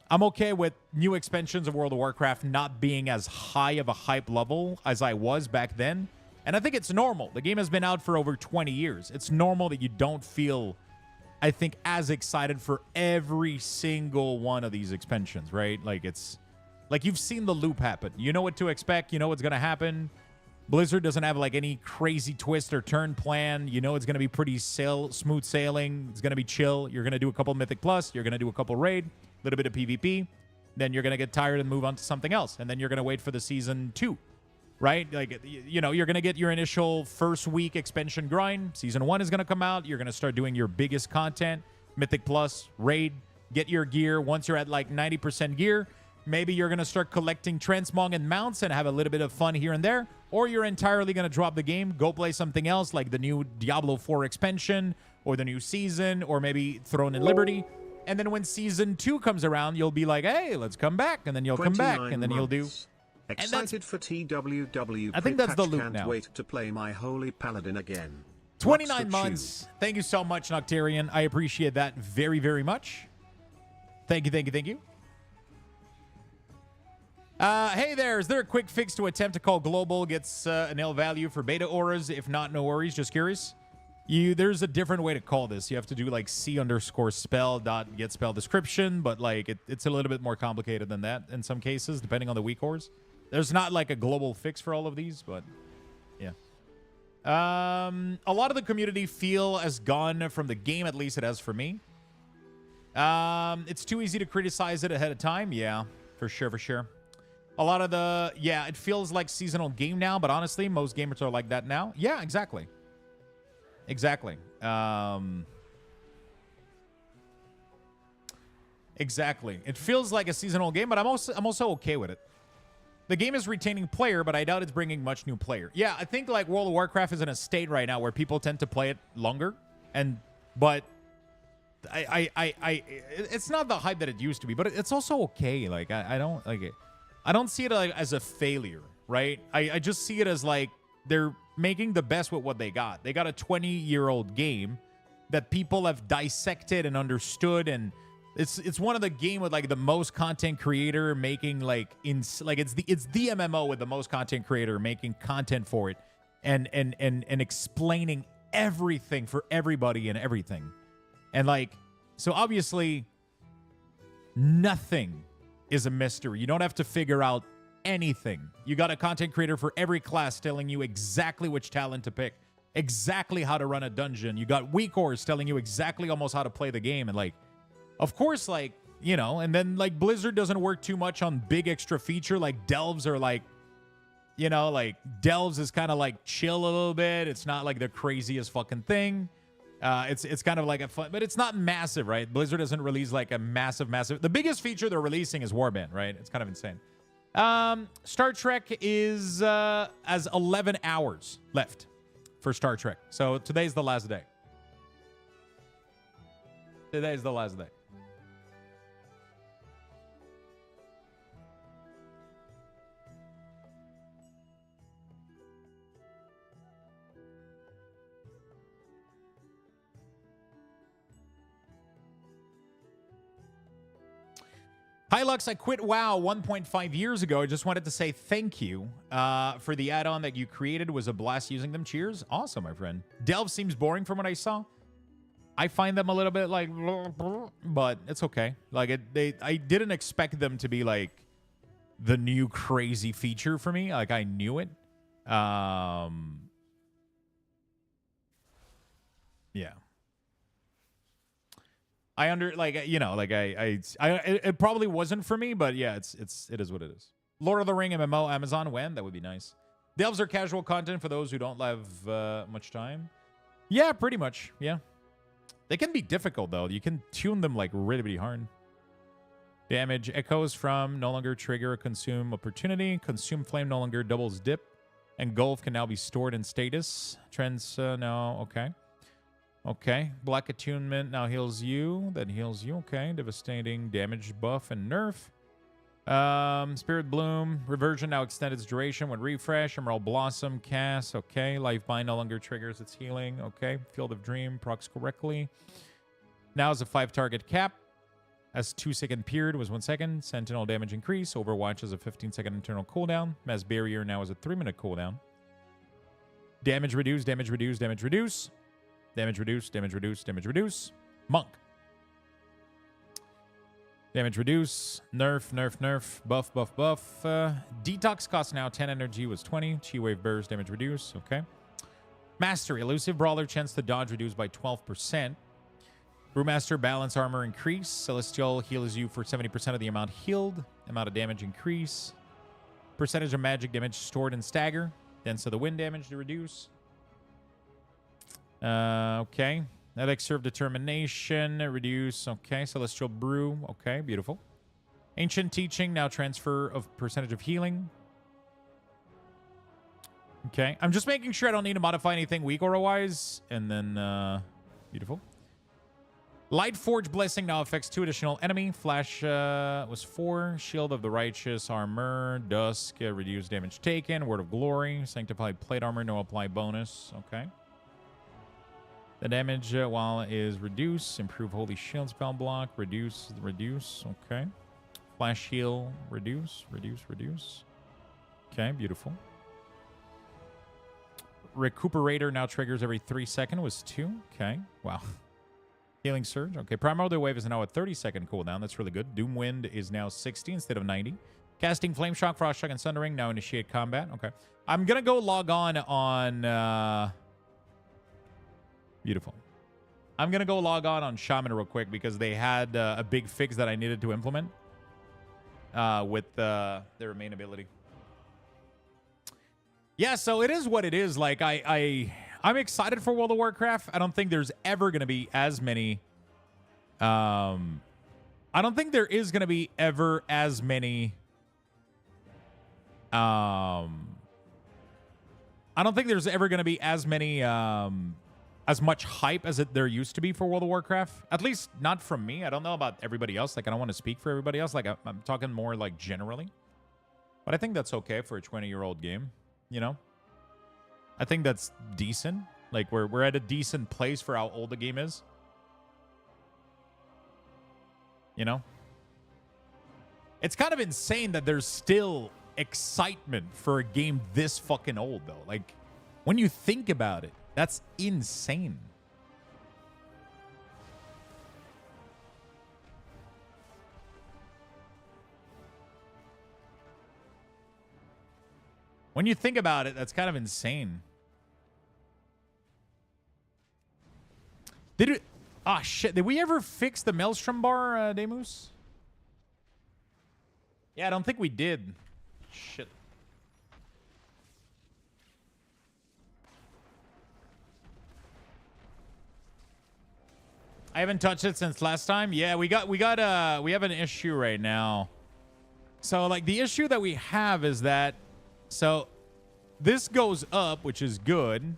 I'm okay with new expansions of World of Warcraft not being as high of a hype level as I was back then. And I think it's normal. The game has been out for over 20 years. It's normal that you don't feel, I think, as excited for every single one of these expansions, right? Like, it's like you've seen the loop happen. You know what to expect. You know what's going to happen. Blizzard doesn't have like any crazy twist or turn plan. You know it's going to be pretty smooth sailing. It's going to be chill. You're going to do a couple Mythic Plus. You're going to do a couple Raid. Little bit of PvP, then you're going to get tired and move on to something else. And then you're going to wait for the season 2, right? Like, you know, you're going to get your initial first week expansion grind. Season 1 is going to come out. You're going to start doing your biggest content, Mythic Plus, Raid, get your gear. Once you're at like 90% gear, maybe you're going to start collecting transmog and mounts and have a little bit of fun here and there. Or you're entirely going to drop the game, go play something else like the new Diablo 4 expansion or the new season, or maybe Throne and Liberty. And then when season 2 comes around, you'll be like, hey, let's come back. And then you'll come back. And then you'll do. Excited for TWW. I think that's the loop can't now. Wait to play my holy paladin again. 29 months. Thank you so much, Noctarian. I appreciate that very, very much. Thank you, thank you, thank you. Hey there, is there a quick fix to attempt to call global gets an L value for beta auras? If not, no worries. Just curious. There's a different way to call this. You have to do like C_spell.get spell description, but like it's a little bit more complicated than that in some cases, depending on the weak ores. There's not like a global fix for all of these, but yeah. A lot of the community feel as gone from the game, at least it has for me. It's too easy to criticize it ahead of time. Yeah, for sure, for sure. A lot of the, yeah, it feels like seasonal game now, but honestly, most gamers are like that now. Yeah, exactly. Exactly. Exactly. It feels like a seasonal game, but I'm also okay with it. The game is retaining player, but I doubt it's bringing much new player. Yeah, I think like World of Warcraft is in a state right now where people tend to play it longer, but it's not the hype that it used to be, but it's also okay. Like I don't like it. I don't see it like as a failure, right? I just see it as like they're making the best with what they got. They got a 20-year-old game that people have dissected and understood and It's one of the game with like the most content creator making like it's the MMO with the most content creator making content for it and explaining everything for everybody and everything. And like, so obviously nothing is a mystery. You don't have to figure out anything. You got a content creator for every class telling you exactly which talent to pick, exactly how to run a dungeon. You got WeCourse telling you exactly almost how to play the game. And like, of course, like, you know, and then like Blizzard doesn't work too much on big extra feature. Like Delves are like, you know, like Delves is kind of like chill a little bit. It's not like the craziest fucking thing. It's kind of like a fun, but it's not massive, right? Blizzard doesn't release like a massive. The biggest feature they're releasing is Warband, right? It's kind of insane. Star Trek is as 11 hours left for Star Trek. So today's the last day. Today's the last day. Hi, Lux. I quit WoW 1.5 years ago. I just wanted to say thank you for the add-on that you created. It was a blast using them. Cheers. Awesome, my friend. Delve seems boring from what I saw. I find them a little bit like, but it's okay. Like I didn't expect them to be like the new crazy feature for me. Like I knew it. Yeah. It probably wasn't for me, but yeah, it is what it is. Lord of the Ring MMO Amazon when? That would be nice. Delves are casual content for those who don't have much time. Yeah, pretty much. Yeah. They can be difficult though. You can tune them like really, really hard. Damage echoes from no longer trigger a consume opportunity. Consume flame no longer doubles dip. Engulf can now be stored in status. Trends no. Okay. Okay, Black Attunement now heals you. That heals you. Okay, Devastating damage buff and nerf. Spirit Bloom. Reversion now extend its duration when refresh. Emerald Blossom cast. Okay, Life Bind no longer triggers its healing. Okay, Field of Dream procs correctly. Now is a 5-target cap. As 2-second period was 1 second. Sentinel damage increase. Overwatch is a 15-second internal cooldown. Mass Barrier now is a 3-minute cooldown. Damage reduce, damage reduce, damage reduce. Damage reduce, damage reduce, damage reduce. Monk. Damage reduce. Nerf, nerf, nerf. Buff, buff, buff. Detox cost now 10 energy was 20. Chi Wave burst, damage reduce. Okay. Mastery. Elusive Brawler chance to dodge reduced by 12%. Brewmaster balance armor increase. Celestial heals you for 70% of the amount healed. Amount of damage increase. Percentage of magic damage stored in stagger. Dents of the wind damage to reduce. Okay. Elixir of Determination, reduce. Okay. Celestial Brew. Okay, beautiful. Ancient Teaching, now transfer of percentage of healing. Okay. I'm just making sure I don't need to modify anything weak aura-wise. And then, beautiful. Light Forge Blessing now affects 2 additional enemy. Flash was 4. Shield of the Righteous, armor. Dusk, reduce damage taken. Word of Glory. Sanctified Plate Armor, no apply bonus. Okay. The damage while is reduce. Improve Holy Shield spell block. Reduce, reduce. Okay. Flash heal. Reduce, reduce, reduce. Okay, beautiful. Recuperator now triggers every 3 seconds. Was 2. Okay. Wow. Healing Surge. Okay. Primordial Wave is now a 30-second cooldown. That's really good. Doom Wind is now 60 instead of 90. Casting Flame Shock, Frost Shock, and Sundering. Now initiate combat. Okay. I'm going to go log on... Beautiful. I'm going to go log on Shaman real quick because they had a big fix that I needed to implement with their main ability. Yeah, so it is what it is. Like, I'm excited for World of Warcraft. I don't think there's ever going to be as many... I don't think there is going to be ever as many... I don't think there's ever going to be as many... as much hype as there used to be for World of Warcraft. At least not from me. I don't know about everybody else. Like, I don't want to speak for everybody else. Like, I'm talking more like generally. But I think that's okay for a 20-year-old game, you know? I think that's decent. Like, we're at a decent place for how old the game is. you know? It's kind of insane that there's still excitement for a game this fucking old, though. Like, when you think about it, that's insane. When you think about it, that's kind of insane. Did it... Ah, shit. Did we ever fix the Maelstrom bar, Demus? Yeah, I don't think we did. Shit. I haven't touched it since last time. Yeah, we have an issue right now. So, like, the issue that we have is that... So, this goes up, which is good.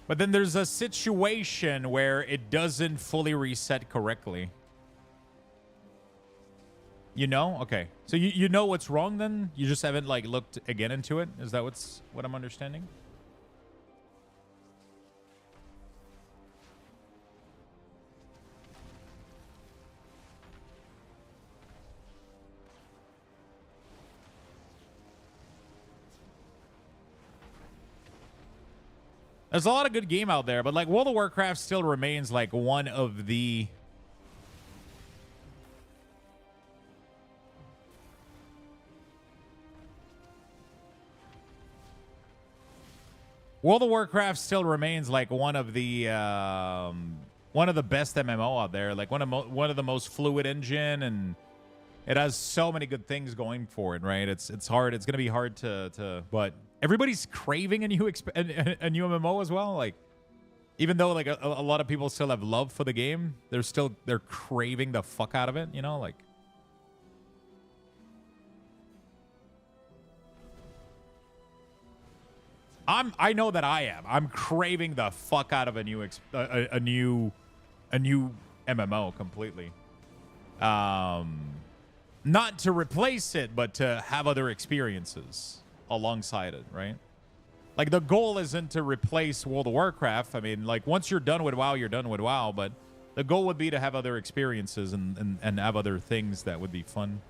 But then there's a situation where it doesn't fully reset correctly. You know? Okay. So you know what's wrong then? You just haven't, like, looked again into it? Is that what I'm understanding? There's a lot of good game out there, but like World of Warcraft still remains like one of the World of Warcraft still remains like one of the best MMO out there, like one of the most fluid engine, and it has so many good things going for it, right? It's hard. It's going to be hard to but everybody's craving a new MMO as well. Like, even though like a lot of people still have love for the game, they're craving the fuck out of it, you know, like. I know that I am. I'm craving the fuck out of a new MMO completely. Not to replace it, but to have other experiences alongside it, right? Like, the goal isn't to replace World of Warcraft. I mean, like, once you're done with WoW, you're done with WoW, but the goal would be to have other experiences and have other things that would be fun.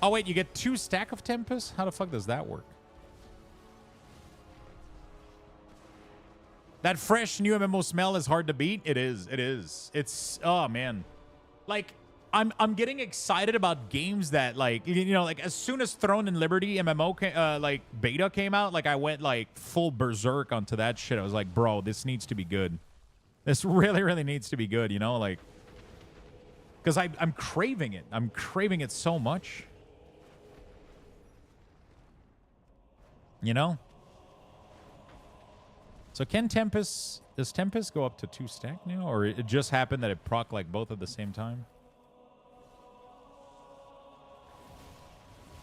Oh, wait, you get 2 stack of Tempest? How the fuck does that work? That fresh new MMO smell is hard to beat. It is. It is. It's, oh, man. Like, I'm getting excited about games that, like, you know, like, as soon as Throne and Liberty MMO like beta came out, like, I went like full berserk onto that shit. I was like, bro, this needs to be good. This really, really needs to be good, you know, like, because I'm craving it. I'm craving it so much. You know? So does Tempest go up to 2 stack now? Or it just happened that it proc like both at the same time?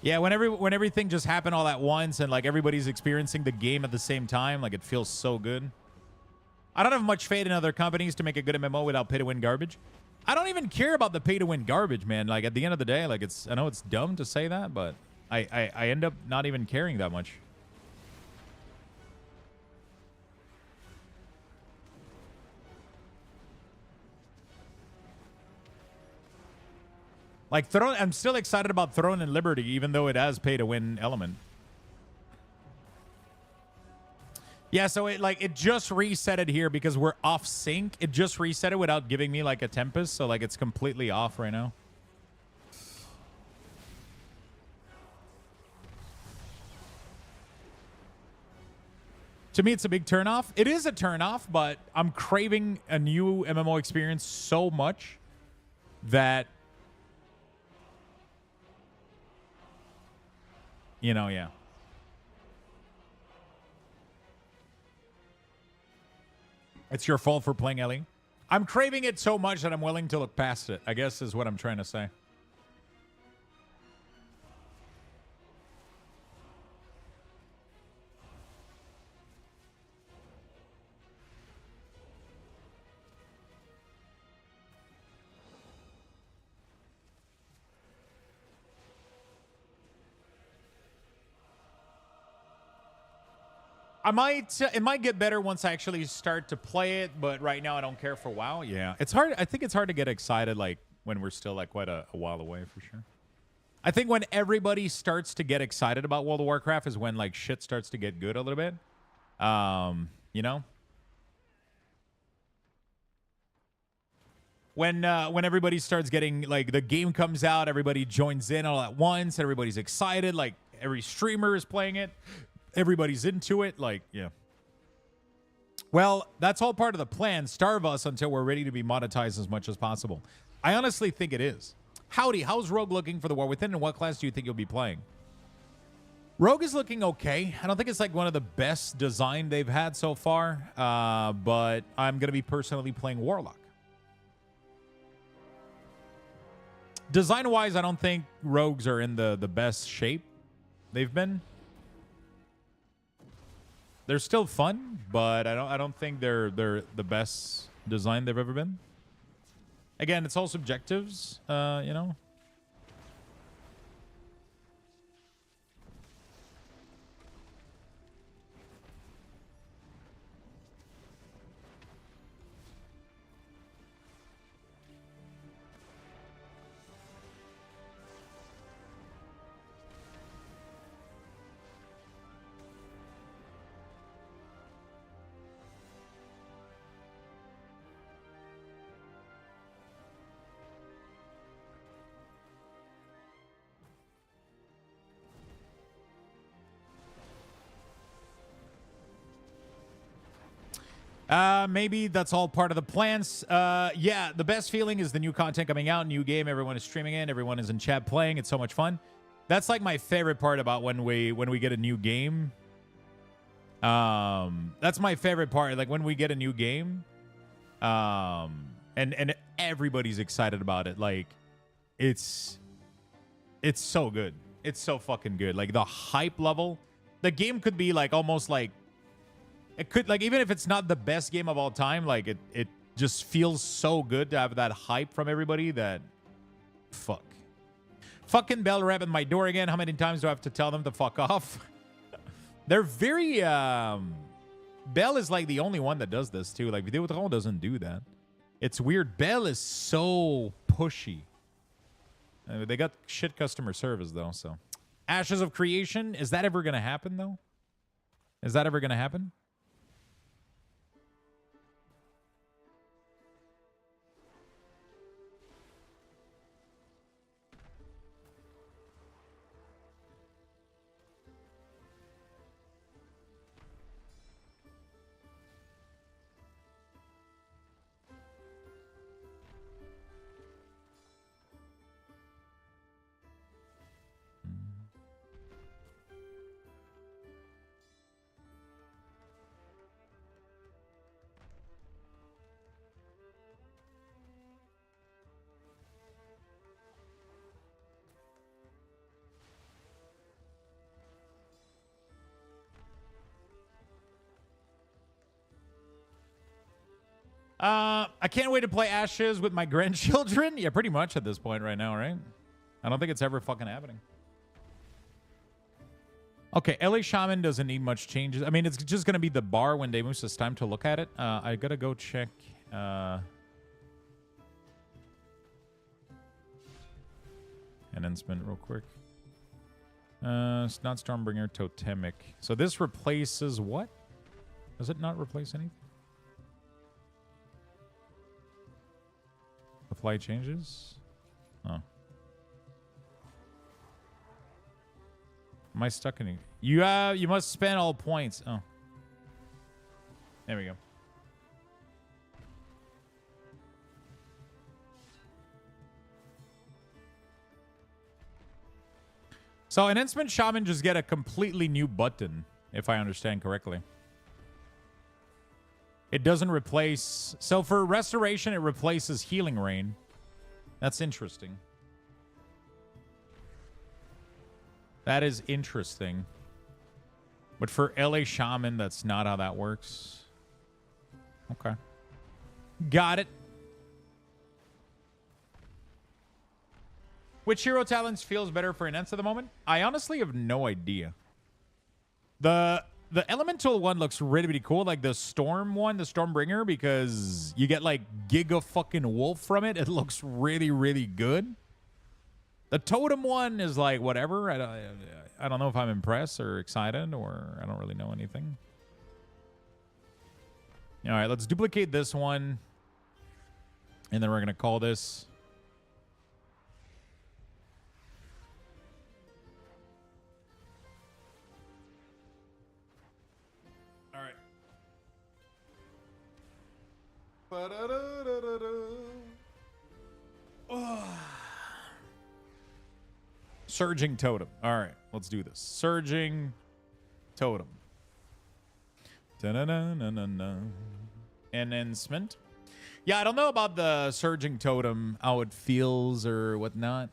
Yeah, when everything just happened all at once and like everybody's experiencing the game at the same time, like it feels so good. I don't have much faith in other companies to make a good MMO without pay-to-win garbage. I don't even care about the pay-to-win garbage, man. Like, at the end of the day, like, I know it's dumb to say that, but I end up not even caring that much. Like, I'm still excited about Throne and Liberty, even though it has pay-to-win element. Yeah, so it just reset it here because we're off sync. It just reset it without giving me like a Tempest, so like it's completely off right now. To me, it's a big turnoff. It is a turnoff, but I'm craving a new MMO experience so much that, you know, yeah. It's your fault for playing Ellie. I'm craving it so much that I'm willing to look past it, I guess is what I'm trying to say. It might get better once I actually start to play it, but right now I don't care for WoW. Yeah, it's hard. I think it's hard to get excited like when we're still like quite a while away for sure. I think when everybody starts to get excited about World of Warcraft is when like shit starts to get good a little bit. You know, when everybody starts getting like the game comes out, everybody joins in all at once, everybody's excited, like every streamer is playing it, everybody's into it, like yeah. Well, that's all part of the plan. Starve us until we're ready to be monetized as much as possible. I honestly think it is. Howdy, how's Rogue looking for the War Within, and what class do you think you'll be playing? Rogue is looking okay. I don't think it's like one of the best design they've had so far, but I'm going to be personally playing Warlock. Design-wise, I don't think Rogues are in the best shape they've been. They're still fun, but I don't think they're the best design they've ever been. Again, it's all subjectives, you know. Maybe that's all part of the plans. Yeah, the best feeling is the new content coming out, new game, everyone is streaming it, everyone is in chat playing. It's so much fun. That's like my favorite part about when we get a new game. That's my favorite part. Like when we get a new game, and everybody's excited about it. Like it's so good. It's so fucking good. Like the hype level. The game could be like almost like it could, like, even if it's not the best game of all time, like it just feels so good to have that hype from everybody that fuck. Fucking Bell rapping my door again. How many times do I have to tell them to fuck off? They're very Bell is like the only one that does this too. Like Videotron doesn't do that. It's weird. Bell is so pushy. They got shit customer service though, so. Ashes of Creation, is that ever gonna happen though? Is that ever gonna happen? I can't wait to play Ashes with my grandchildren. Yeah, pretty much at this point right now, right? I don't think it's ever fucking happening. Okay, LA Shaman doesn't need much changes. I mean, it's just going to be the bar when Demus is time to look at it. I got to go check. Announcement real quick. It's not Stormbringer Totemic. So this replaces what? Does it not replace anything? Apply changes? Oh. Am I stuck in it? You must spend all points. Oh. There we go. So an Enhancement Shaman just get a completely new button, if I understand correctly. It doesn't replace... So for Restoration, it replaces Healing Rain. That's interesting. That is interesting. But for LA Shaman, that's not how that works. Okay. Got it. Which hero talents feels better for Enhance at the moment? I honestly have no idea. The the elemental one looks really, really cool. Like the storm one, the Stormbringer, because you get like giga fucking wolf from it. It looks really, really good. The totem one is like whatever. I don't know if I'm impressed or excited, or I don't really know anything. All right, let's duplicate this one. And then we're going to call this. All right. Surging totem. All right, let's do this. Surging totem. Enhancement. Yeah, I don't know about the surging totem, how it feels or whatnot.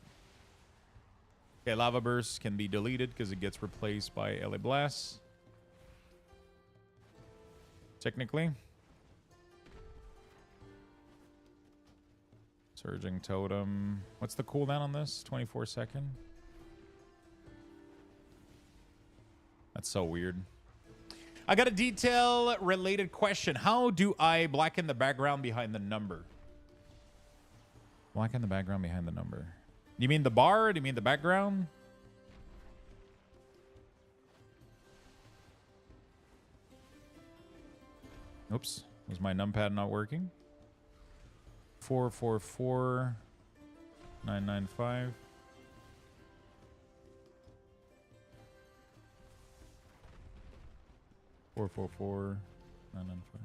Okay, lava burst can be deleted because it gets replaced by LA Blast. Technically. Surging totem. What's the cooldown on this? 24 second. That's so weird. I got a detail-related question. How do I blacken the background behind the number? Blacken the background behind the number. You mean the bar? Do you mean the background? Oops. Was my numpad not working? 444 995. Four, 995.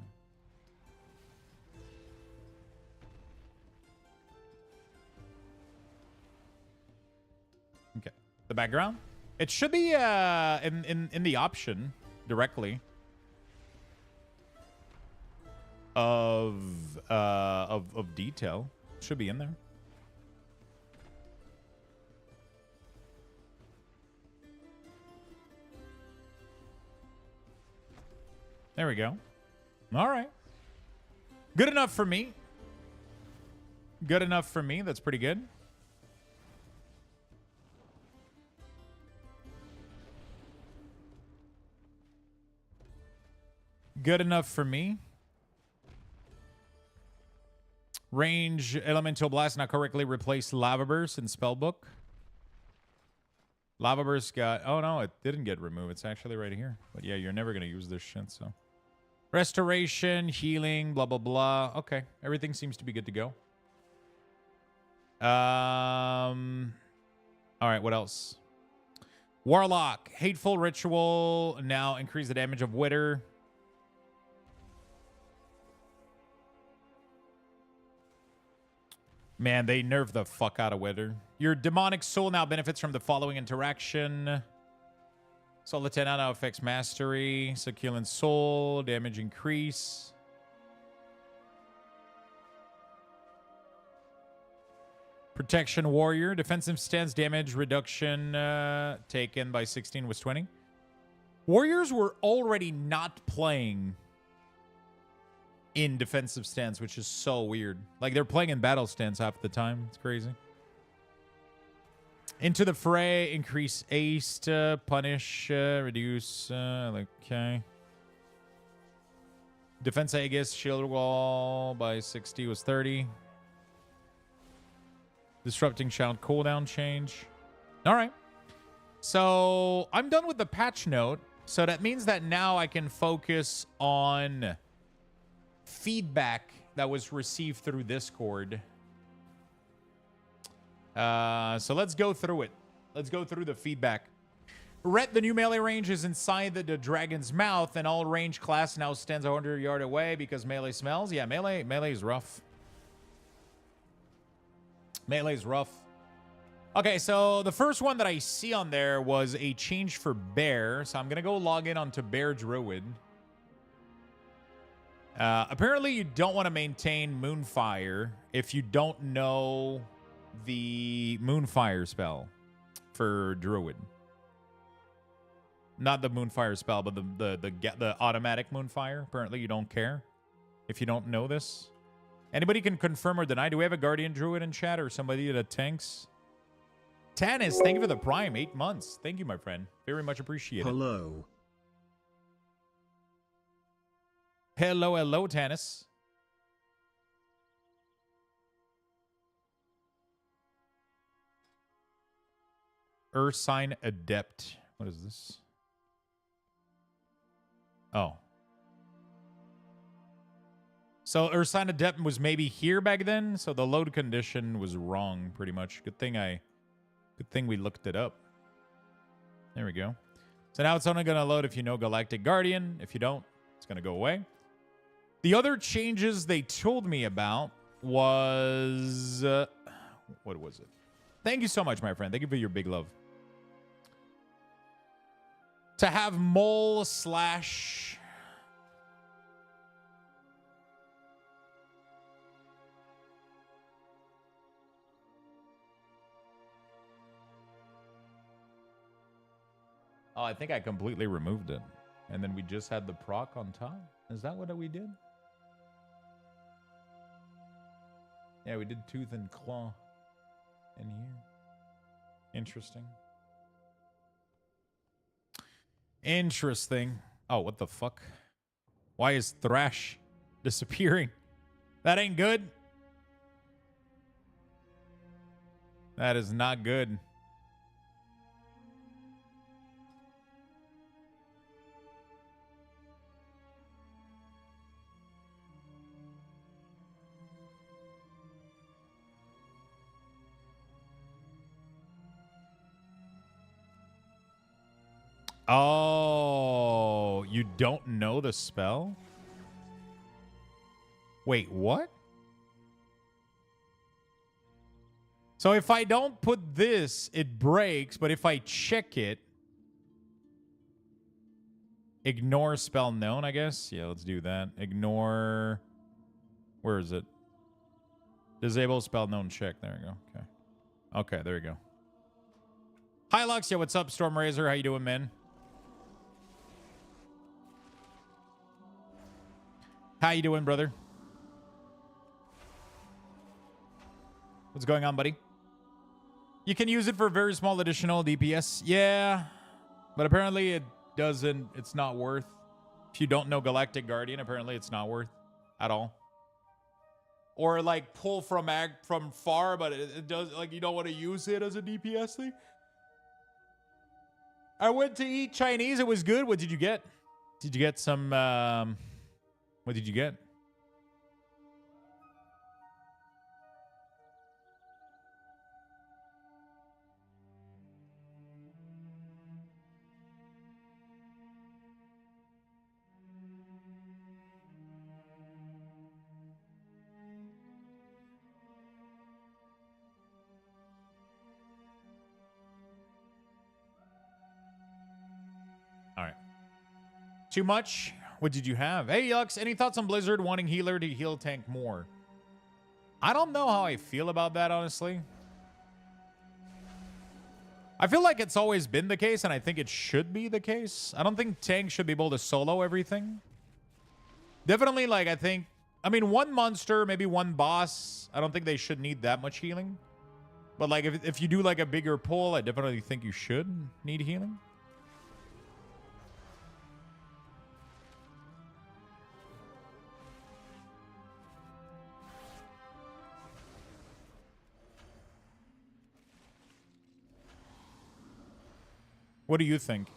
Okay. The background? It should be in the option directly of detail. Should be in there. There we go. All right. Good enough for me. Good enough for me. That's pretty good. Good enough for me. Range Elemental Blast not correctly replaced Lava Burst in Spellbook. Lava Burst got... Oh, no, it didn't get removed. It's actually right here. But yeah, you're never going to use this shit, so... Restoration, healing, blah, blah, blah. Okay, everything seems to be good to go. All right, what else? Warlock, Hateful Ritual. Now increase the damage of Wither. Man, they nerfed the fuck out of Wither. Your demonic soul now benefits from the following interaction. Soul 10 now affects mastery. Succulent soul, damage increase. Protection warrior, defensive stance damage reduction taken by 16 was 20. Warriors were already not playing in defensive stance, which is so weird. Like, they're playing in battle stance half the time. It's crazy. Into the fray, increase haste, punish, reduce, okay. Defense Aegis, shield wall by 60 was 30. Disrupting shout cooldown change. All right. So I'm done with the patch note. So that means that now I can focus on feedback that was received through Discord. So let's go through it. Let's go through the feedback. Rhett, the new melee range is inside the dragon's mouth, and all range class now stands 100 yards away because melee smells. Yeah, melee is rough. Melee's rough. Okay, so the first one that I see on there was a change for Bear. So I'm going to go log in onto Bear Druid. Apparently, you don't want to maintain Moonfire if you don't know the Moonfire spell for Druid. Not the Moonfire spell, but the automatic Moonfire. Apparently, you don't care if you don't know this. Anybody can confirm or deny. Do we have a Guardian Druid in chat or somebody that tanks? Tanis, thank you for the Prime. 8 months. Thank you, my friend. Very much appreciated. Hello. Hello, hello, Tannis. Ursine Adept. What is this? Oh. So Ursine Adept was maybe here back then, so the load condition was wrong pretty much. Good thing we looked it up. There we go. So now it's only going to load if you know Galactic Guardian. If you don't, it's going to go away. The other changes they told me about was... what was it? Thank you so much, my friend. Thank you for your big love. To have mole slash... Oh, I think I completely removed it. And then we just had the proc on top. Is that what we did? Yeah, we did tooth and claw in here. Interesting. Interesting. Oh, what the fuck? Why is Thrash disappearing? That ain't good. That is not good. Oh, you don't know the spell? Wait, what? So if I don't put this, it breaks, but if I check it, ignore spell known, I guess. Yeah, let's do that. Ignore, where is it? Disable spell known check. There we go. Okay. Okay, there you go. Hi, Lux. Yeah, what's up, Storm Razor? How you doing, man? How you doing, brother? What's going on, buddy? You can use it for very small additional DPS. Yeah, but apparently it doesn't. It's not worth. If you don't know Galactic Guardian, apparently it's not worth at all. Or like pull from far, but it does, like, you don't want to use it as a DPS thing. I went to eat Chinese. It was good. What did you get? Did you get some? What did you get? All right. Too much? What did you have? Hey, Lux, any thoughts on Blizzard wanting healer to heal tank more? I don't know how I feel about that, honestly. I feel like it's always been the case, and I think it should be the case. I don't think tank should be able to solo everything. Definitely, like, I mean, one monster, maybe one boss, I don't think they should need that much healing. But, like, if you do, like, a bigger pull, I definitely think you should need healing. What do you think?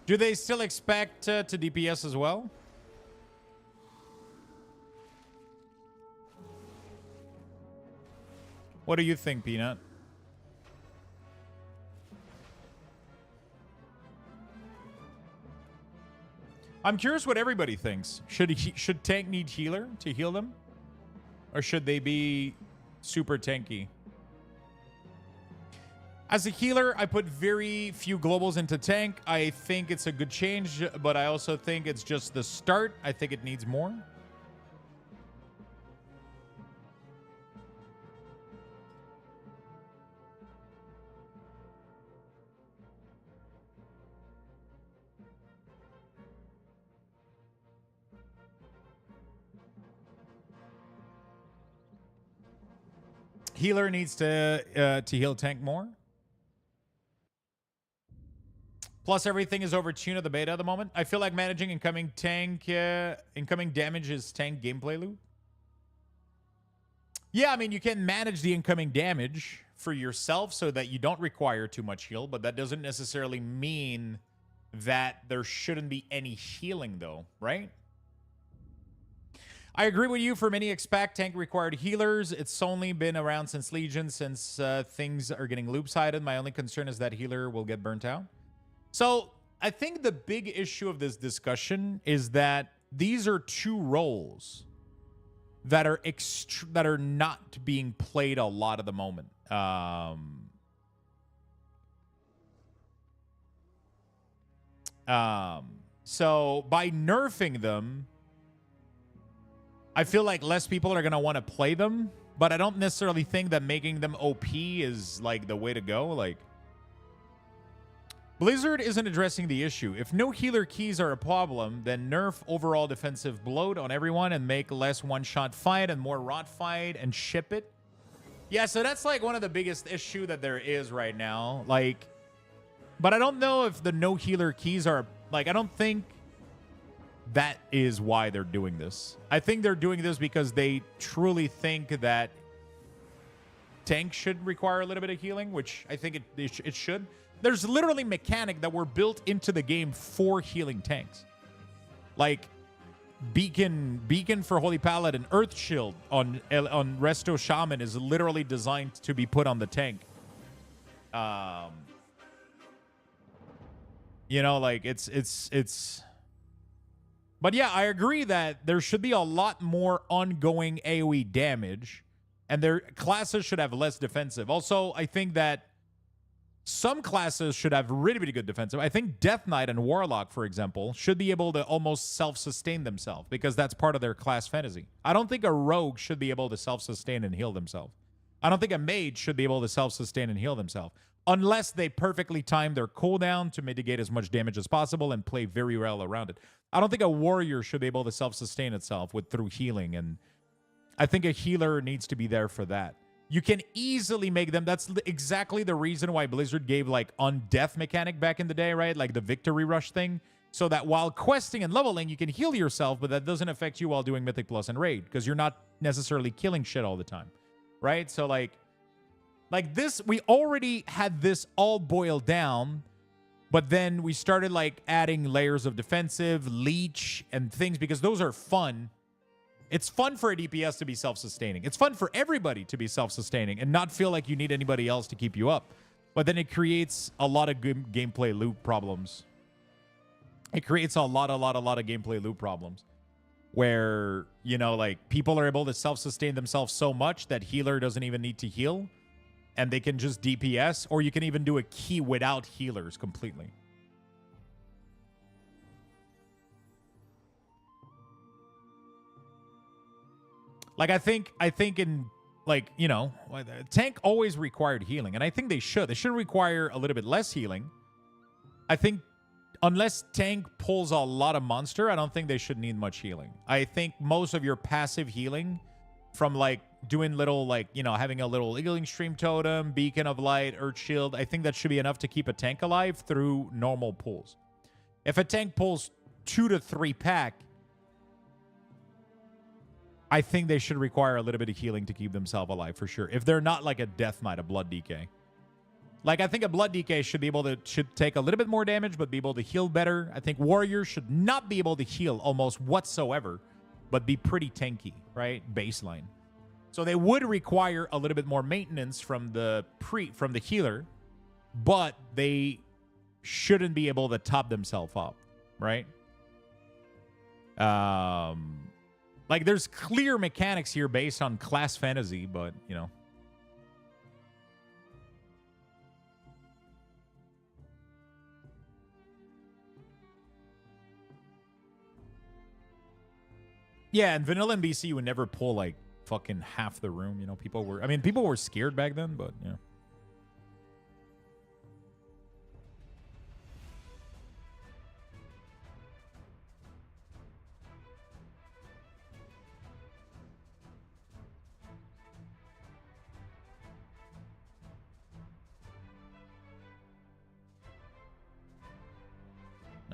Do they still expect to DPS as well? What do you think, Peanut? I'm curious what everybody thinks. Should tank need healer to heal them? Or should they be super tanky? As a healer, I put very few globals into tank. I think it's a good change, but I also think it's just the start. I think it needs more. Healer needs to heal tank more. Plus, everything is overtuned at the beta at the moment. I feel like managing incoming damage is tank gameplay loop. Yeah, I mean, you can manage the incoming damage for yourself so that you don't require too much heal, but that doesn't necessarily mean that there shouldn't be any healing, though, right? I agree with you. For many expect tank required healers. It's only been around since Legion, since things are getting loop-sided. My only concern is that healer will get burnt out. So I think the big issue of this discussion is that these are two roles that are not being played a lot at the moment. So by nerfing them, I feel like less people are going to want to play them, but I don't necessarily think that making them OP is like the way to go. Like, Blizzard isn't addressing the issue. If no healer keys are a problem, then nerf overall defensive bloat on everyone and make less one-shot fight and more rot fight and ship it. Yeah, so that's like one of the biggest issue that there is right now. Like, but I don't know if the no healer keys are like, I don't think that is why they're doing this. I think they're doing this because they truly think that tanks should require a little bit of healing, which I think it should. There's literally mechanic that were built into the game for healing tanks. Like Beacon for Holy Paladin, Earth Shield on Resto Shaman is literally designed to be put on the tank. You know, like it's but yeah, I agree that there should be a lot more ongoing AoE damage and their classes should have less defensive. Also, I think that some classes should have really, really good defensive. I think Death Knight and Warlock, for example, should be able to almost self-sustain themselves because that's part of their class fantasy. I don't think a rogue should be able to self-sustain and heal themselves. I don't think a mage should be able to self-sustain and heal themselves unless they perfectly time their cooldown to mitigate as much damage as possible and play very well around it. I don't think a warrior should be able to self-sustain itself through healing, and I think a healer needs to be there for that. You can easily make them. That's exactly the reason why Blizzard gave like undeath mechanic back in the day, right? Like the victory rush thing. So that while questing and leveling, you can heal yourself, but that doesn't affect you while doing Mythic Plus and Raid because you're not necessarily killing shit all the time, right? So like this, we already had this all boiled down, but then we started like adding layers of defensive, leech, and things because those are fun. It's fun for a DPS to be self-sustaining. It's fun for everybody to be self-sustaining and not feel like you need anybody else to keep you up. But then it creates a lot of good gameplay loop problems. It creates a lot of gameplay loop problems where, you know, like people are able to self-sustain themselves so much that healer doesn't even need to heal and they can just DPS, or you can even do a key without healers completely. Like, I think in, like, you know, tank always required healing, and I think they should. They should require a little bit less healing. I think unless tank pulls a lot of monster, I don't think they should need much healing. I think most of your passive healing from, like, doing little, like, you know, having a little Eagling Stream Totem, Beacon of Light, Earth Shield, I think that should be enough to keep a tank alive through normal pulls. If a tank pulls 2 to 3 pack, I think they should require a little bit of healing to keep themselves alive for sure. If they're not like a Death Knight, a Blood DK. Like, I think a Blood DK should take a little bit more damage, but be able to heal better. I think Warriors should not be able to heal almost whatsoever, but be pretty tanky, right? Baseline. So they would require a little bit more maintenance from the healer, but they shouldn't be able to top themselves up, right? Like, there's clear mechanics here based on class fantasy, but, you know. Yeah, and vanilla NBC would never pull, like, fucking half the room, you know. People were scared back then, but, you know.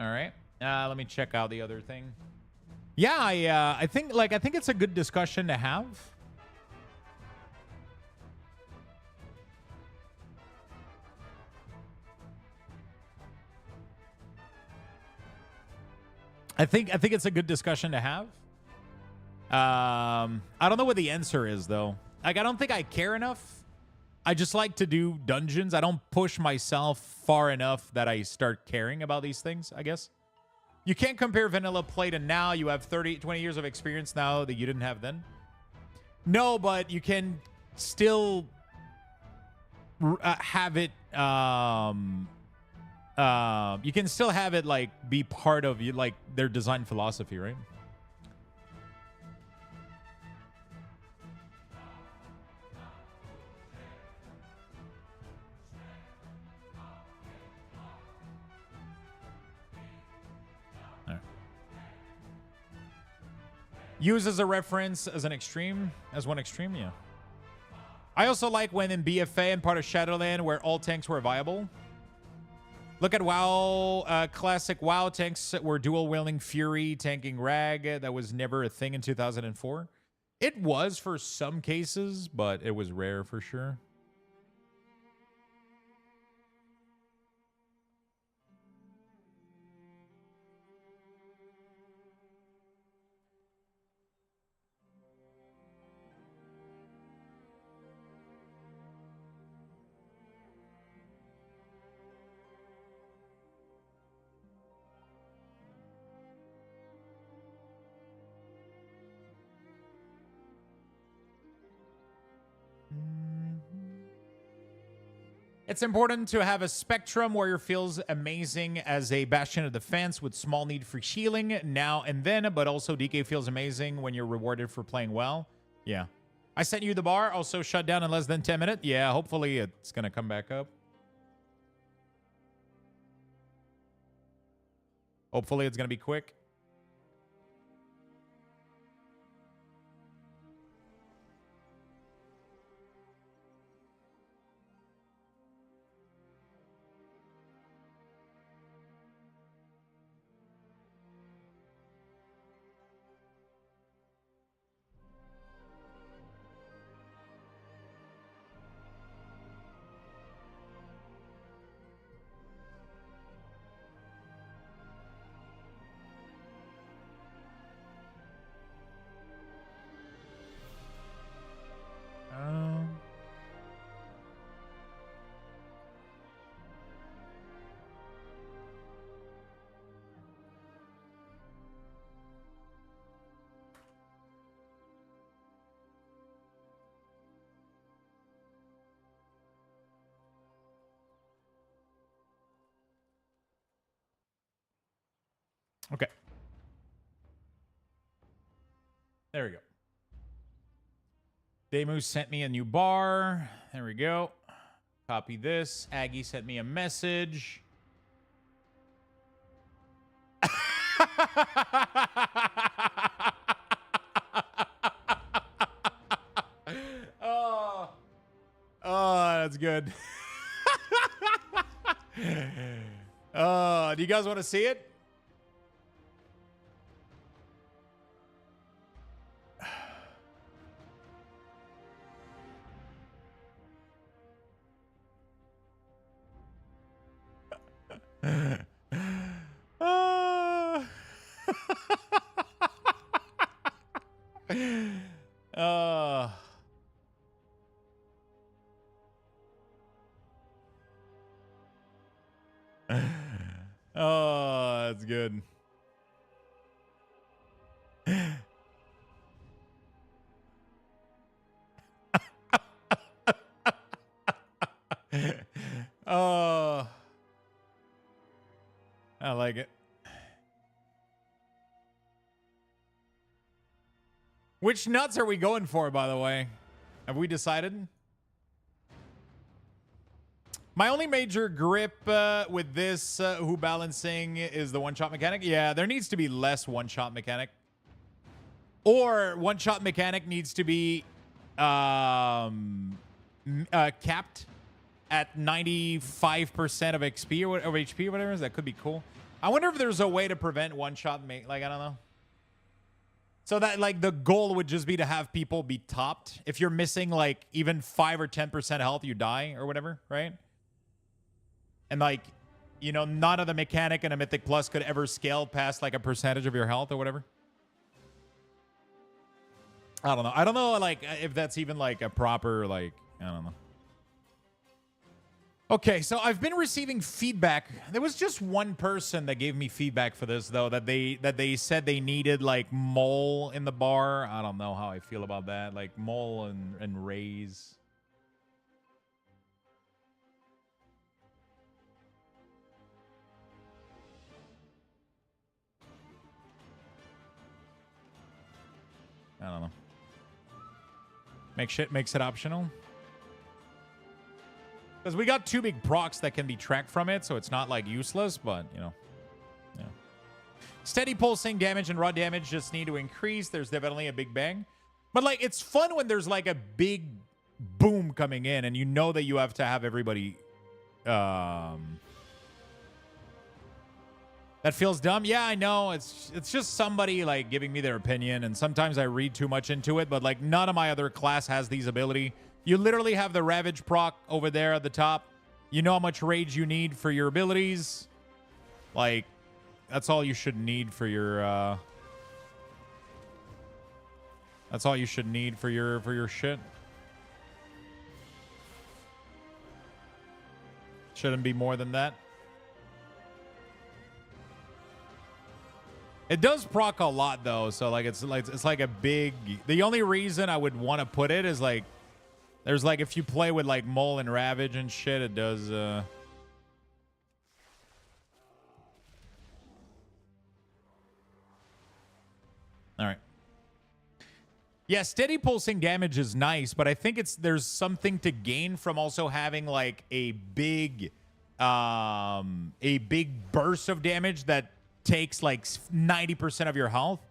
All right. Let me check out the other thing. Yeah, I think it's a good discussion to have. I think it's a good discussion to have. I don't know what the answer is though. Like, I don't think I care enough. I just like to do dungeons. I don't push myself far enough that I start caring about these things, I guess. You can't compare vanilla play to now. You have 20 years of experience now that you didn't have then. No, but you can still have it. You can still have it like be part of you, like their design philosophy, right? Use as a reference as an extreme, as one extreme, yeah. I also like when in BFA and part of Shadowland where all tanks were viable. Look at WoW, classic WoW tanks were dual wielding Fury, tanking Rag. That was never a thing in 2004. It was for some cases, but it was rare for sure. It's important to have a spectrum. Warrior feels amazing as a bastion of defense with small need for healing now and then, but also DK feels amazing when you're rewarded for playing well. Yeah. I sent you the bar, also shut down in less than 10 minutes. Yeah, hopefully it's going to come back up. Hopefully it's going to be quick. Okay. There we go. Demu sent me a new bar. There we go. Copy this. Aggie sent me a message. Oh, that's good. Do you guys want to see it? Oh, that's good. Oh, I like it. Which nuts are we going for, by the way? Have we decided? My only major grip with this who balancing is the one-shot mechanic. Yeah, there needs to be less one-shot mechanic. Or one-shot mechanic needs to be capped at 95% of XP or HP or whatever. That could be cool. I wonder if there's a way to prevent one-shot mate. Like, I don't know. So that, like, the goal would just be to have people be topped. If you're missing, like, even 5 or 10% health, you die or whatever, right? And, like, you know, none of the mechanic in a Mythic Plus could ever scale past, like, a percentage of your health or whatever. I don't know. I don't know, like, if that's even, like, a proper, like, I don't know. Okay, so I've been receiving feedback. There was just one person that gave me feedback for this, though, that they said they needed, like, mole in the bar. I don't know how I feel about that. Like, mole and raise. I don't know. Makes it optional. Because we got 2 big procs that can be tracked from it, so it's not, like, useless, but, you know. Yeah. Steady pulsing damage and raw damage just need to increase. There's definitely a big bang. But, like, it's fun when there's, like, a big boom coming in, and you know that you have to have everybody... That feels dumb. Yeah, I know. It's just somebody, like, giving me their opinion, and sometimes I read too much into it, but, like, none of my other class has these ability. You literally have the Ravage proc over there at the top. You know how much rage you need for your abilities. Like, that's all you should need for your, that's all you should need for your shit. Shouldn't be more than that. It does proc a lot, though, so, like, it's like a big... The only reason I would want to put it is, like, there's, like, if you play with, like, Mole and Ravage and shit, it does, All right. Yeah, steady pulsing damage is nice, but I think there's something to gain from also having, like, a big burst of damage that takes, like, 90% of your health.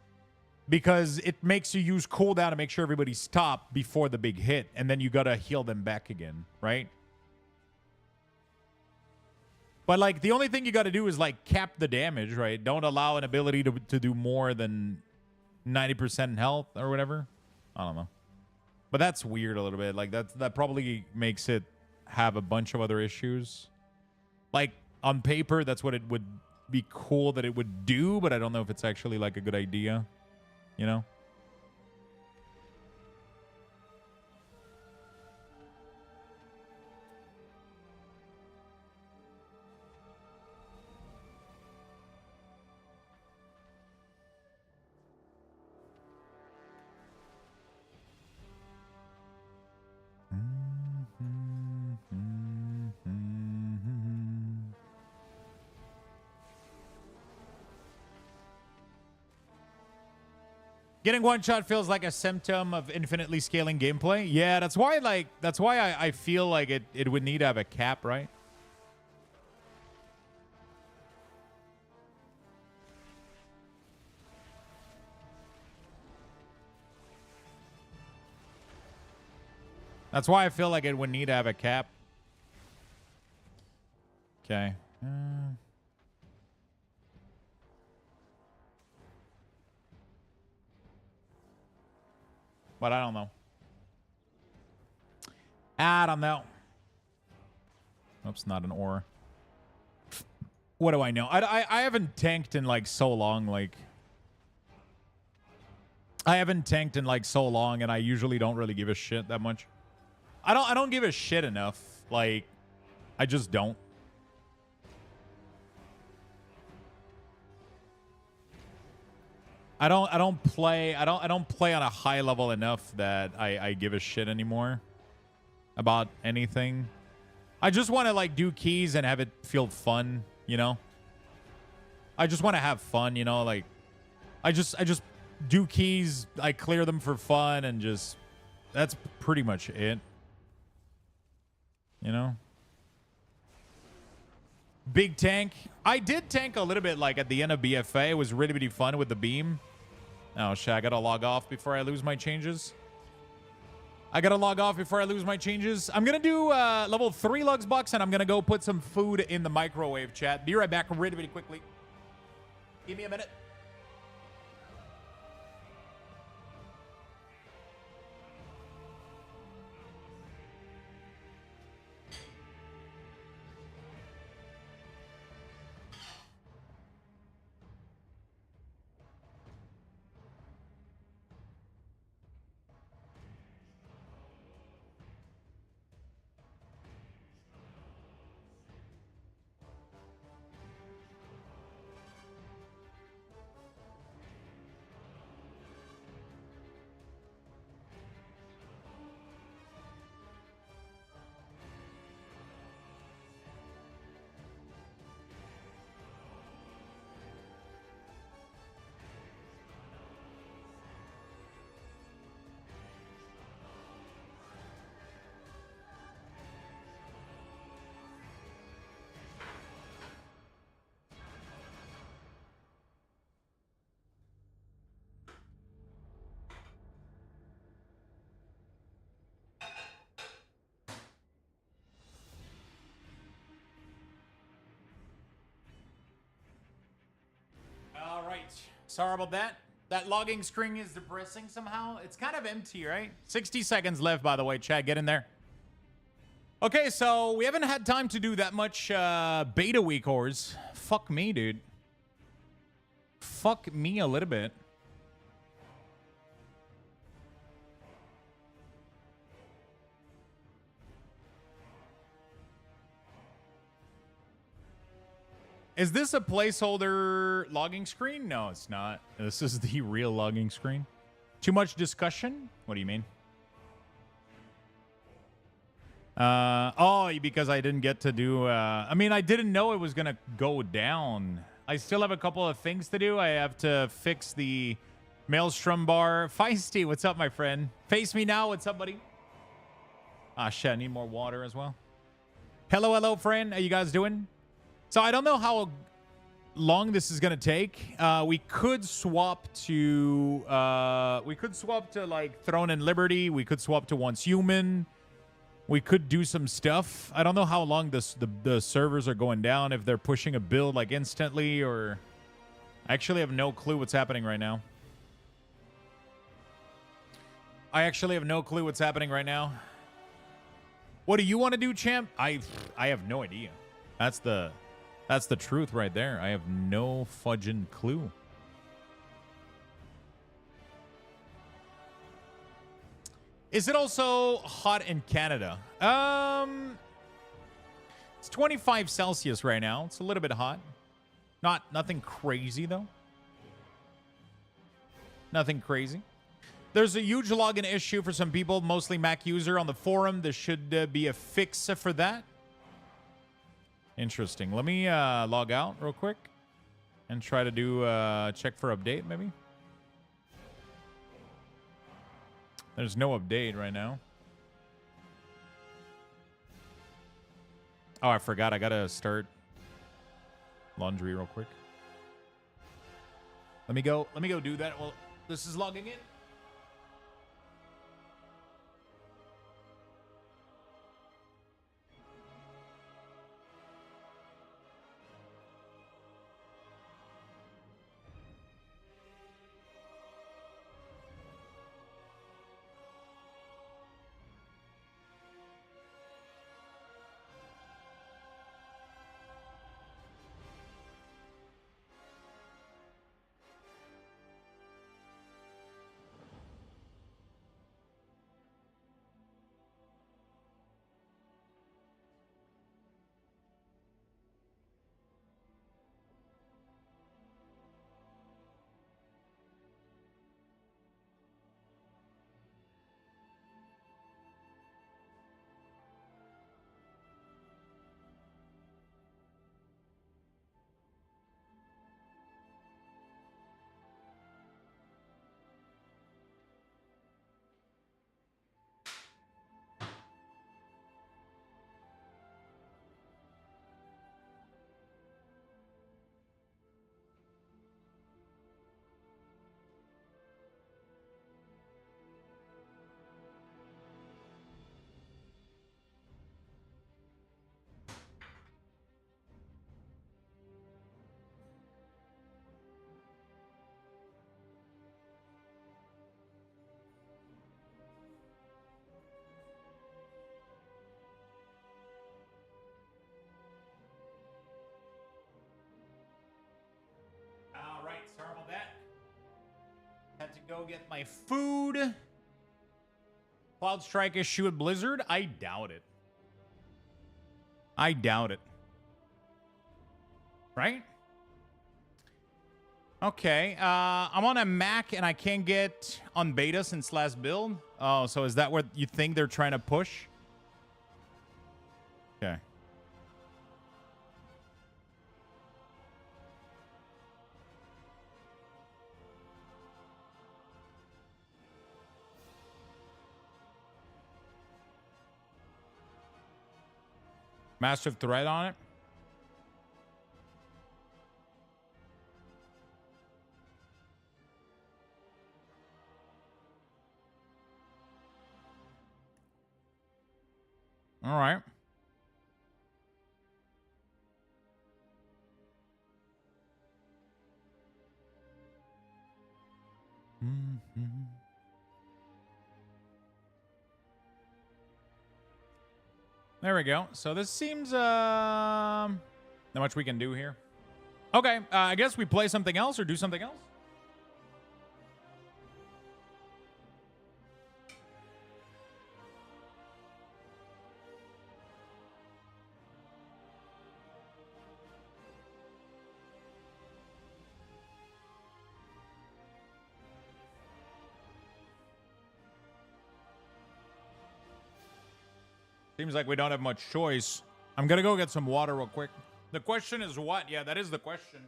Because it makes you use cooldown to make sure everybody's stopped before the big hit. And then you gotta heal them back again, right? But, like, the only thing you gotta do is, like, cap the damage, right? Don't allow an ability to do more than 90% health or whatever. I don't know. But that's weird a little bit. Like, that probably makes it have a bunch of other issues. Like, on paper, that's what it would be cool that it would do. But I don't know if it's actually, like, a good idea. You know? Getting one shot feels like a symptom of infinitely scaling gameplay. Yeah, that's why I feel like it would need to have a cap, right? That's why I feel like it would need to have a cap. Okay. But I don't know. I don't know. Oops, not an ore. What do I know? I haven't tanked in, like, so long. Like, I haven't tanked in, like, so long, and I usually don't really give a shit that much. I don't give a shit enough. Like, I just don't. I don't play on a high level enough that I give a shit anymore about anything. I just want to, like, do keys and have it feel fun, you know? I just want to have fun, you know? Like, I just do keys, I clear them for fun, and just... That's pretty much it. You know? Big tank. I did tank a little bit, like, at the end of BFA. It was really, really fun with the beam. Oh, shit, I gotta log off before I lose my changes. I'm gonna do level 3 Luxthos, and I'm gonna go put some food in the microwave, chat. Be right back really, really quickly. Give me a minute. All right. Sorry about that. That logging screen is depressing somehow. It's kind of empty, right? 60 seconds left, by the way. Chad, get in there. Okay, so we haven't had time to do that much beta week ores. Fuck me, dude. Fuck me a little bit. Is this a placeholder logging screen? No, it's not. This is the real logging screen. Too much discussion? What do you mean? Oh, because I didn't get to do... I mean, I didn't know it was going to go down. I still have a couple of things to do. I have to fix the Maelstrom bar. Feisty, what's up, my friend? Face me now. What's up, buddy? Ah, shit, I need more water as well. Hello, hello, friend. How you guys doing? So I don't know how long this is gonna take. We could swap to like Throne and Liberty. We could swap to Once Human. We could do some stuff. I don't know how long the servers are going down. If they're pushing a build like instantly, or I actually have no clue what's happening right now. I actually have no clue what's happening right now. What do you want to do, champ? I have no idea. That's the truth right there. I have no fudging clue. Is it also hot in Canada? It's 25 Celsius right now. It's a little bit hot. Nothing crazy though. Nothing crazy. There's a huge login issue for some people, mostly Mac user on the forum. There should be a fix for that. Interesting. Let me log out real quick and try to do check for update maybe. There's no update right now. Oh, I forgot. I gotta start laundry real quick. Let me go do that. Well, this is logging in. had to go get my food. Cloud Strike issue at Blizzard? I doubt it. I doubt it. Right? Okay. I'm on a Mac and I can't get on beta since last build. Oh, so is that what you think they're trying to push? Okay. Massive thread on it. All right. Mm-hmm. There we go. So this seems not much we can do here. Okay, I guess we play something else or do something else. Seems like we don't have much choice. I'm gonna go get some water real quick. The question is what? Yeah, that is the question.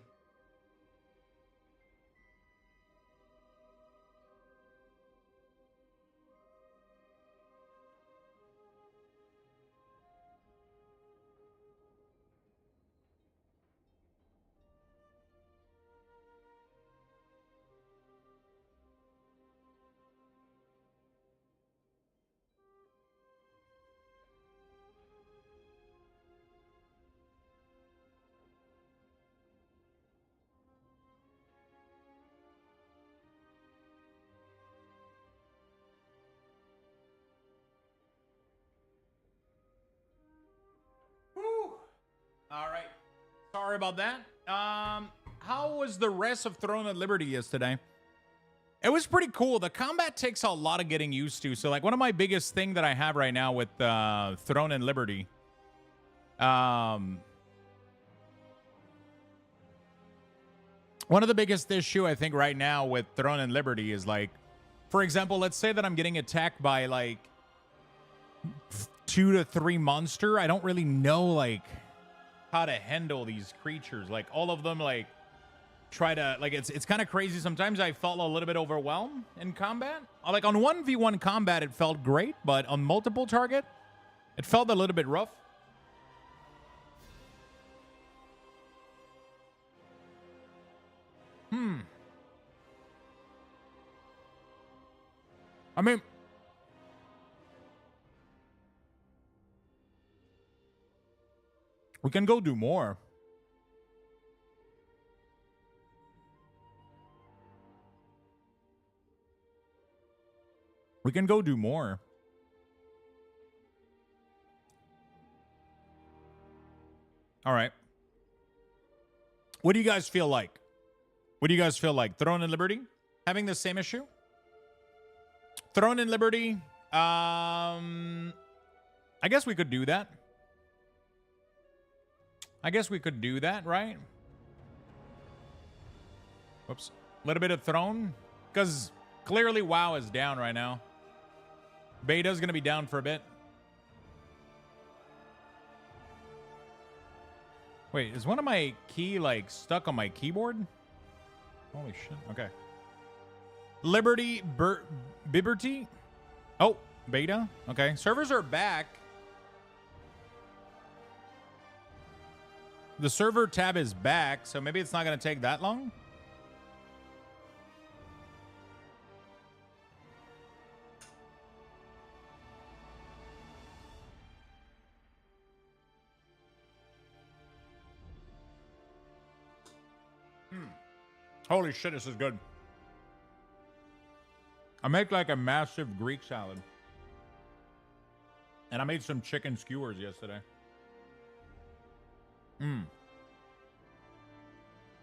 Whew. All right. Sorry about that. How was the rest of Throne and Liberty yesterday? It was pretty cool. The combat takes a lot of getting used to. So, like, one of my biggest thing that I have right now with Throne and Liberty, one of the biggest issue I think right now with Throne and Liberty is, like, for example, let's say that I'm getting attacked by like 2 to 3 monster. I don't really know like how to handle these creatures. Like all of them like try to like it's kind of crazy. Sometimes I felt a little bit overwhelmed in combat. Like on 1v1 combat it felt great, but on multiple target it felt a little bit rough. I mean, we can go do more. We can go do more. All right. What do you guys feel like? What do you guys feel like? Throne and Liberty having the same issue? Throne and Liberty. I guess we could do that. I guess we could do that, right? Whoops. A little bit of Throne. Because clearly WoW is down right now. Beta's going to be down for a bit. Wait, is one of my key, like, stuck on my keyboard? Holy shit. Okay. Liberty, Biberty? Oh, beta. Okay. Servers are back. The server tab is back, so maybe it's not going to take that long. Holy shit, this is good. I make like a massive Greek salad. And I made some chicken skewers yesterday.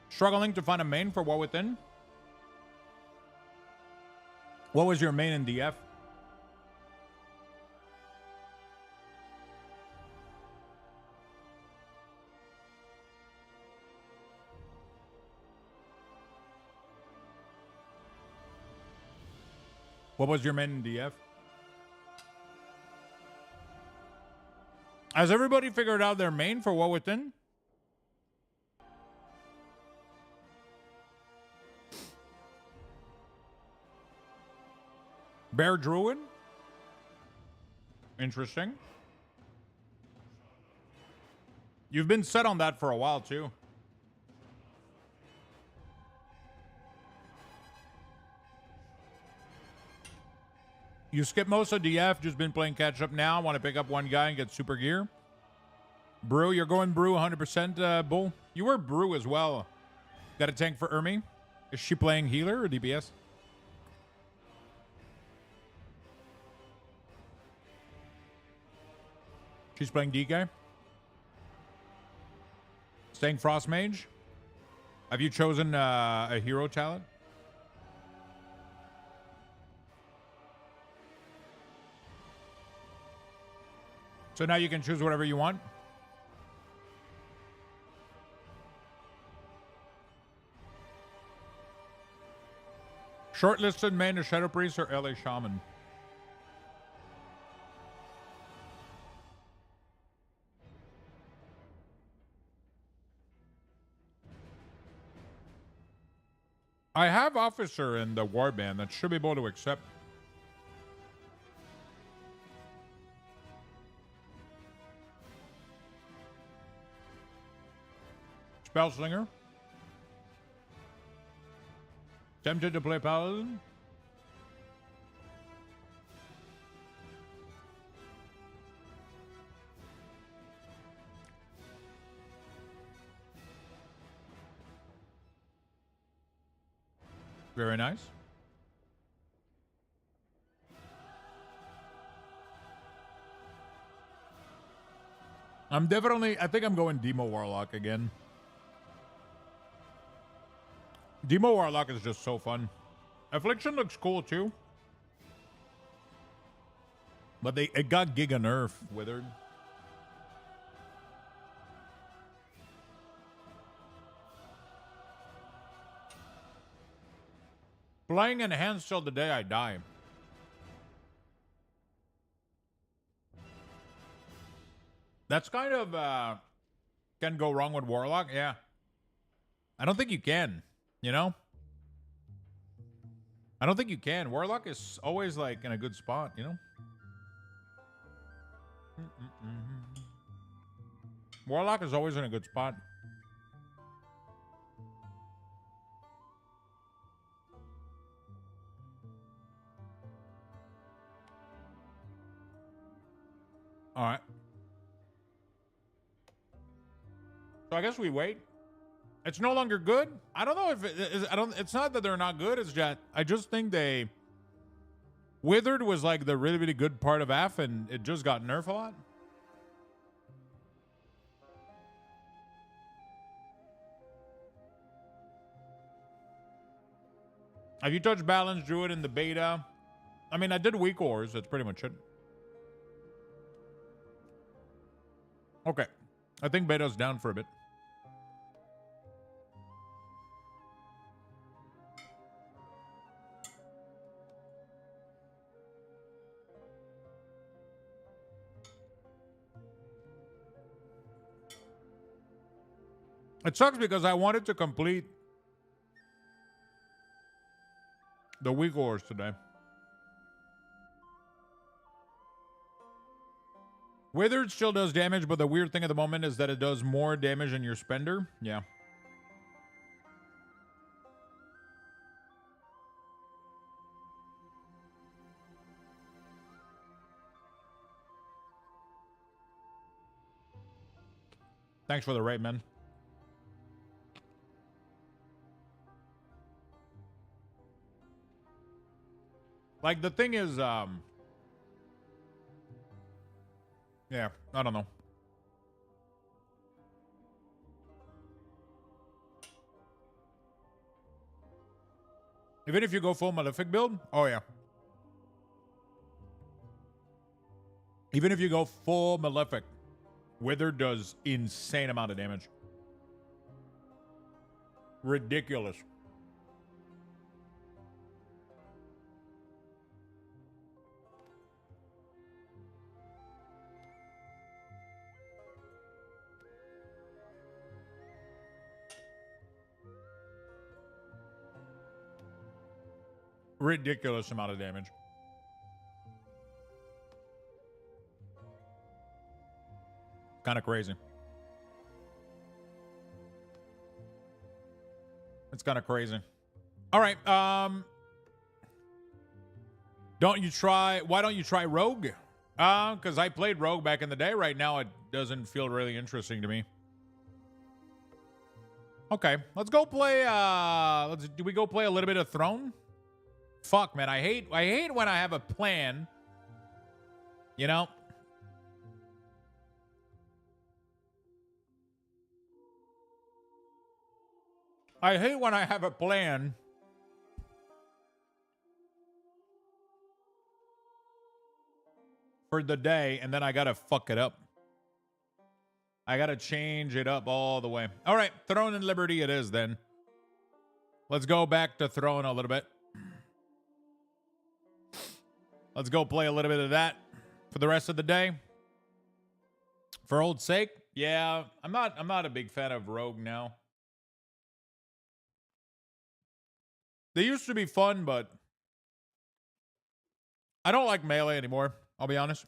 Struggling to find a main for War Within. What was your main in DF? What was your main in DF? Has everybody figured out their main for What Within? Bear Druid? Interesting. You've been set on that for a while, too. You skip most of DF, just been playing catch up now. Want to pick up one guy and get super gear. Brew, you're going Brew 100%, Bull. You were Brew as well. Got a tank for Ermi. Is she playing healer or DPS? She's playing DK. Staying Frost Mage. Have you chosen a hero talent? So now you can choose whatever you want. Shortlisted main to Shadow Priest or LA Shaman? I have Officer in the Warband that should be able to accept. Spellslinger. Tempted to play Paladin. Very nice. I think I'm going Demo Warlock again. Demo Warlock is just so fun. Affliction looks cool too. But it got Giga Nerf, Withered. Playing Enhanced till the day I die. That's kind of can go wrong with Warlock, yeah. I don't think you can, you know? I don't think you can. Warlock is always like in a good spot, you know? Warlock is always in a good spot. All right. So I guess we wait. It's no longer good. I don't know if it is. It's not that they're not good. It's just I just think Withered was like the really really good part of AF, and it just got nerfed a lot. Have you touched Balance Druid in the beta? I mean, I did Weak Wars. That's pretty much it. Okay. I think beta's down for a bit. It sucks because I wanted to complete the Weak Wars today. Withered still does damage, but the weird thing at the moment is that it does more damage than your spender. Yeah. Thanks for the raid, man. Like, the thing is, yeah, I don't know. Even if you go full Malefic build? Oh, yeah. Even if you go full Malefic, Wither does insane amount of damage. Ridiculous. Ridiculous amount of damage. Kind of crazy. It's kind of crazy. All right. Why don't you try Rogue? Because I played Rogue back in the day. Right now, it doesn't feel really interesting to me. Okay, let's go play. Do we go play a little bit of Throne? Fuck, man, I hate when I have a plan. You know. I hate when I have a plan for the day and then I gotta fuck it up. I gotta change it up all the way. All right, Throne and Liberty it is then. Let's go back to Throne a little bit. Let's go play a little bit of that for the rest of the day. For old sake, yeah, I'm not a big fan of Rogue now. They used to be fun, but I don't like melee anymore, I'll be honest.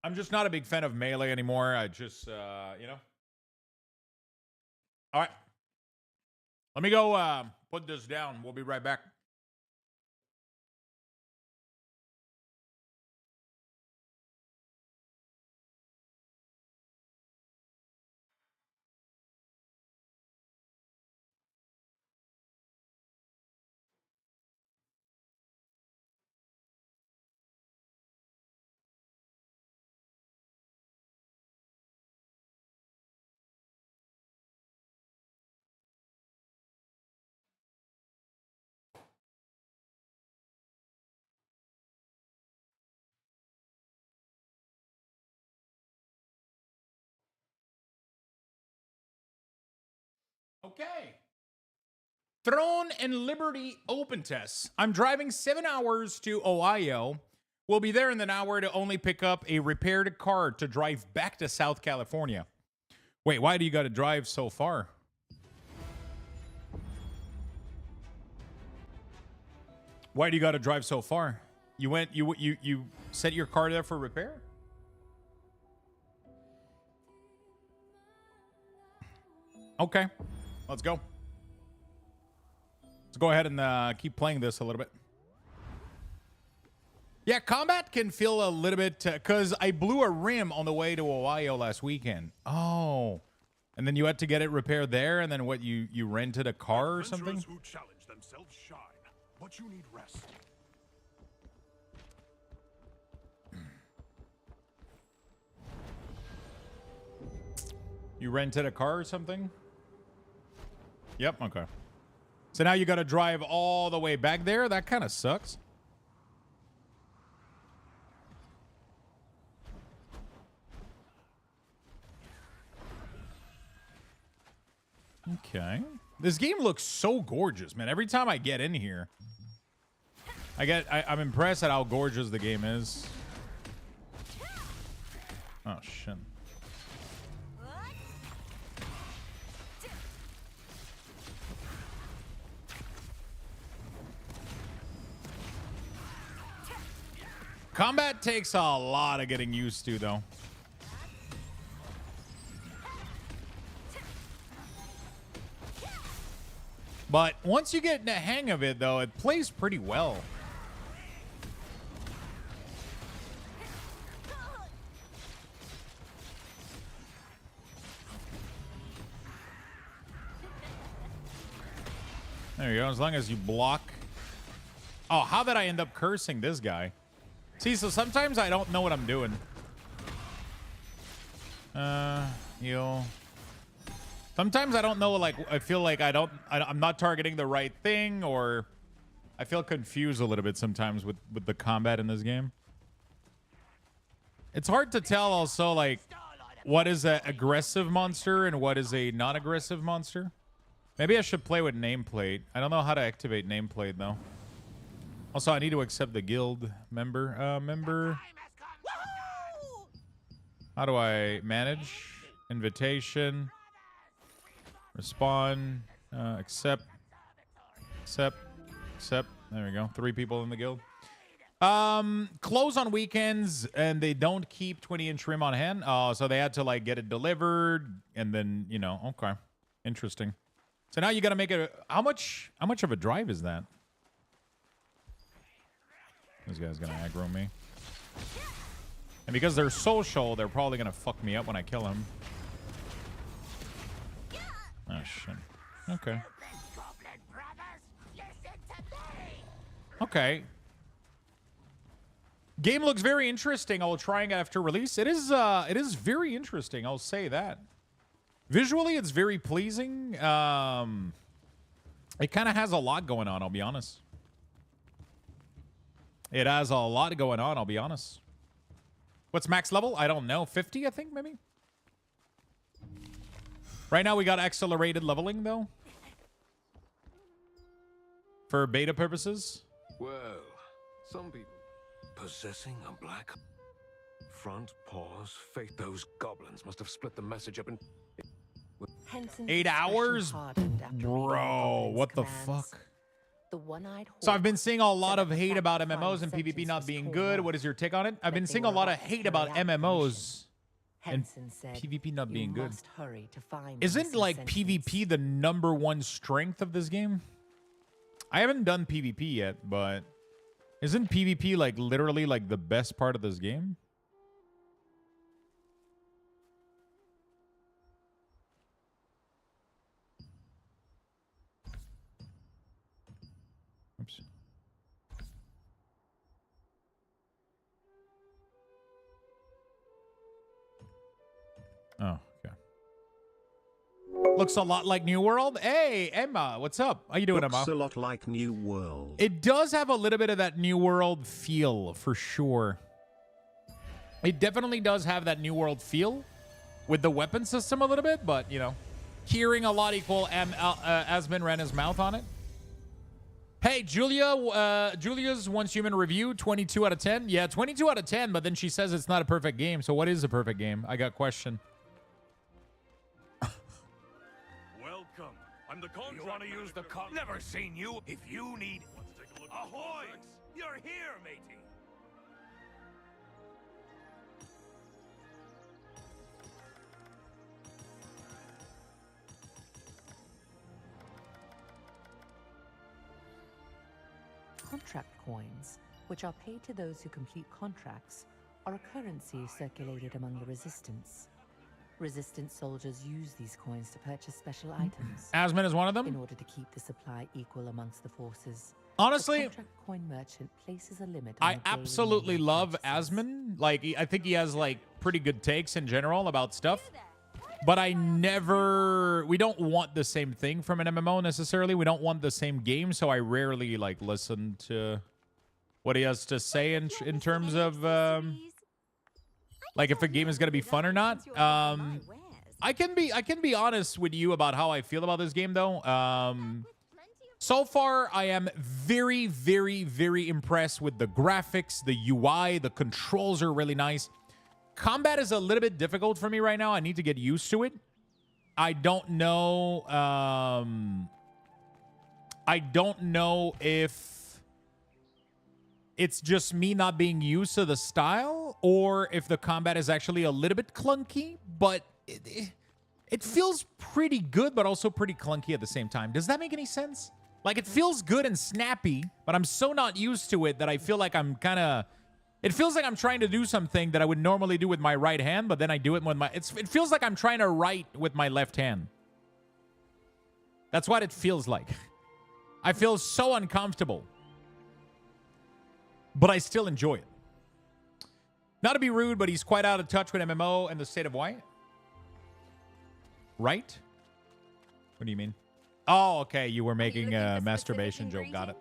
I'm just not a big fan of melee anymore. I just, you know. All right. Let me go put this down. We'll be right back. Okay. Throne and Liberty open tests. I'm driving 7 hours to Ohio. We'll be there in an hour to only pick up a repaired car to drive back to South California. Wait, why do you got to drive so far? Why do you got to drive so far? You set your car there for repair? Okay. Let's go. Let's go ahead and keep playing this a little bit. Yeah, combat can feel a little bit... Because I blew a rim on the way to Ohio last weekend. Oh. And then you had to get it repaired there, and then what, you rented a car or something? Who challenge themselves shine, but you need rest. You rented a car or something? Yep, okay. So now you got to drive all the way back there? That kind of sucks. Okay. This game looks so gorgeous, man. Every time I get in here, I'm impressed at how gorgeous the game is. Oh, shit. Combat takes a lot of getting used to, though. But once you get the hang of it, though, it plays pretty well. There you go. As long as you block. Oh, how did I end up cursing this guy? See, so sometimes I don't know what I'm doing. Heal. Sometimes I don't know, like, I feel like I'm not targeting the right thing, or I feel confused a little bit sometimes with the combat in this game. It's hard to tell also, like, what is an aggressive monster and what is a non-aggressive monster. Maybe I should play with nameplate. I don't know how to activate nameplate, though. Also, I need to accept the guild member. Member. How do I manage? Invitation. Respond. Accept. Accept. Accept. There we go. 3 people in the guild. Close on weekends, and they don't keep 20-inch rim on hand. So they had to, like, get it delivered, and then, you know, okay. Interesting. So now you got to make it. How much of a drive is that? This guy's going to aggro me. And because they're social, they're probably going to fuck me up when I kill him. Oh, shit. Okay. Okay. Game looks very interesting. I will try it after release. It is very interesting. I'll say that. Visually, it's very pleasing. It kind of has a lot going on, I'll be honest. It has a lot going on, I'll be honest. What's max level? I don't know. 50, I think, maybe? Right now, we got accelerated leveling, though. For beta purposes. Well, some people possessing a black front paws, fate. Those goblins must have split the message up in 8 hours? Bro, what the fuck? So I've been seeing a lot of hate about MMOs and PvP not being good. What is your take on it? I've been seeing a lot of hate about MMOs and PvP not being good. Isn't, like, PvP the #1 strength of this game? I haven't done PvP yet, but isn't PvP, like, literally, like, the best part of this game? Oops. Oh, okay. Looks a lot like New World. Hey, Emma, what's up? How you doing, Emma? Looks a lot like New World. It does have a little bit of that New World feel, for sure. It definitely does have that New World feel with the weapon system a little bit, but, you know, hearing a lot equal Asmin ran his mouth on it. Hey, Julia's Once Human review, 22 out of 10. Yeah, 22 out of 10, but then she says it's not a perfect game. So what is a perfect game? I got a question. Welcome. I'm the contract. You want to use the Never seen you. If you need... Let's take a look. Ahoy! You're here, matey. Contract coins, which are paid to those who complete contracts, are a currency circulated among the Resistance. Resistance soldiers use these coins to purchase special items. Asmin is one of them? In order to keep the supply equal amongst the forces. Honestly, the contract coin merchant places a limit on I absolutely love Asmin. Like, I think he has, like, pretty good takes in general about stuff. But we don't want the same thing from an MMO necessarily. We don't want the same game, so I rarely, like, listen to what he has to say in terms of, like, if a game is going to be fun or not. I can be honest with you about how I feel about this game, though. So far, I am very, very, very impressed with the graphics, the UI, the controls are really nice. Combat is a little bit difficult for me right now. I need to get used to it. I don't know if it's just me not being used to the style or if the combat is actually a little bit clunky, but it feels pretty good, but also pretty clunky at the same time. Does that make any sense? Like, it feels good and snappy, but I'm so not used to it that I feel like I'm kind of... It feels like I'm trying to do something that I would normally do with my right hand, but then I do it with my... It feels like I'm trying to write with my left hand. That's what it feels like. I feel so uncomfortable. But I still enjoy it. Not to be rude, but he's quite out of touch with MMO and the state of why. Right? What do you mean? Oh, okay. You were making a masturbation joke. Got it.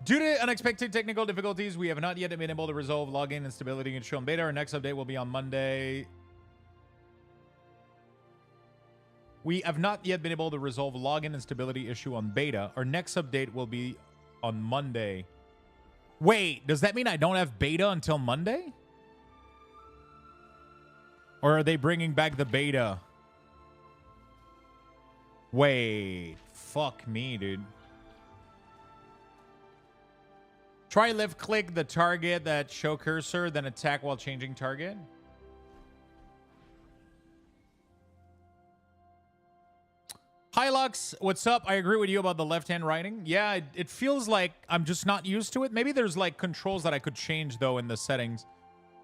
Due to unexpected technical difficulties, we have not yet been able to resolve login instability and show in beta. Our next update will be on Monday. We have not yet been able to resolve login instability issue on beta. Our next update will be on Monday. Wait, does that mean I don't have beta until Monday? Or are they bringing back the beta? Wait, fuck me, dude. Try left click the target that show cursor, then attack while changing target. Hi Lux, what's up? I agree with you about the left-hand writing. Yeah, it feels like I'm just not used to it. Maybe there's like controls that I could change though in the settings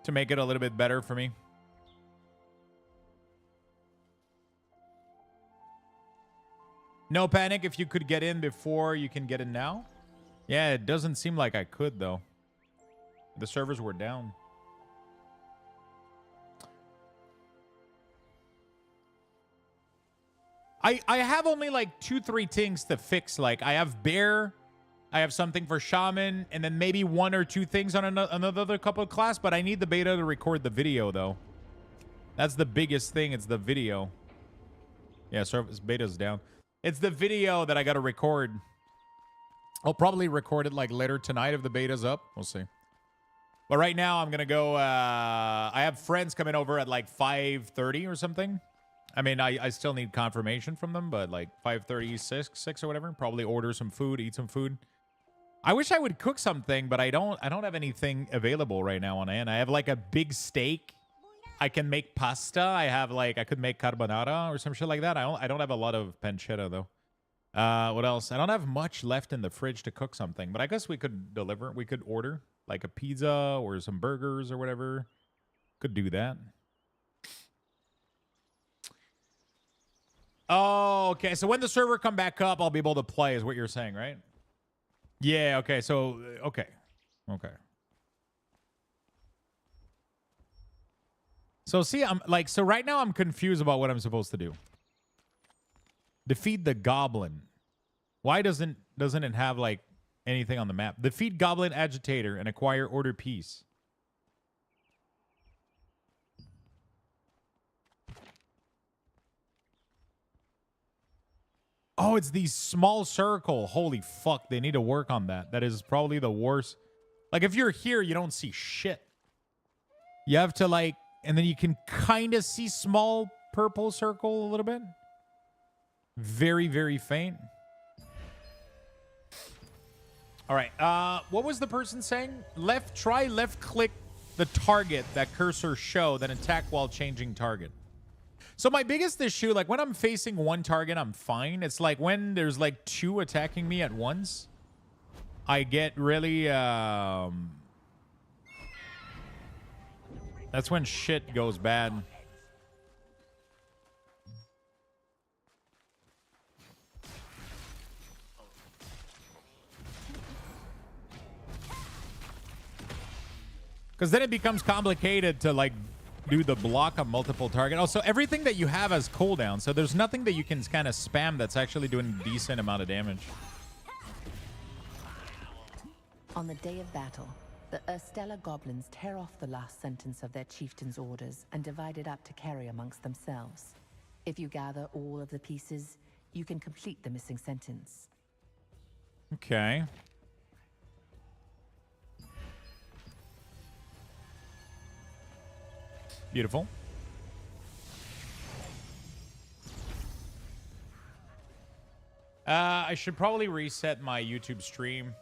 to make it a little bit better for me. No panic if you could get in before you can get in now. Yeah, it doesn't seem like I could though. The servers were down. I have only like 2-3 things to fix. Like I have bear, I have something for shaman, and then maybe 1 or 2 things on another couple of class, but I need the beta to record the video though. That's the biggest thing. It's the video. Yeah, service beta's down. It's the video that I got to record. I'll probably record it like later tonight if the beta's up. We'll see. But right now I'm going to go, I have friends coming over at like 5:30 or something. I mean, I still need confirmation from them, but like 5:30, 6 or whatever. Probably order some food, eat some food. I wish I would cook something, but I don't have anything available right now on hand. I have like a big steak. I can make pasta. I could make carbonara or some shit like that. I don't have a lot of pancetta though. What else? I don't have much left in the fridge to cook something, but I guess we could deliver. We could order like a pizza or some burgers or whatever. Could do that. Oh, okay. So when the server come back up, I'll be able to play is what you're saying, right? Yeah, okay. So, okay. Okay. So see, I'm like, so right now I'm confused about what I'm supposed to do. Defeat the goblin. Why doesn't it have like anything on the map? Defeat goblin agitator and acquire order piece. Oh, it's the small circle. Holy fuck, they need to work on that. That is probably the worst. Like if you're here, you don't see shit. You have to like, and then you can kind of see small purple circle a little bit. Very, very faint. All right. What was the person saying? Try left click the target that cursor show, then attack while changing target. So my biggest issue, like when I'm facing one target, I'm fine. It's like when there's like 2 attacking me at once, I get really, that's when shit goes bad. Because then it becomes complicated to like do the block on multiple target. Also, everything that you have has cooldown, so there's nothing that you can kind of spam that's actually doing a decent amount of damage. On the day of battle, the Urstella goblins tear off the last sentence of their chieftain's orders and divide it up to carry amongst themselves. If you gather all of the pieces, you can complete the missing sentence. Okay. Beautiful. I should probably reset my YouTube stream.